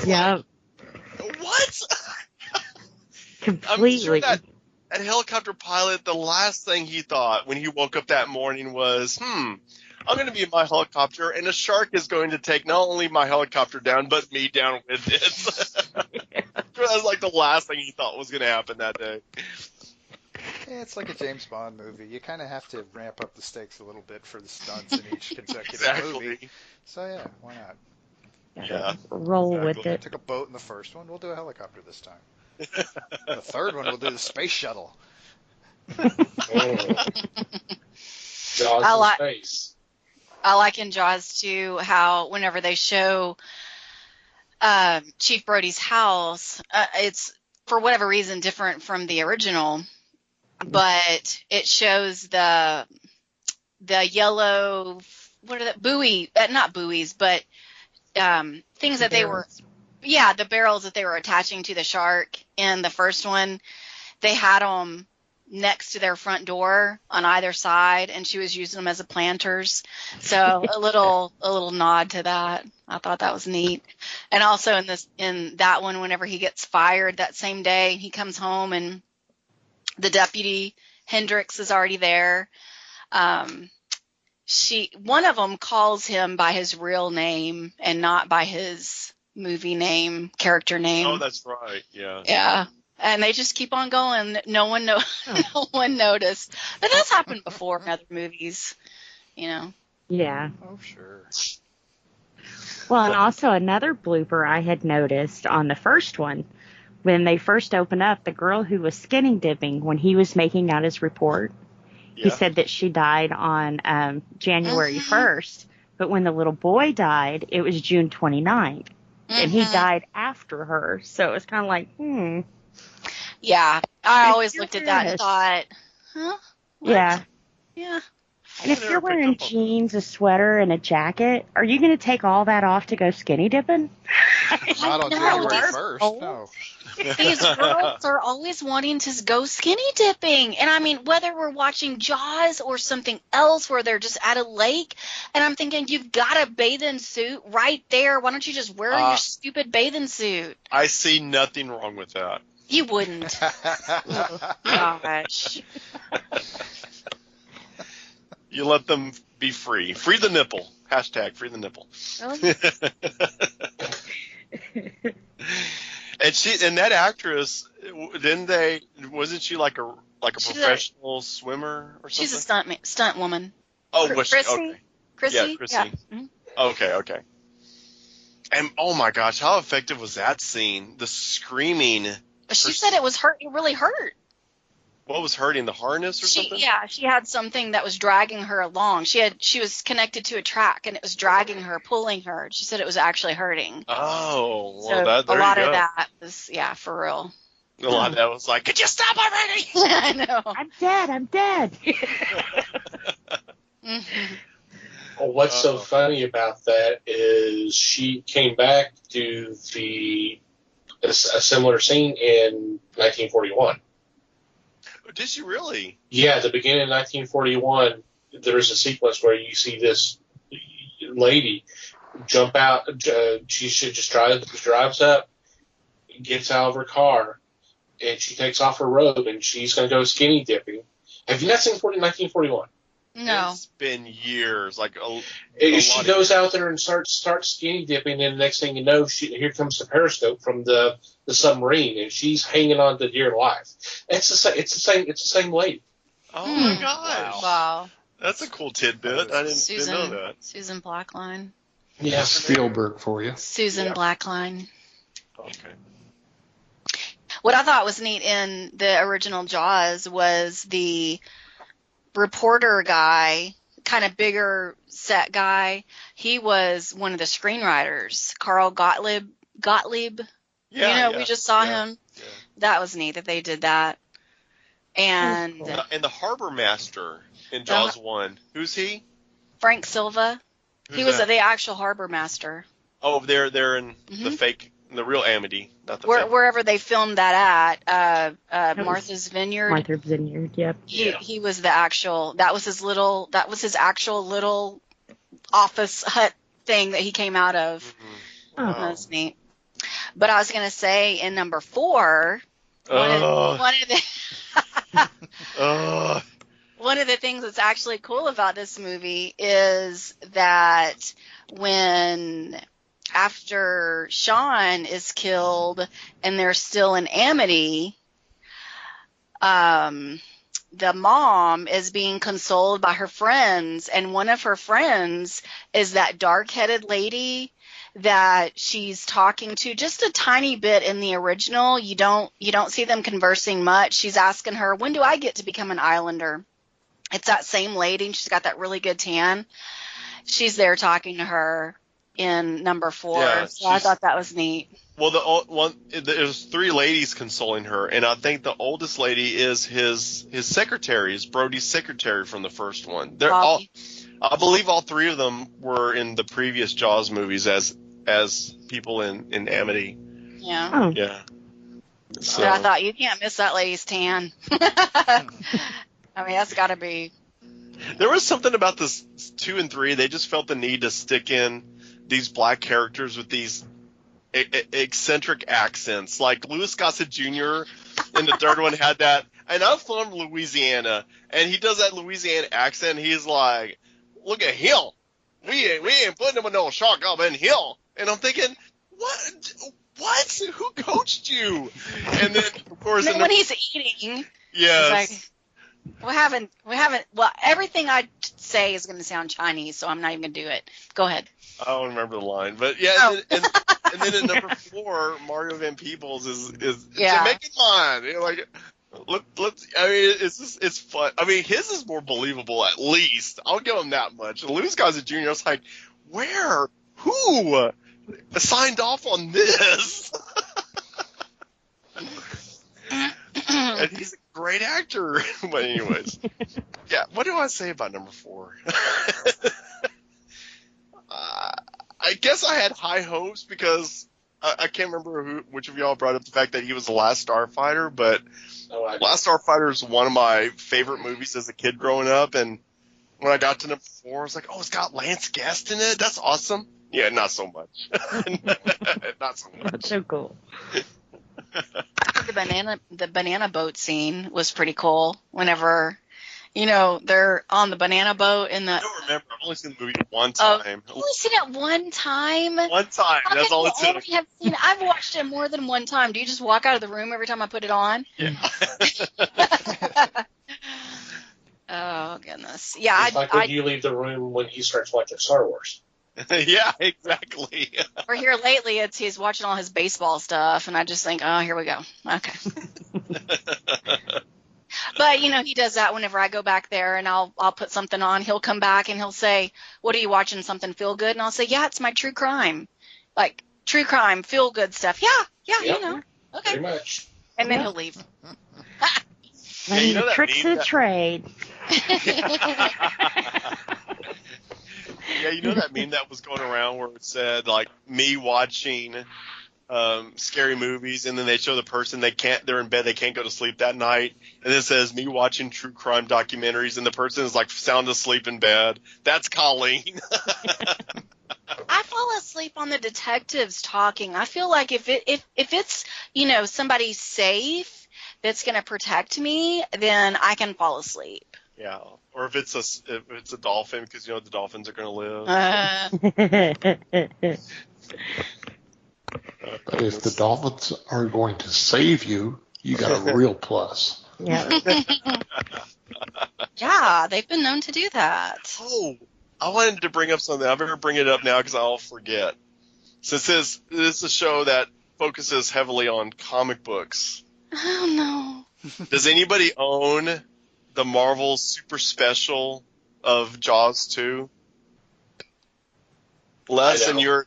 Yeah. Like, what? Completely. I'm sure that helicopter pilot, the last thing he thought when he woke up that morning was, I'm going to be in my helicopter, and a shark is going to take not only my helicopter down, but me down with it. That was like the last thing he thought was going to happen that day. Yeah, it's like a James Bond movie. You kind of have to ramp up the stakes a little bit for the stunts in each consecutive movie. So yeah, why not? Yeah. Roll with We it. took a boat in the first one. We'll do a helicopter this time. The third one, we'll do the space shuttle. Jaws in space. I like in Jaws too how whenever they show Chief Brody's house, it's for whatever reason different from the original, but it shows the yellow, what are the buoy, not buoys, but things that they were, the barrels that they were attaching to the shark in the first one. They had them next to their front door on either side, and she was using them as planters. So a little nod to that. I thought that was neat. And also in that one, whenever he gets fired that same day, he comes home and the deputy Hendricks is already there. One of them calls him by his real name and not by his movie name, character name. Oh, that's right. Yeah. Yeah. And they just keep on going. No one noticed. But that's happened before in other movies, Yeah. Oh, sure. Well, and also another blooper I had noticed on the first one, when they first opened up, the girl who was skinny dipping when he was making out his report, he said that she died on January 1st. But when the little boy died, it was June 29th. And he died after her. So it was kind of like, Yeah, I If always you're looked at that and wearing thought, huh? What? Yeah. Yeah. And if never you're picked wearing up on- jeans, a sweater, and a jacket, are you going to take all that off to go skinny dipping? Not on know, January these 1st, no. These girls are always wanting to go skinny dipping. And I mean, whether we're watching Jaws or something else where they're just at a lake, and I'm thinking, you've got a bathing suit right there. Why don't you just wear your stupid bathing suit? I see nothing wrong with that. You wouldn't. Oh, gosh. You let them be free. Free the nipple. Hashtag free the nipple. Really? And that actress, wasn't she like a professional swimmer or something? She's a stunt woman. Oh, was she? Chrissy? Okay. Chrissy? Yeah, Chrissy. Yeah. Mm-hmm. Okay. And oh my gosh, how effective was that scene? The screaming. She said it was hurt. It really hurt. What was hurting? The harness or something? Yeah, she had something that was dragging her along. She was connected to a track, and it was dragging her, pulling her. She said it was actually hurting. Oh, well, So there a lot you of go. that was, for real. A lot of that was like, could you stop already? I know. I'm dead. Mm-hmm. Well, what's so funny about that is she came back to a similar scene in 1941. Did she really? Yeah, at the beginning of 1941, there's a sequence where you see this lady jump out. She just drives up, gets out of her car, and she takes off her robe, and she's going to go skinny dipping. Have you not seen 1941? No. It's been years. She goes out there and starts skinny dipping, and the next thing you know, here comes the periscope from the submarine, and she's hanging on to dear life. It's the same lady. Oh my gosh! Wow. That's a cool tidbit. I didn't know that. Susan Blackline. Yeah, Spielberg for you. Susan Blackline. Okay. What I thought was neat in the original Jaws was the reporter guy, kind of bigger set guy. He was one of the screenwriters, Carl Gottlieb. We just saw him. Yeah. That was neat that they did that. And And the harbor master in Jaws 1, who's he? Frank Silva. Who's He was that? the actual harbor master. Oh, they're in the real Amity, not the fake. Wherever they filmed that at, Martha's Vineyard. Martha's Vineyard, yep. He was the actual. That was his actual little office hut thing that he came out of. Mm-hmm. Oh. That was neat. But I was gonna say in number 4, one of the things that's actually cool about this movie is that after Sean is killed and they're still in Amity, the mom is being consoled by her friends, and one of her friends is that dark-headed lady that she's talking to just a tiny bit in the original. You don't see them conversing much. She's asking her, when do I get to become an islander? It's that same lady, and she's got that really good tan. She's there talking to her in number 4. Yeah, so I thought that was neat. Well, there's 3 ladies consoling her, and I think the oldest lady is his secretary, is Brody's secretary from the first one. I believe all 3 of them were in the previous Jaws movies as people in Amity. Yeah. Oh. Yeah. So, But I thought, you can't miss that lady's tan. I mean, that's got to be. there was something about this 2 and 3. They just felt the need to stick in these black characters with these eccentric accents. Like Louis Gossett Jr. in the third one had that. And I'm from Louisiana, and he does that Louisiana accent. He's like, look at him. We ain't putting him in no shark up in here. And I'm thinking, what? Who coached you? And then, of course, When he's eating, yes. it's like, we haven't, well, everything I say is going to sound Chinese, so I'm not even going to do it. Go ahead. I don't remember the line, but yeah, Oh. and then at number 4, Mario Van Peebles is Jamaican line. You know, like, let's. I mean, it's fun. I mean, his is more believable at least. I'll give him that much. Louis Gossett Jr. I was like, who signed off on this? And he's a great actor. But anyways, yeah. What do I say about number 4? I guess I had high hopes because I can't remember which of y'all brought up the fact that he was the last Starfighter, but Last Starfighter is one of my favorite movies as a kid growing up, and when I got to number 4, I was like, oh, it's got Lance Guest in it? That's awesome. Yeah, not so much. Not so much. That's so cool. The banana boat scene was pretty cool. Whenever, they're on the banana boat in the. I don't remember. I've only seen the movie one time. I've only seen it one time. One time. That's all it took. I've watched it more than one time. Do you just walk out of the room every time I put it on? Yeah. Oh goodness. Yeah. It's like when you leave the room when he starts watching Star Wars. Yeah, exactly. Or here lately, he's watching all his baseball stuff, and I just think, oh, here we go. Okay. But he does that whenever I go back there, and I'll put something on. He'll come back and he'll say, "What are you watching? Something feel good?" And I'll say, "Yeah, it's my true crime, like true crime, feel good stuff." Yeah, Yep. Okay. Pretty much. And then he'll leave. Yeah, that tricks of the trade. Yeah, you know that meme that was going around where it said, like, me watching scary movies, and then they show the person they're in bed, they can't go to sleep that night, and it says me watching true crime documentaries, and the person is like sound asleep in bed. That's Colleen. I fall asleep on the detectives talking. I feel like if it's somebody safe that's going to protect me, then I can fall asleep. Yeah, or if it's a dolphin, because the dolphins are going to live. But if the dolphins are going to save you, you got a real plus. Yeah. Yeah, they've been known to do that. Oh, I wanted to bring up something. I better bring it up now because I'll forget. Since this is a show that focuses heavily on comic books. Oh, no. Does anybody own the Marvel Super Special of Jaws 2? Les, in your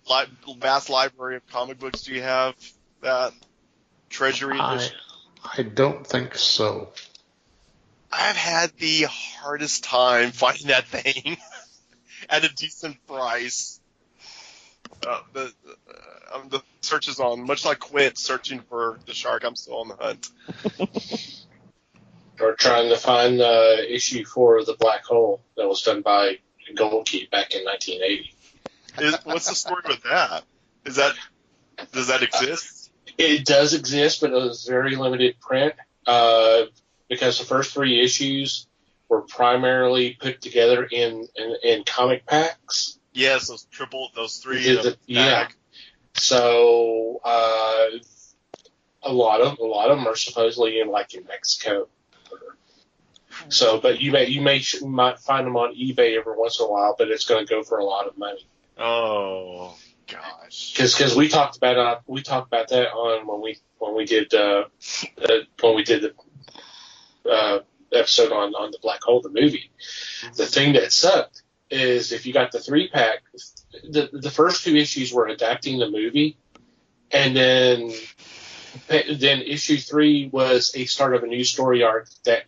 vast library of comic books, do you have that Treasury edition? I don't think so. I've had the hardest time finding that thing at a decent price. The search is on, much like Quint searching for the shark. I'm still on the hunt. Or trying to find the issue for The Black Hole that was done by Goldkey back in 1980. What's the story with that? Does that exist? It does exist, but it was very limited print because the first 3 issues were primarily put together in comic packs. Yes, those 3. Yeah. So a lot of them are supposedly in Mexico. So, but you might find them on eBay every once in a while, but it's going to go for a lot of money. Oh gosh! Because we talked about that on when we did the episode on the Black Hole, the movie. Mm-hmm. The thing that sucked is if you got the 3-pack, the first 2 issues were adapting the movie, and then issue 3 was a start of a new story arc that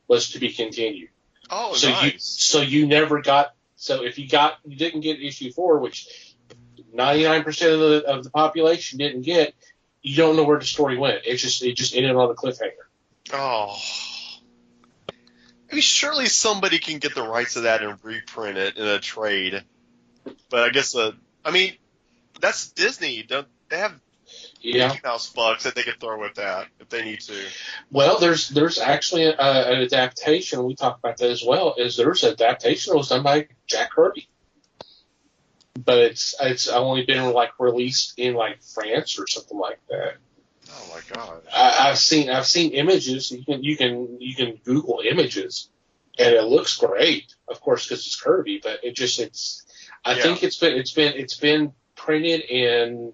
was to be continued. Oh, so nice. You never got. So if you didn't get issue 4, which 99% of the population didn't get, you don't know where the story went. It just ended on a cliffhanger. Oh. I mean, surely somebody can get the rights to that and reprint it in a trade. But I guess that's Disney. Don't they have Mickey Mouse bucks that they could throw at that if they need to? Well, there's actually an adaptation. We talked about that as well. There's an adaptation that was done by Jack Kirby, but it's only been released in France or something like that. Oh my gosh! I've seen images. You can Google images, and it looks great. Of course, because it's Kirby, but I think it's been printed in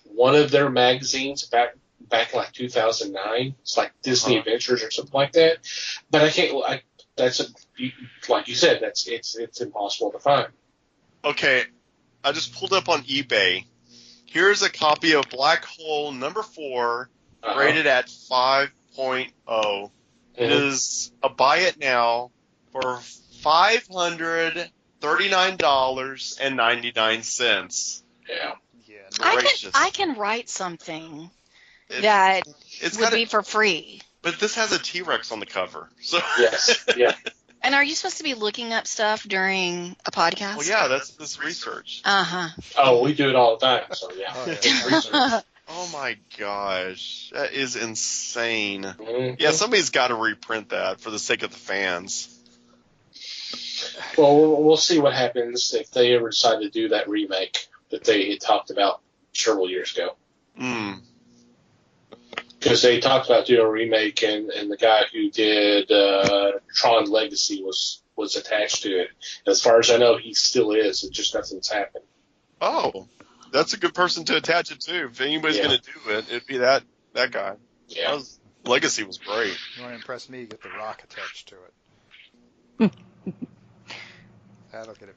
one of their magazines back in 2009. It's like Disney Adventures or something like that. But I can't. Like you said, it's impossible to find. Okay, I just pulled up on eBay. Here's a copy of Black Hole number 4, rated at 5 2.0. It is a buy it now for $539.99. Yeah. I can write something that would be for free. But this has a T-Rex on the cover. So Yes. Yeah. And are you supposed to be looking up stuff during a podcast? Well, yeah, that's this research. Uh-huh. Oh, we do it all the time. So yeah. Oh, yeah. It's research. Oh my gosh, that is insane. Mhm. Yeah, somebody's got to reprint that for the sake of the fans. Well, we'll see what happens if they ever decide to do that remake that they had talked about several years ago. Mm. Because they talked about doing a remake, and the guy who did Tron Legacy was attached to it. As far as I know, he still is. It just nothing's happened. Oh, that's a good person to attach it to. If anybody's going to do it, it'd be that guy. Yeah. Legacy was great. You want to impress me, get The Rock attached to it. That'll get it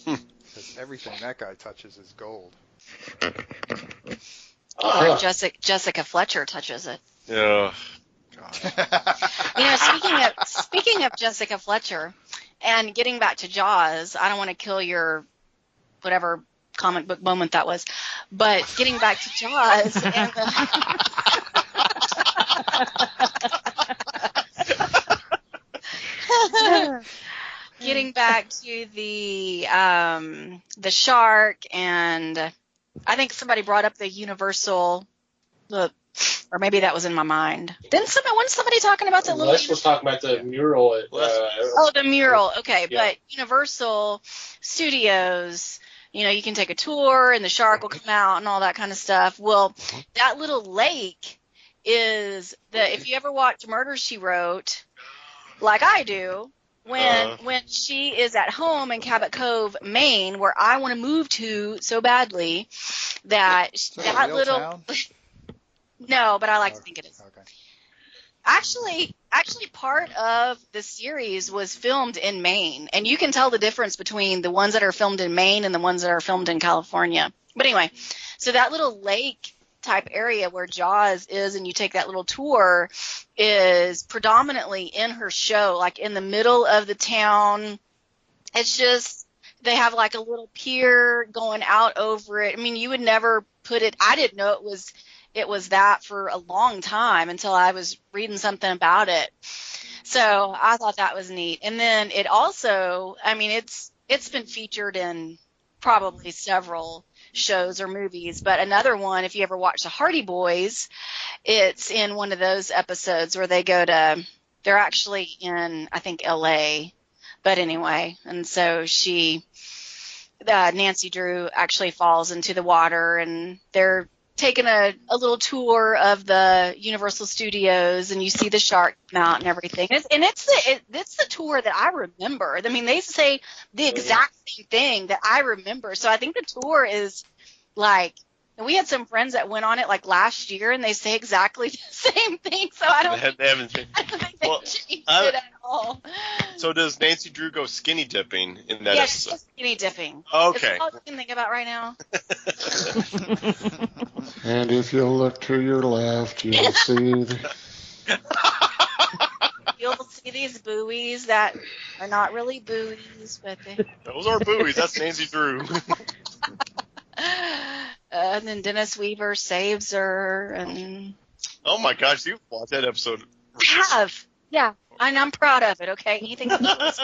moving. Because everything that guy touches is gold. Or Jessica Fletcher touches it. Yeah. God. Speaking of Jessica Fletcher, and getting back to Jaws, I don't want to kill your whatever comic book moment that was, but getting back to Jaws and getting back to the shark, and I think somebody brought up the Universal, or maybe that was in my mind. Wasn't somebody talking about the Les was talking about the mural at. the mural. Okay, Yeah. But Universal Studios, you can take a tour and the shark will come out and all that kind of stuff. Well, that little lake is if you ever watch Murder, She Wrote, like I do, when she is at home in Cabot Cove, Maine, where I want to move to so badly, that Town? No, but I like to think it is. Okay. Actually, part of the series was filmed in Maine, and you can tell the difference between the ones that are filmed in Maine and the ones that are filmed in California. But anyway, so that little lake type area where Jaws is, and you take that little tour, is predominantly in her show, like in the middle of the town. It's just, they have like a little pier going out over it. I mean, you would never put it, I didn't know it was that for a long time until I was reading something about it. So I thought that was neat. And then it also, I mean, it's been featured in probably several shows or movies, but another one, if you ever watch the Hardy Boys, it's in one of those episodes where they're actually in, I think, LA, but anyway, and so Nancy Drew actually falls into the water, and they're taking a little tour of the Universal Studios, and you see the shark come out and everything. It's the tour that I remember. I mean, they say the exact same thing that I remember. So I think the tour is like, and we had some friends that went on it like last year, and they say exactly the same thing. So I don't think they changed it at all. So does Nancy Drew go skinny dipping in that Yes, episode? skinny dipping. Okay. Is that all you can think about right now? And if you look to your left, you'll see. You'll see these buoys that are not really buoys, but Those are buoys. That's Nancy Drew. and then Dennis Weaver saves her, and Oh my gosh, you've watched that episode. I have, yeah, and I'm proud of it. Okay, anything else?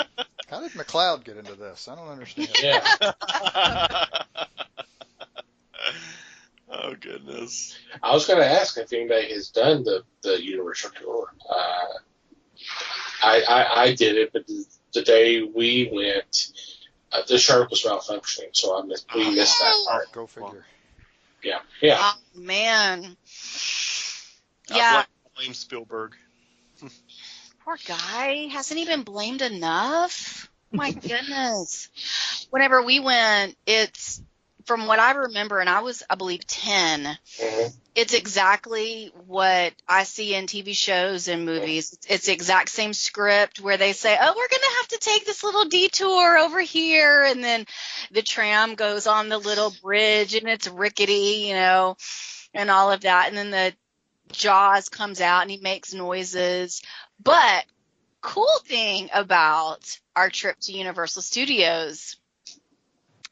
How did McCloud get into this? I don't understand. Yeah. Oh goodness. I was going to ask if anybody has done the Universal tour. I did it, but the day we went, the shark was malfunctioning, so we missed that part. Go figure. Yeah. Oh man, yeah. Blame Spielberg. Poor guy. Hasn't he been blamed enough? My goodness. Whenever we went, it's, from what I remember, and I was, I believe, 10, it's exactly what I see in TV shows and movies. It's the exact same script where they say, oh, we're going to have to take this little detour over here, and then the tram goes on the little bridge, and it's rickety, and all of that, and then Jaws comes out and he makes noises. But cool thing about our trip to Universal Studios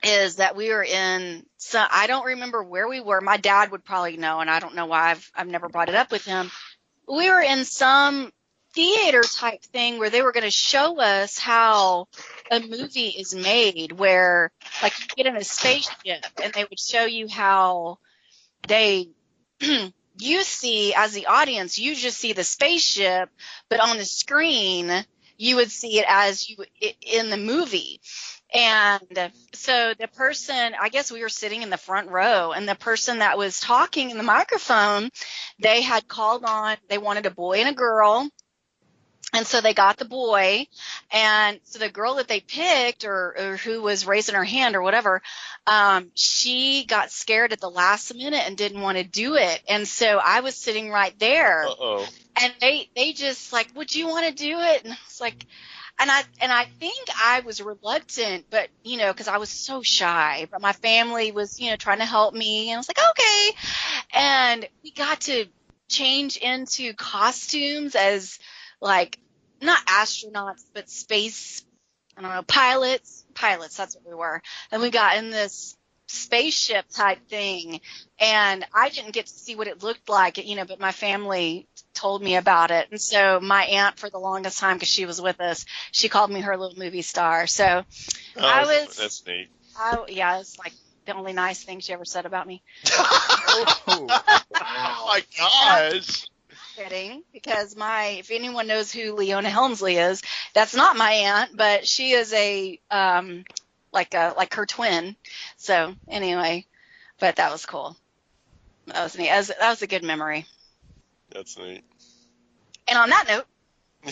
is that we were in I don't remember where we were. My dad would probably know, and I don't know why I've never brought it up with him. We were in some theater type thing where they were going to show us how a movie is made, where like you get in a spaceship and they would show you how they you see, as the audience, you just see the spaceship, but on the screen you would see it as in the movie. And so the person, I guess we were sitting in the front row, and the person that was talking in the microphone, they had called on, they wanted a boy and a girl. And so they got the boy, and so the girl that they picked, or who was raising her hand or whatever, she got scared at the last minute and didn't want to do it. And so I was sitting right there. Uh-oh. And they just like, would you want to do it? And I was like, and I think I was reluctant, but because I was so shy. But my family was trying to help me, and I was like, okay. And we got to change into costumes as like not astronauts, but space, I don't know, pilots, that's what we were. And we got in this spaceship type thing, and I didn't get to see what it looked like, but my family told me about it. And so my aunt, for the longest time, because she was with us, she called me her little movie star. So that's neat. Yeah, it's like the only nice thing she ever said about me. Oh my gosh. Kidding, because if anyone knows who Leona Helmsley is, that's not my aunt, but she is a like her twin. So anyway, but that was cool. That was neat. That was a good memory. That's neat. And on that note, I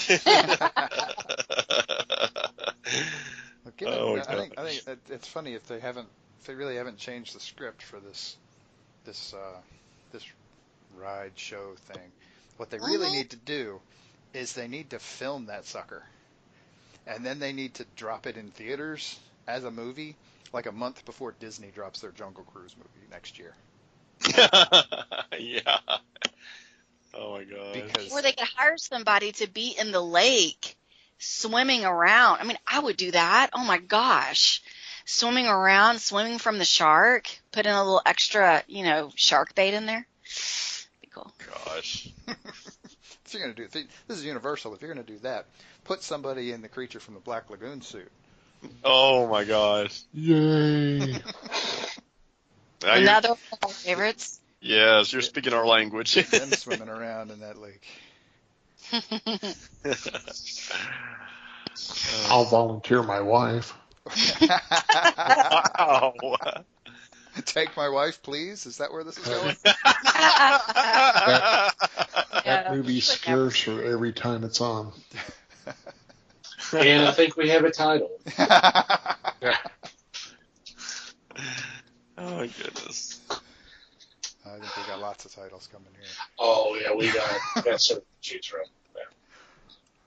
think it's funny if they really haven't changed the script for this ride show thing. What they really need to do is they need to film that sucker, and then they need to drop it in theaters as a movie like a month before Disney drops their Jungle Cruise movie next year. Yeah. Oh my god. Or they could hire somebody to be in the lake swimming around. I mean, I would do that. Oh my gosh. Swimming around, swimming from the shark, put in a little extra, shark bait in there. Be cool. Gosh. If you're going to do this is Universal. If you're going to do that, put somebody in the Creature from the Black Lagoon suit. Oh my gosh. Yay. Another one of our favorites. Yes, you're speaking our language. Them swimming around in that lake. I'll volunteer my wife. Wow. Take my wife, please? Is that where this is going? That movie scares her every time it's on. And I think we have a title. Oh my goodness. I think we got lots of titles coming here. Oh yeah, we got some to choose from. Yeah.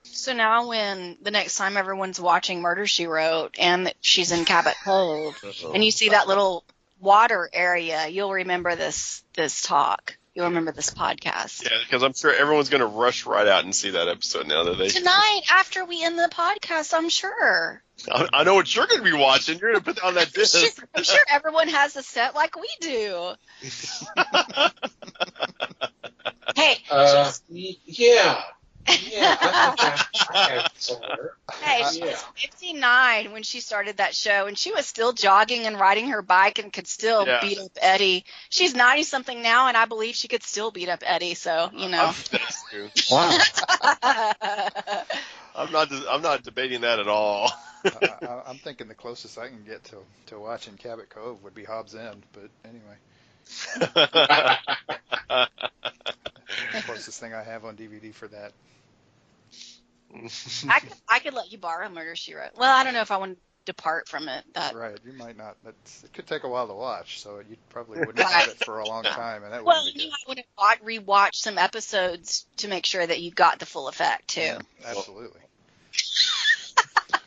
So now when the next time everyone's watching Murder, She Wrote and she's in Cabot Cove and you see that little water area, you'll remember this talk. You'll remember this podcast. Yeah, because I'm sure everyone's going to rush right out and see that episode now that they... Tonight, after we end the podcast, I'm sure. I know what you're going to be watching. You're going to put on that disc. I'm sure everyone has a set like we do. Hey. Yeah. Yeah, I think I have somewhere. Hey, she was 59 when she started that show, and she was still jogging and riding her bike and could still beat up Eddie. She's 90-something now, and I believe she could still beat up Eddie, so, That's true. Wow. I'm not debating that at all. I'm thinking the closest I can get to watching Cabot Cove would be Hobbs End, but anyway. The closest thing I have on DVD for that. I could let you borrow Murder, She Wrote. Well, I don't know if I want to depart from it. Right, you might not. It could take a while to watch, so you probably wouldn't have it for a long time, and that wouldn't be good. I would have rewatched some episodes to make sure that you got the full effect too. Yeah, absolutely.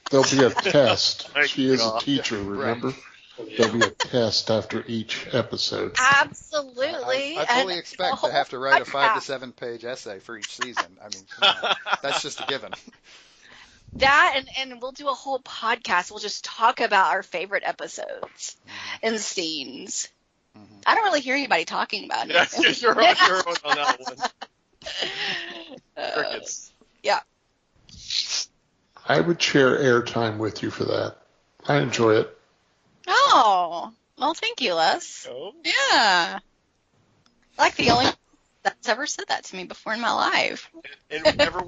There'll be a test. She is a teacher, remember? There'll be a test after each episode. Absolutely. I fully And expect the to have to write a whole 5 to 7 page essay for each season. I mean, come on. That's just a given. That and we'll do a whole podcast. We'll just talk about our favorite episodes and scenes. I don't really hear anybody talking about it. Yeah, you're on that one. Crickets. Yeah. I would share airtime with you for that. I enjoy it. Oh, well, thank you, Les. Oh. Yeah. Like the only that's ever said that to me before in my life. And never.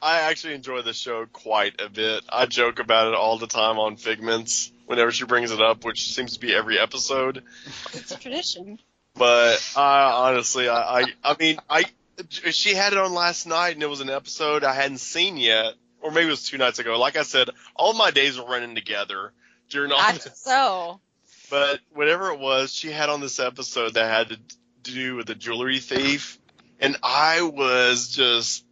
I actually enjoy the show quite a bit. I joke about it all the time on Figments whenever she brings it up, which seems to be every episode. It's a tradition. But honestly, I mean, she had it on last night, and it was an episode I hadn't seen yet, or maybe it was 2 nights ago. Like I said, all my days were running together during all this. So. But whatever it was, she had on this episode that had to do with a jewelry thief, and I was just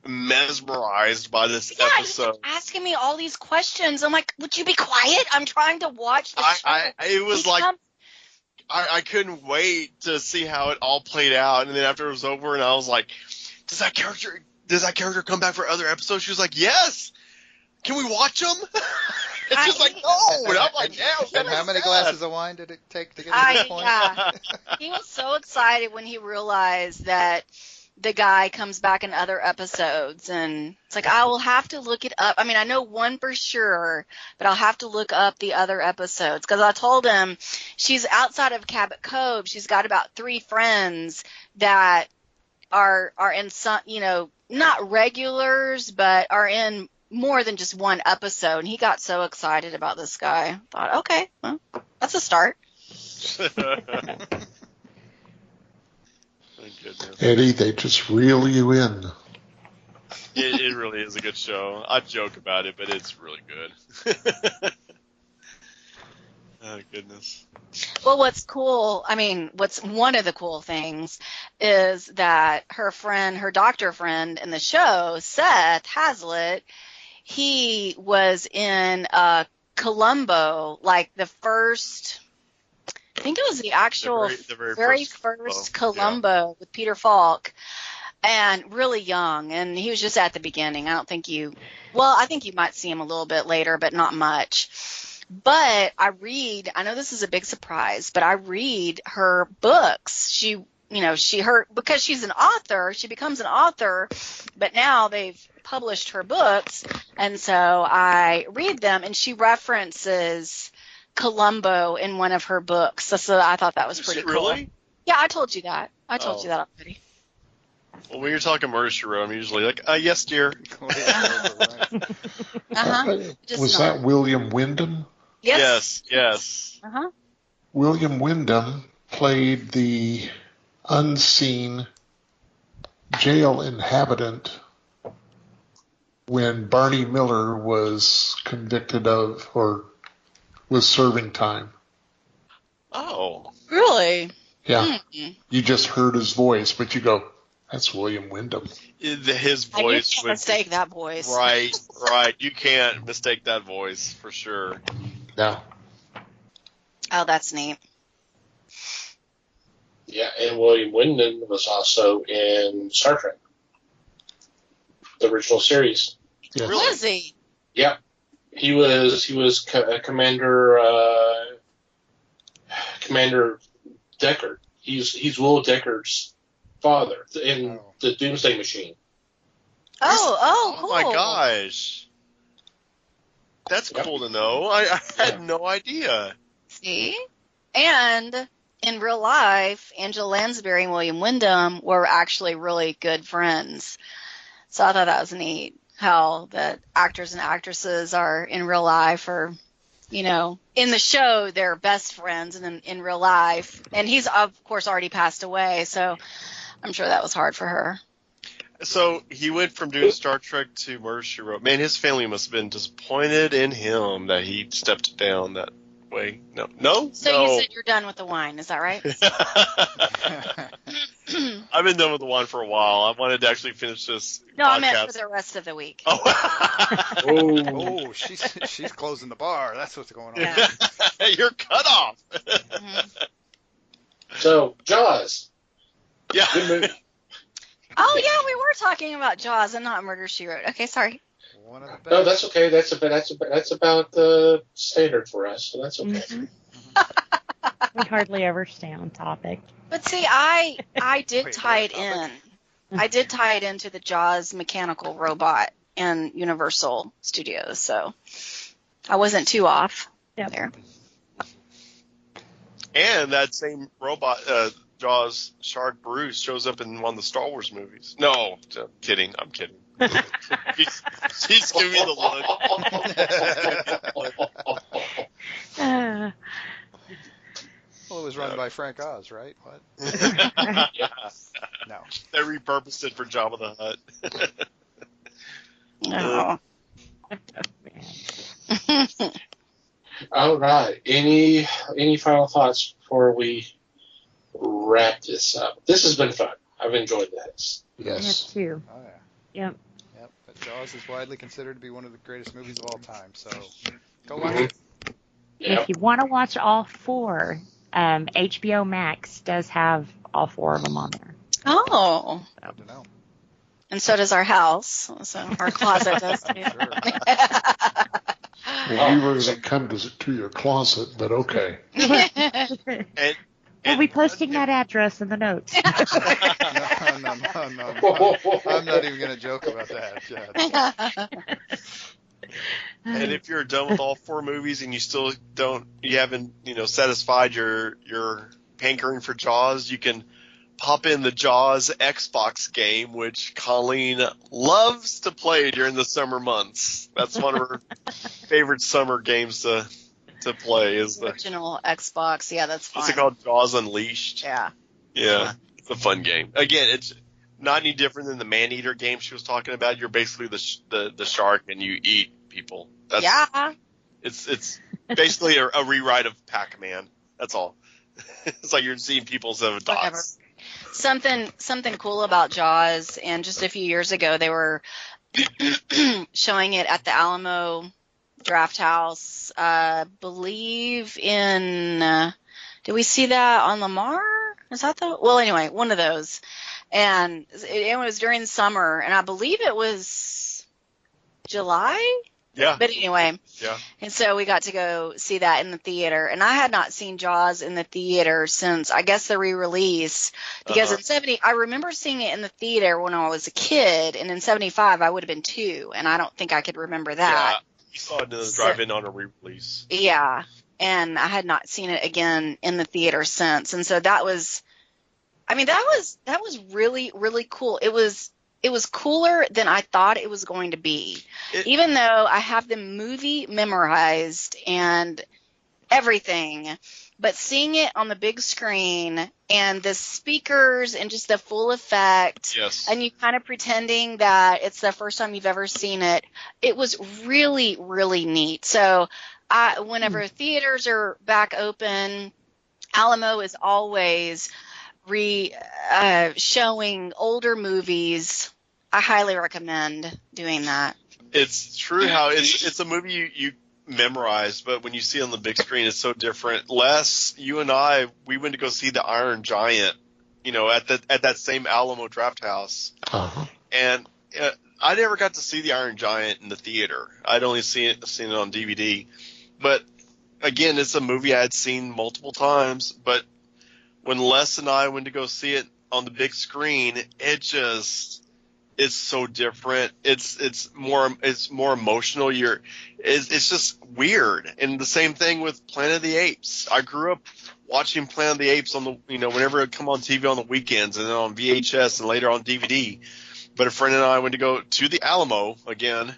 mesmerized by this episode. He's asking me all these questions. I'm like, would you be quiet? I'm trying to watch the show. It was I couldn't wait to see how it all played out, and then after it was over, and I was like, does that character come back for other episodes? She was like, yes. Can we watch them? It's just like, no. And I'm like, yeah. And how many glasses of wine did it take to get to this point? Yeah. He was so excited when he realized that the guy comes back in other episodes, and it's like, I will have to look it up. I mean, I know one for sure, but I'll have to look up the other episodes, because I told him she's outside of Cabot Cove. She's got about 3 friends that are in some, not regulars, but are in more than just one episode. And he got so excited about this guy. I thought, okay, well, that's a start. Eddie, they just reel you in. It really is a good show. I joke about it, but it's really good. Oh, goodness. Well, what's cool, what's one of the cool things is that her doctor friend in the show, Seth Hazlitt, he was in Columbo, like the first, I think it was the actual the very first Columbo with Peter Falk, and really young, and he was just at the beginning. I think you might see him a little bit later, but not much. But I know this is a big surprise, but I read her books. Because she's an author, she becomes an author, but now they've published her books, and so I read them, and she references Columbo in one of her books. So I thought that was pretty cool. Really? Yeah, I told you that. I told you that already. Well, when you're talking Murder, She Wrote, I'm usually like, yes, dear. Uh-huh. Was that William Wyndham? Yes. Uh-huh. William Wyndham played the unseen jail inhabitant when Barney Miller was convicted of or was serving time. Oh. Really? Yeah. Mm-hmm. You just heard his voice, but you go, that's William Wyndham. His voice. And you can't mistake that voice. Right. You can't mistake that voice for sure. No. Oh, that's neat. Yeah, and William Wyndham was also in Star Trek, the original series. Yes. Really? Was he? Yeah, he was Commander Deckard. He's Will Deckard's father in the Doomsday Machine. Oh, cool. Oh my gosh. That's cool to know. I had no idea. See? And in real life, Angela Lansbury and William Wyndham were actually really good friends. So I thought that was neat, how the actors and actresses are in real life, or, in the show they're best friends, and then in real life. And he's, of course, already passed away, so I'm sure that was hard for her. So he went from doing Star Trek to Murder, She Wrote. Man, his family must have been disappointed in him that he stepped down that way. No? So you said you're done with the wine, is that right? I've been done with the one for a while. I wanted to actually finish this No, podcast. I meant for the rest of the week. Oh, Oh, she's closing the bar. That's what's going on. Yeah. You're cut off. Mhm. So, Jaws. Yeah. Good movie. Oh yeah, we were talking about Jaws and not Murder, She Wrote. Okay, sorry. One of the best. No, that's okay. That's about the standard for us, so that's okay. Mhm. We hardly ever stay on topic. But see, I did Wait, tie it topic? in. I did tie it into the Jaws mechanical robot in Universal Studios, so I wasn't too off Yep. there. And that same robot, Jaws shark Bruce, shows up in one of the Star Wars movies. No, I'm kidding. She's giving me the look. Uh, Well, it was run by Frank Oz, right? What? No. They repurposed it for Jabba the Hutt. Oh. All right. Any final thoughts before we wrap this up? This has been fun. I've enjoyed this. yes, Yes. too. Oh yeah. Yep. Yep. But Jaws is widely considered to be one of the greatest movies of all time. So go watch it. Yeah. If you want to watch all four, HBO Max does have all four of them on there. Oh. Good to know. And so does our house. So our closet does too. Sure. Well, we were going to come to your closet, but okay. We'll be posting that address in the notes. No. I'm not even going to joke about that. And if you're done with all four movies and you still haven't satisfied your hankering for Jaws, you can pop in the Jaws Xbox game, which Colleen loves to play during the summer months. That's one of her favorite summer games to play. Is the Original Xbox. Yeah, that's fun. what's it called? Jaws Unleashed. Yeah. Yeah, it's a fun game. Again, it's not any different than the man-eater game she was talking about. You're basically the shark and you eat people. Yeah. It's basically a rewrite of Pac-Man. That's all. It's like you're seeing people instead of dots. Whatever. Something cool about Jaws, and just a few years ago they were showing it at the Alamo Draft House. Believe in. Did we see that on Lamar? Is that the? Well, anyway, one of those. And it was during summer, and I believe it was July. Yeah. But anyway, Yeah. and so we got to go see that in the theater. And I had not seen Jaws in the theater since, I guess, the re-release. Because in I remember seeing it in the theater when I was a kid, and in 75 I would have been 2, and I don't think I could remember that. Yeah. You saw it in the drive-in on a re-release. Yeah, and I had not seen it again in the theater since. And so that was really, really cool. It was cooler than I thought it was going to be. Even though I have the movie memorized and everything, but seeing it on the big screen and the speakers and just the full effect, Yes. and you kind of pretending that it's the first time you've ever seen it, it was really, really neat. So whenever theaters are back open, Alamo is always showing older movies. I highly recommend doing that. It's true how it's a movie you memorize, but when you see it on the big screen, it's so different. Les, you and we went to go see the Iron Giant, at that same Alamo Draft House, and I never got to see the Iron Giant in the theater. I'd only seen it on DVD, but again, it's a movie I had seen multiple times. But when Les and I went to go see it on the big screen, it's so different. It's more emotional. It's just weird. And the same thing with Planet of the Apes. I grew up watching Planet of the Apes on the whenever it come on TV on the weekends, and then on VHS and later on DVD. But a friend and I went to go to the Alamo again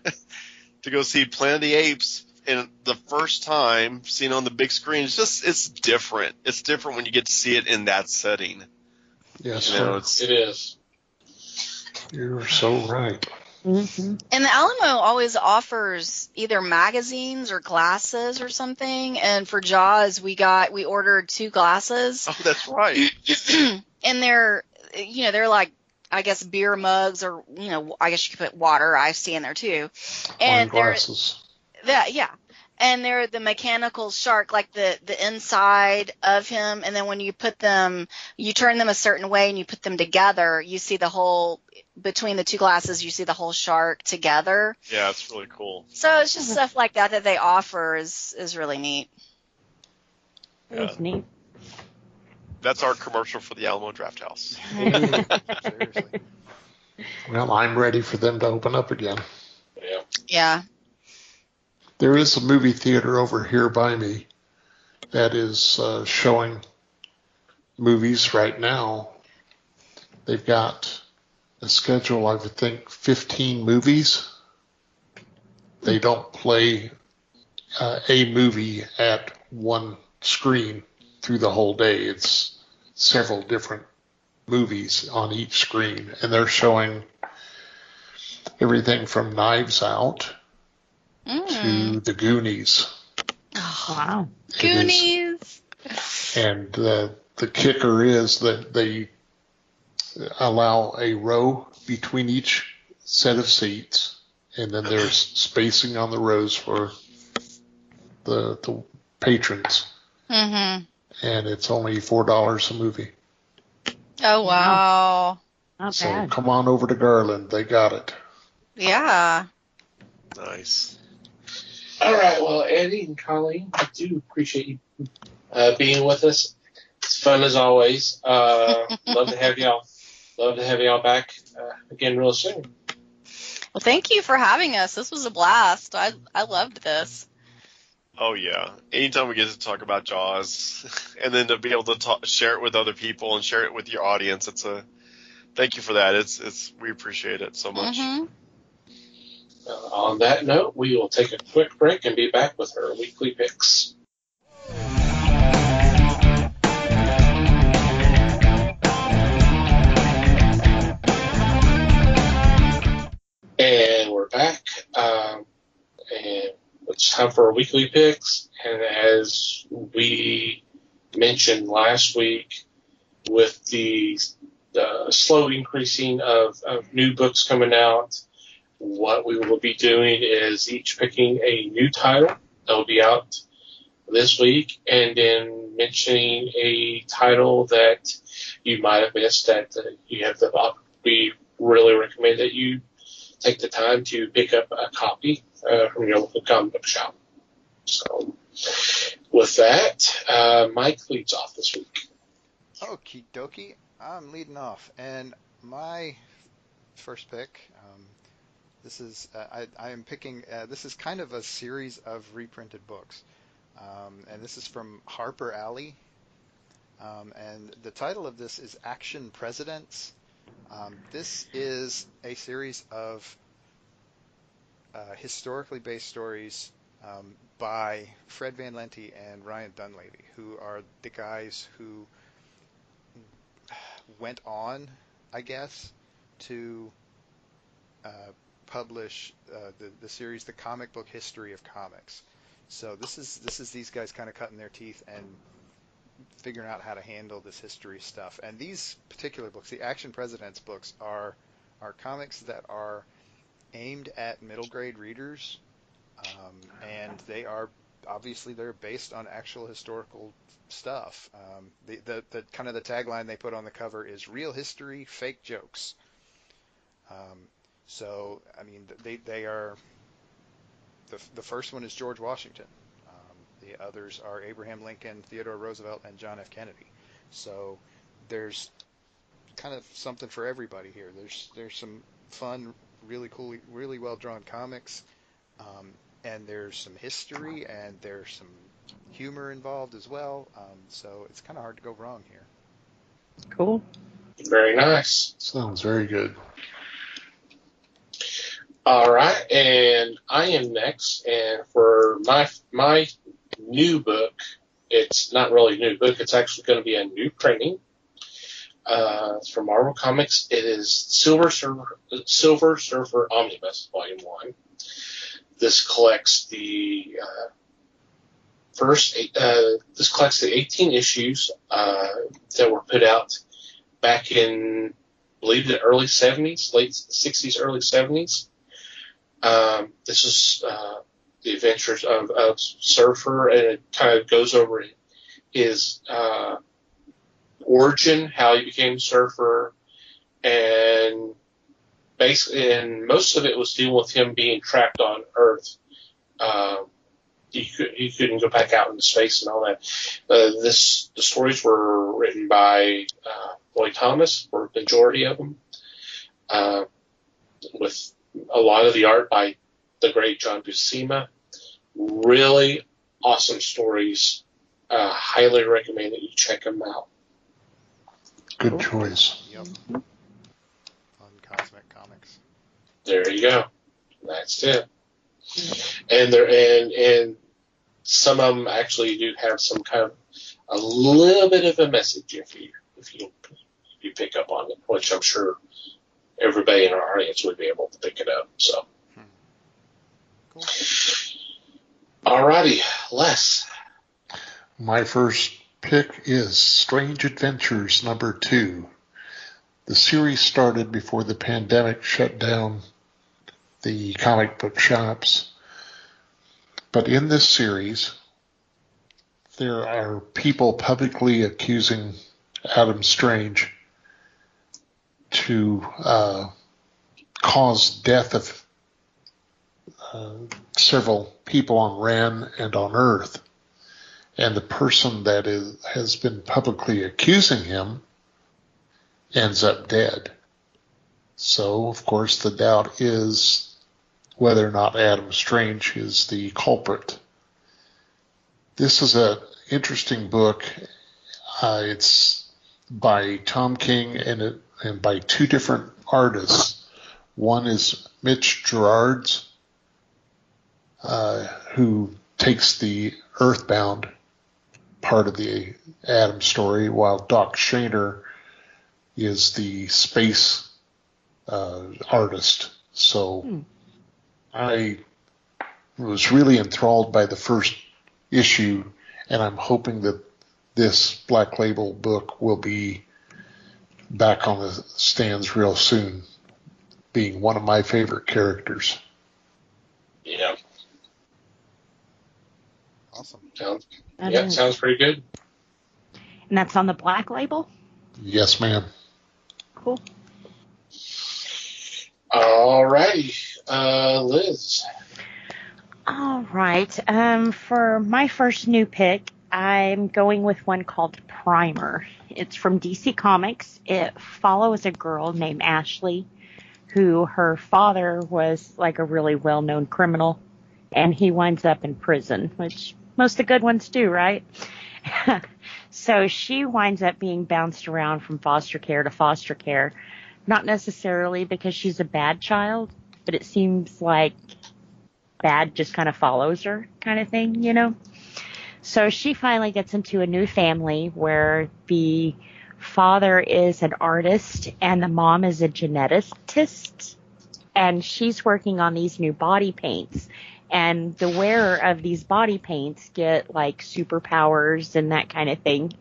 to go see Planet of the Apes. And the first time seeing it on the big screen, it's different. It's different when you get to see it in that setting. Yes, It is. You're so right. Mm-hmm. And the Alamo always offers either magazines or glasses or something. And for Jaws, we ordered 2 glasses. Oh, that's right. And they're they're like, I guess, beer mugs, or, I guess you could put water, iced tea in there too. Wine And glasses. yeah. And they're the mechanical shark, like the inside of him. And then when you you turn them a certain way and you put them together, you see between the two glasses, you see the whole shark together. Yeah, it's really cool. So it's just stuff like that they offer is really neat. It's neat. That's our commercial for the Alamo Draft House. Seriously. Well, I'm ready for them to open up again. Yeah. There is a movie theater over here by me that is showing movies right now. They've got a schedule, I would think, 15 movies. They don't play a movie at one screen through the whole day. It's several different movies on each screen, and they're showing everything from Knives Out to The Goonies. Oh, Wow. Goonies. And the kicker is that they allow a row between each set of seats, and then there's spacing on the rows for the patrons. Mm-hmm. And it's only $4 a movie. Oh, wow. Not So bad. come on over to Garland. They got it. Yeah. Nice. All right. Well, Eddie and Colleen, I do appreciate you being with us. It's fun as always. Love to have y'all. Love to have y'all back again real soon. Well, thank you for having us. This was a blast. I loved this. Oh yeah. Anytime we get to talk about Jaws, and then to be able to share it with other people and share it with your audience, thank you for that. We appreciate it so much. Mm-hmm. On that note, we will take a quick break and be back with our weekly picks. And we're back. And it's time for our weekly picks. And as we mentioned last week, with the slow increasing of new books coming out, what we will be doing is each picking a new title that will be out this week, and then mentioning a title that you might have missed that you have we really recommend that you take the time to pick up a copy from your local comic book shop. So with that, Mike leads off this week. Okie dokie. I'm leading off, and my first pick, this is I am picking. This is kind of a series of reprinted books, and this is from Harper Alley, and the title of this is Action Presidents. This is a series of historically based stories by Fred Van Lente and Ryan Dunleavy, who are the guys who went on, I guess, to publish the series, The Comic Book History of Comics. So this is these guys kind of cutting their teeth and figuring out how to handle this history stuff. And these particular books, the Action Presidents books, are comics that are aimed at middle grade readers, and they are obviously they're based on actual historical stuff. The kind of the tagline they put on the cover is "Real history, fake jokes." So I mean they are the first one is George Washington. The others are Abraham Lincoln, Theodore Roosevelt, and John F. Kennedy. So there's kind of something for everybody here. There's some fun, really cool, really well drawn comics, and there's some history and there's some humor involved as well. So it's kind of hard to go wrong here. Cool. Very nice. Sounds very good. All right, and I am next, and for my new book, it's not really a new book, it's actually going to be a new printing. It's from Marvel Comics. It is Silver Surfer Omnibus, Volume 1. This collects the 18 issues that were put out back in, I believe, the early 70s, late 60s, early 70s. This is the adventures of Surfer, and it kind of goes over his origin, how he became Surfer, and basically, and most of it was dealing with him being trapped on Earth. He couldn't go back out into space and all that. The stories were written by Lloyd Thomas, or the majority of them, with a lot of the art by the great John Buscema. Really awesome stories. Highly recommend that you check them out. Good choice. Yep. On Cosmic Comics. There you go. That's it. And some of them actually do have some kind of a little bit of a message if you pick up on it, which I'm sure everybody in our audience would be able to pick it up. So, Cool. Alrighty, Les. My first pick is Strange Adventures #2. The series started before the pandemic shut down the comic book shops. But in this series, there are people publicly accusing Adam Strange to cause death of several people on Ran and on Earth. And the person that has been publicly accusing him ends up dead. So, of course, the doubt is whether or not Adam Strange is the culprit. This is an interesting book. It's by Tom King and by two different artists. One is Mitch Gerards, who takes the Earthbound part of the Adam story, while Doc Shaner is the space artist. So I was really enthralled by the first issue, and I'm hoping that this Black Label book will be back on the stands real soon, being one of my favorite characters. Yeah. Awesome. Sounds pretty good. And that's on the Black Label? Yes, ma'am. Cool. Alrighty, Liz. All right. For my first new pick, I'm going with one called Primer. It's from DC Comics. It follows a girl named Ashley, who her father was like a really well-known criminal, and he winds up in prison, which most of the good ones do, right? So she winds up being bounced around from foster care to foster care, not necessarily because she's a bad child, but it seems like bad just kind of follows her kind of thing, you know? So she finally gets into a new family where the father is an artist and the mom is a geneticist, and she's working on these new body paints. And the wearer of these body paints get like superpowers and that kind of thing.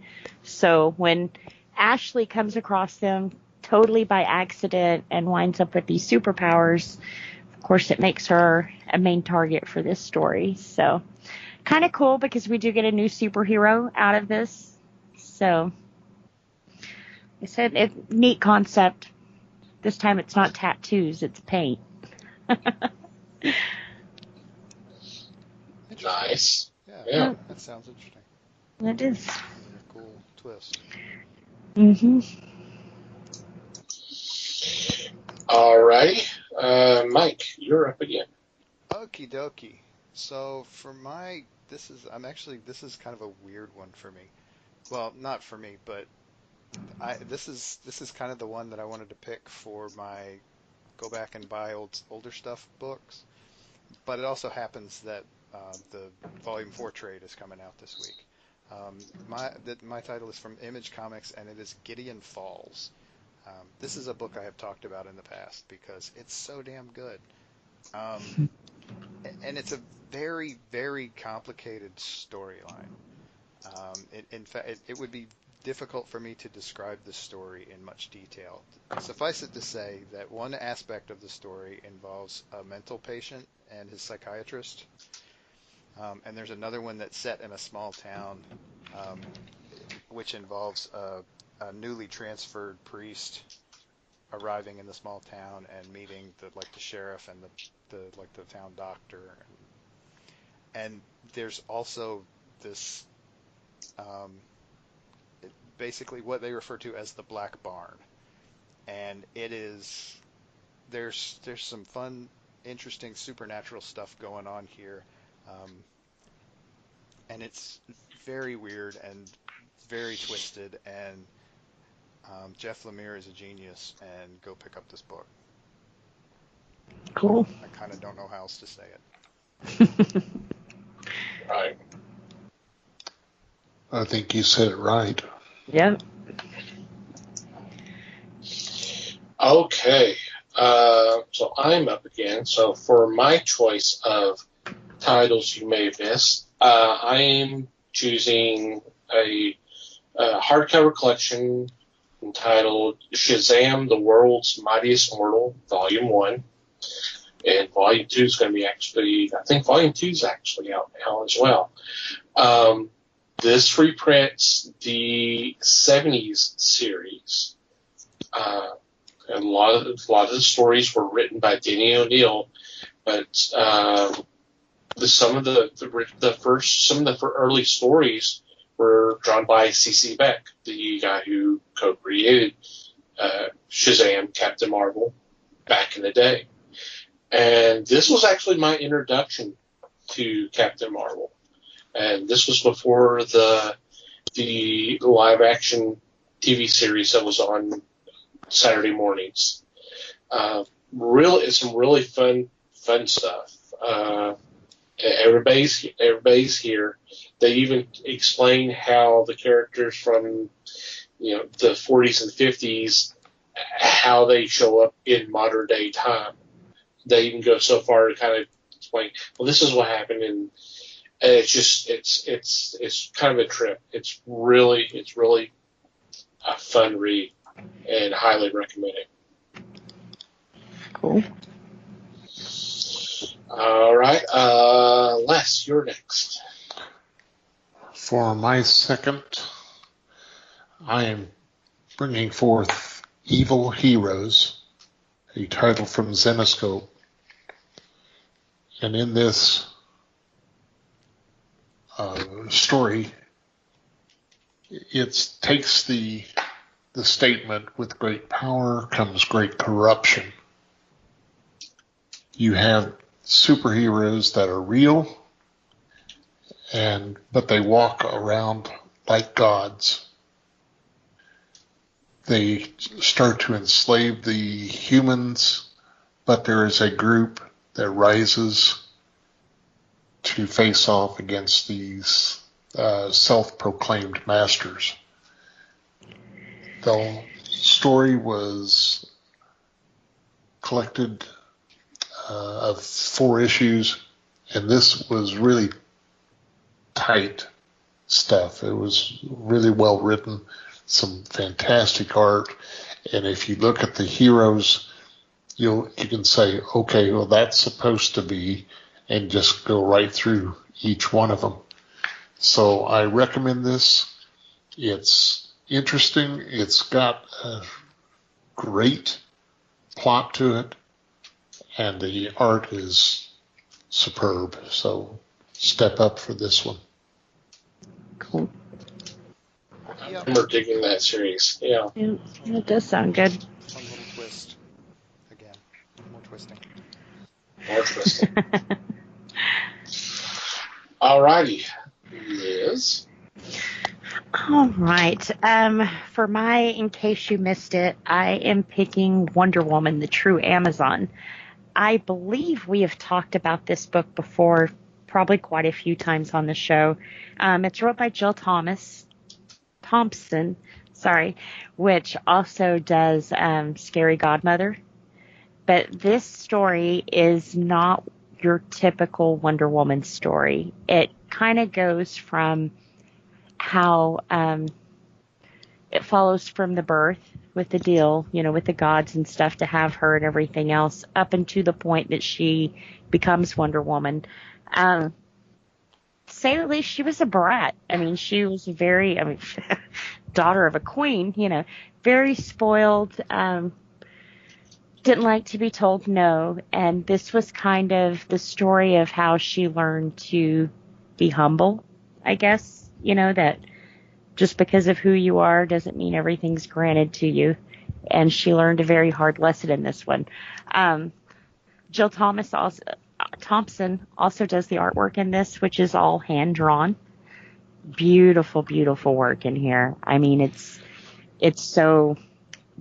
So when Ashley comes across them totally by accident and winds up with these superpowers, of course it makes her a main target for this story. So kind of cool because we do get a new superhero out of this. So it's a neat concept. This time it's not tattoos, it's paint. Nice. Yeah, that sounds interesting. It is. A cool twist. Mm-hmm. Alrighty, Mike, you're up again. Okie dokie. So for this is kind of a weird one for me. Well, not for me, but this is kind of the one that I wanted to pick for my go back and buy older stuff books. But it also happens that the Volume 4 trade is coming out this week. My title is from Image Comics, and it is Gideon Falls. This is a book I have talked about in the past because it's so damn good. And it's a very, very complicated storyline. In fact, it would be difficult for me to describe the story in much detail. Suffice it to say that one aspect of the story involves a mental patient and his psychiatrist, and there's another one that's set in a small town, which involves a newly transferred priest arriving in the small town and meeting the sheriff and the town doctor, and there's also this basically what they refer to as the Black Barn, and there's some fun, interesting supernatural stuff going on here, and it's very weird and very twisted, and Jeff Lemire is a genius, and go pick up this book. Cool. I kind of don't know how else to say it. Right. I think you said it right. Yep. Okay. So I'm up again. So for my choice of titles you may have missed, I'm choosing a hardcover collection entitled Shazam, the World's Mightiest Mortal, Volume 1. And Volume 2 is going to be I think Volume 2 is actually out now as well. This reprints the 70s series. And a lot of the stories were written by Denny O'Neil, but some of the early stories were drawn by C.C. Beck, the guy who co-created Shazam, Captain Marvel, back in the day. And this was actually my introduction to Captain Marvel. And this was before the live-action TV series that was on Saturday mornings. It's some really fun stuff. Everybody's here. They even explain how the characters from the 40s and 50s, how they show up in modern day time. They even go so far to kind of explain, well, this is what happened, and it's kind of a trip. It's really a fun read, and highly recommend it. Cool. All right, Les, you're next. For my second, I am bringing forth Evil Heroes, a title from Zenescope. And in this story, it takes the statement, with great power comes great corruption. You have superheroes that are real, but they walk around like gods. They start to enslave the humans, but there is a group that rises to face off against these self-proclaimed masters. The story was collected of 4 issues, and this was really tight stuff. It was really well written, some fantastic art, and if you look at the heroes, you can say, okay, well, that's supposed to be, and just go right through each one of them. So I recommend this. It's interesting. It's got a great plot to it, and the art is superb. So step up for this one. Cool. I remember digging that series. Yeah. It does sound good. Some little twist. Again, more twisting. More twisting. Alrighty, Liz. All right. For in case you missed it, I am picking Wonder Woman, the True Amazon. I believe we have talked about this book before, probably quite a few times on the show. It's wrote by Jill Thompson, which also does Scary Godmother. But this story is not your typical Wonder Woman story. It kind of goes from how it follows from the birth with the deal, with the gods and stuff to have her and everything else up until the point that she becomes Wonder Woman. To say the least, she was a brat. I mean, she was daughter of a queen, very spoiled, didn't like to be told no. And this was kind of the story of how she learned to be humble, I guess, that just because of who you are doesn't mean everything's granted to you. And she learned a very hard lesson in this one. Jill Thompson also does the artwork in this, which is all hand drawn. Beautiful, beautiful work in here. I mean, it's so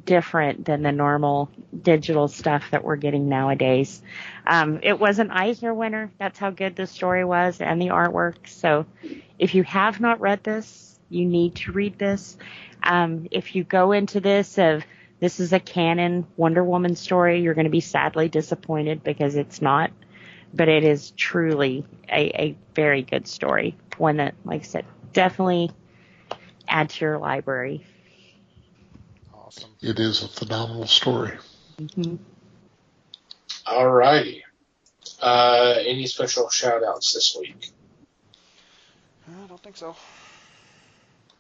different than the normal digital stuff that we're getting nowadays. It was an Eisner winner. That's how good the story was and the artwork. So if you have not read this, you need to read this. If you go into this is a canon Wonder Woman story, you're going to be sadly disappointed because it's not. But it is truly a very good story. One that, like I said, definitely add to your library. Awesome. It is a phenomenal story. Mm-hmm. All righty. Any special shout outs this week? I don't think so.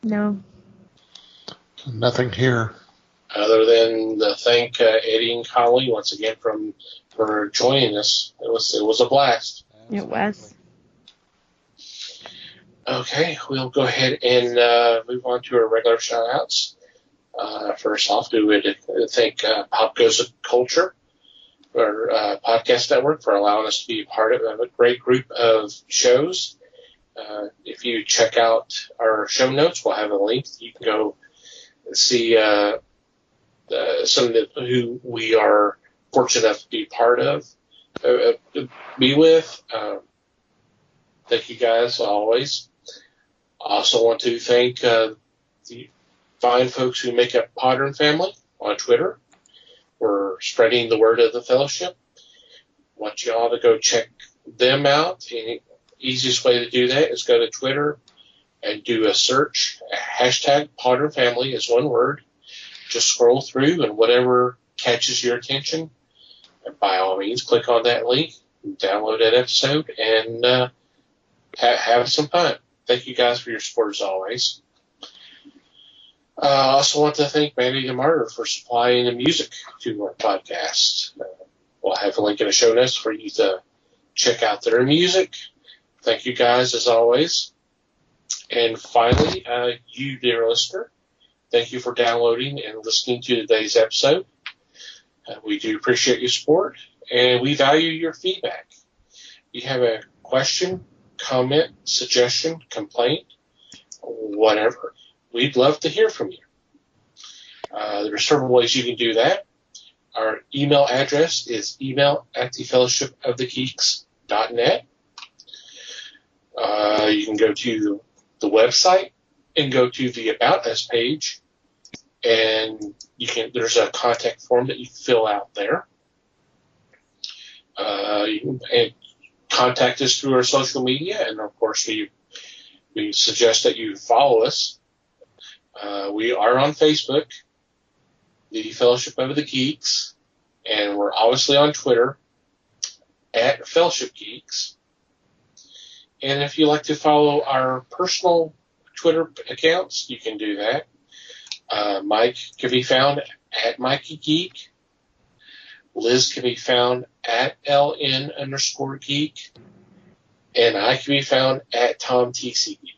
No. Nothing here. Other than to thank Eddie and Colleen once again for joining us. It was a blast. Absolutely. It was. Okay, we'll go ahead and move on to our regular shout outs. First off, we would thank Pop Goes Culture, our podcast network, for allowing us to be part of a great group of shows. If you check out our show notes, we'll have a link. You can go see some of who we are fortunate enough to be part of, be with. Thank you guys always. I also want to thank the fine folks who make up Podern Family on Twitter. We're spreading the word of the fellowship. I want you all to go check them out. The easiest way to do that is go to Twitter and do a search. Hashtag Podern Family is one word. Just scroll through and whatever catches your attention, and by all means, click on that link, download that episode, and have some fun. Thank you guys for your support as always. I also want to thank Mandy the Martyr for supplying the music to our podcast. We'll have a link in the show notes for you to check out their music. Thank you guys as always. And finally, you, dear listener, thank you for downloading and listening to today's episode. We do appreciate your support, and we value your feedback. If you have a question, comment, suggestion, complaint, whatever, we'd love to hear from you. There are several ways you can do that. Our email address is email@thefellowshipofthegeeks.net. You can go to the website and go to the About Us page, and there's a contact form that you can fill out there. You can contact us through our social media, and of course we suggest that you follow us. We are on Facebook, the Fellowship of the Geeks, and we're obviously on Twitter at Fellowship Geeks. And if you like to follow our personal Twitter accounts, you can do that. Mike can be found at Mikey Geek. Liz can be found at LN_Geek. And I can be found at TomTC Geek.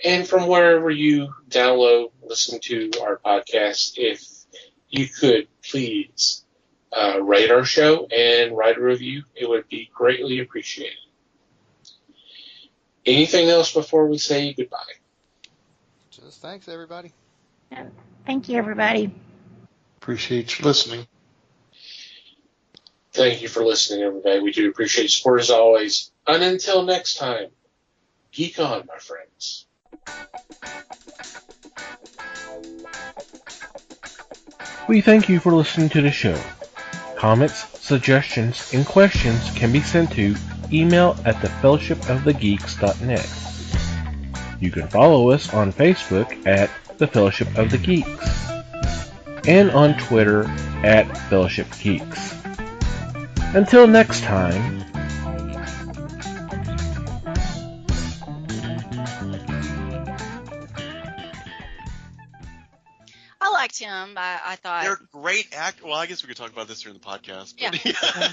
And from wherever you download, listen to our podcast, if you could please rate our show and write a review, it would be greatly appreciated. Anything else before we say goodbye? Just thanks, everybody. Thank you, everybody. Appreciate you listening. Thank you for listening, everybody. We do appreciate support as always. And until next time, geek on, my friends. We thank you for listening to the show. Comments, suggestions, and questions can be sent to email@thefellowshipofthegeeks.net. You can follow us on Facebook at the Fellowship of the Geeks, and on Twitter at Fellowship Geeks. Until next time, I liked him. I thought They're great actors. Well, I guess we could talk about this during the podcast. But Yeah.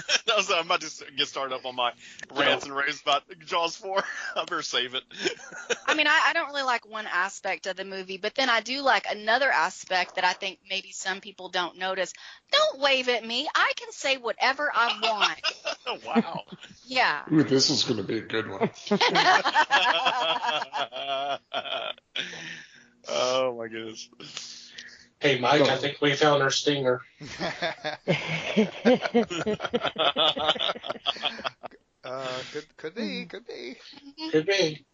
I'm about to get started up on my rants and raves about Jaws 4. I better save it. I mean, I don't really like one aspect of the movie, but then I do like another aspect that I think maybe some people don't notice. Don't wave at me. I can say whatever I want. Wow. Yeah. Ooh, this is going to be a good one. Oh my goodness. Hey, Mike, I think we found our stinger. Could be. Could be.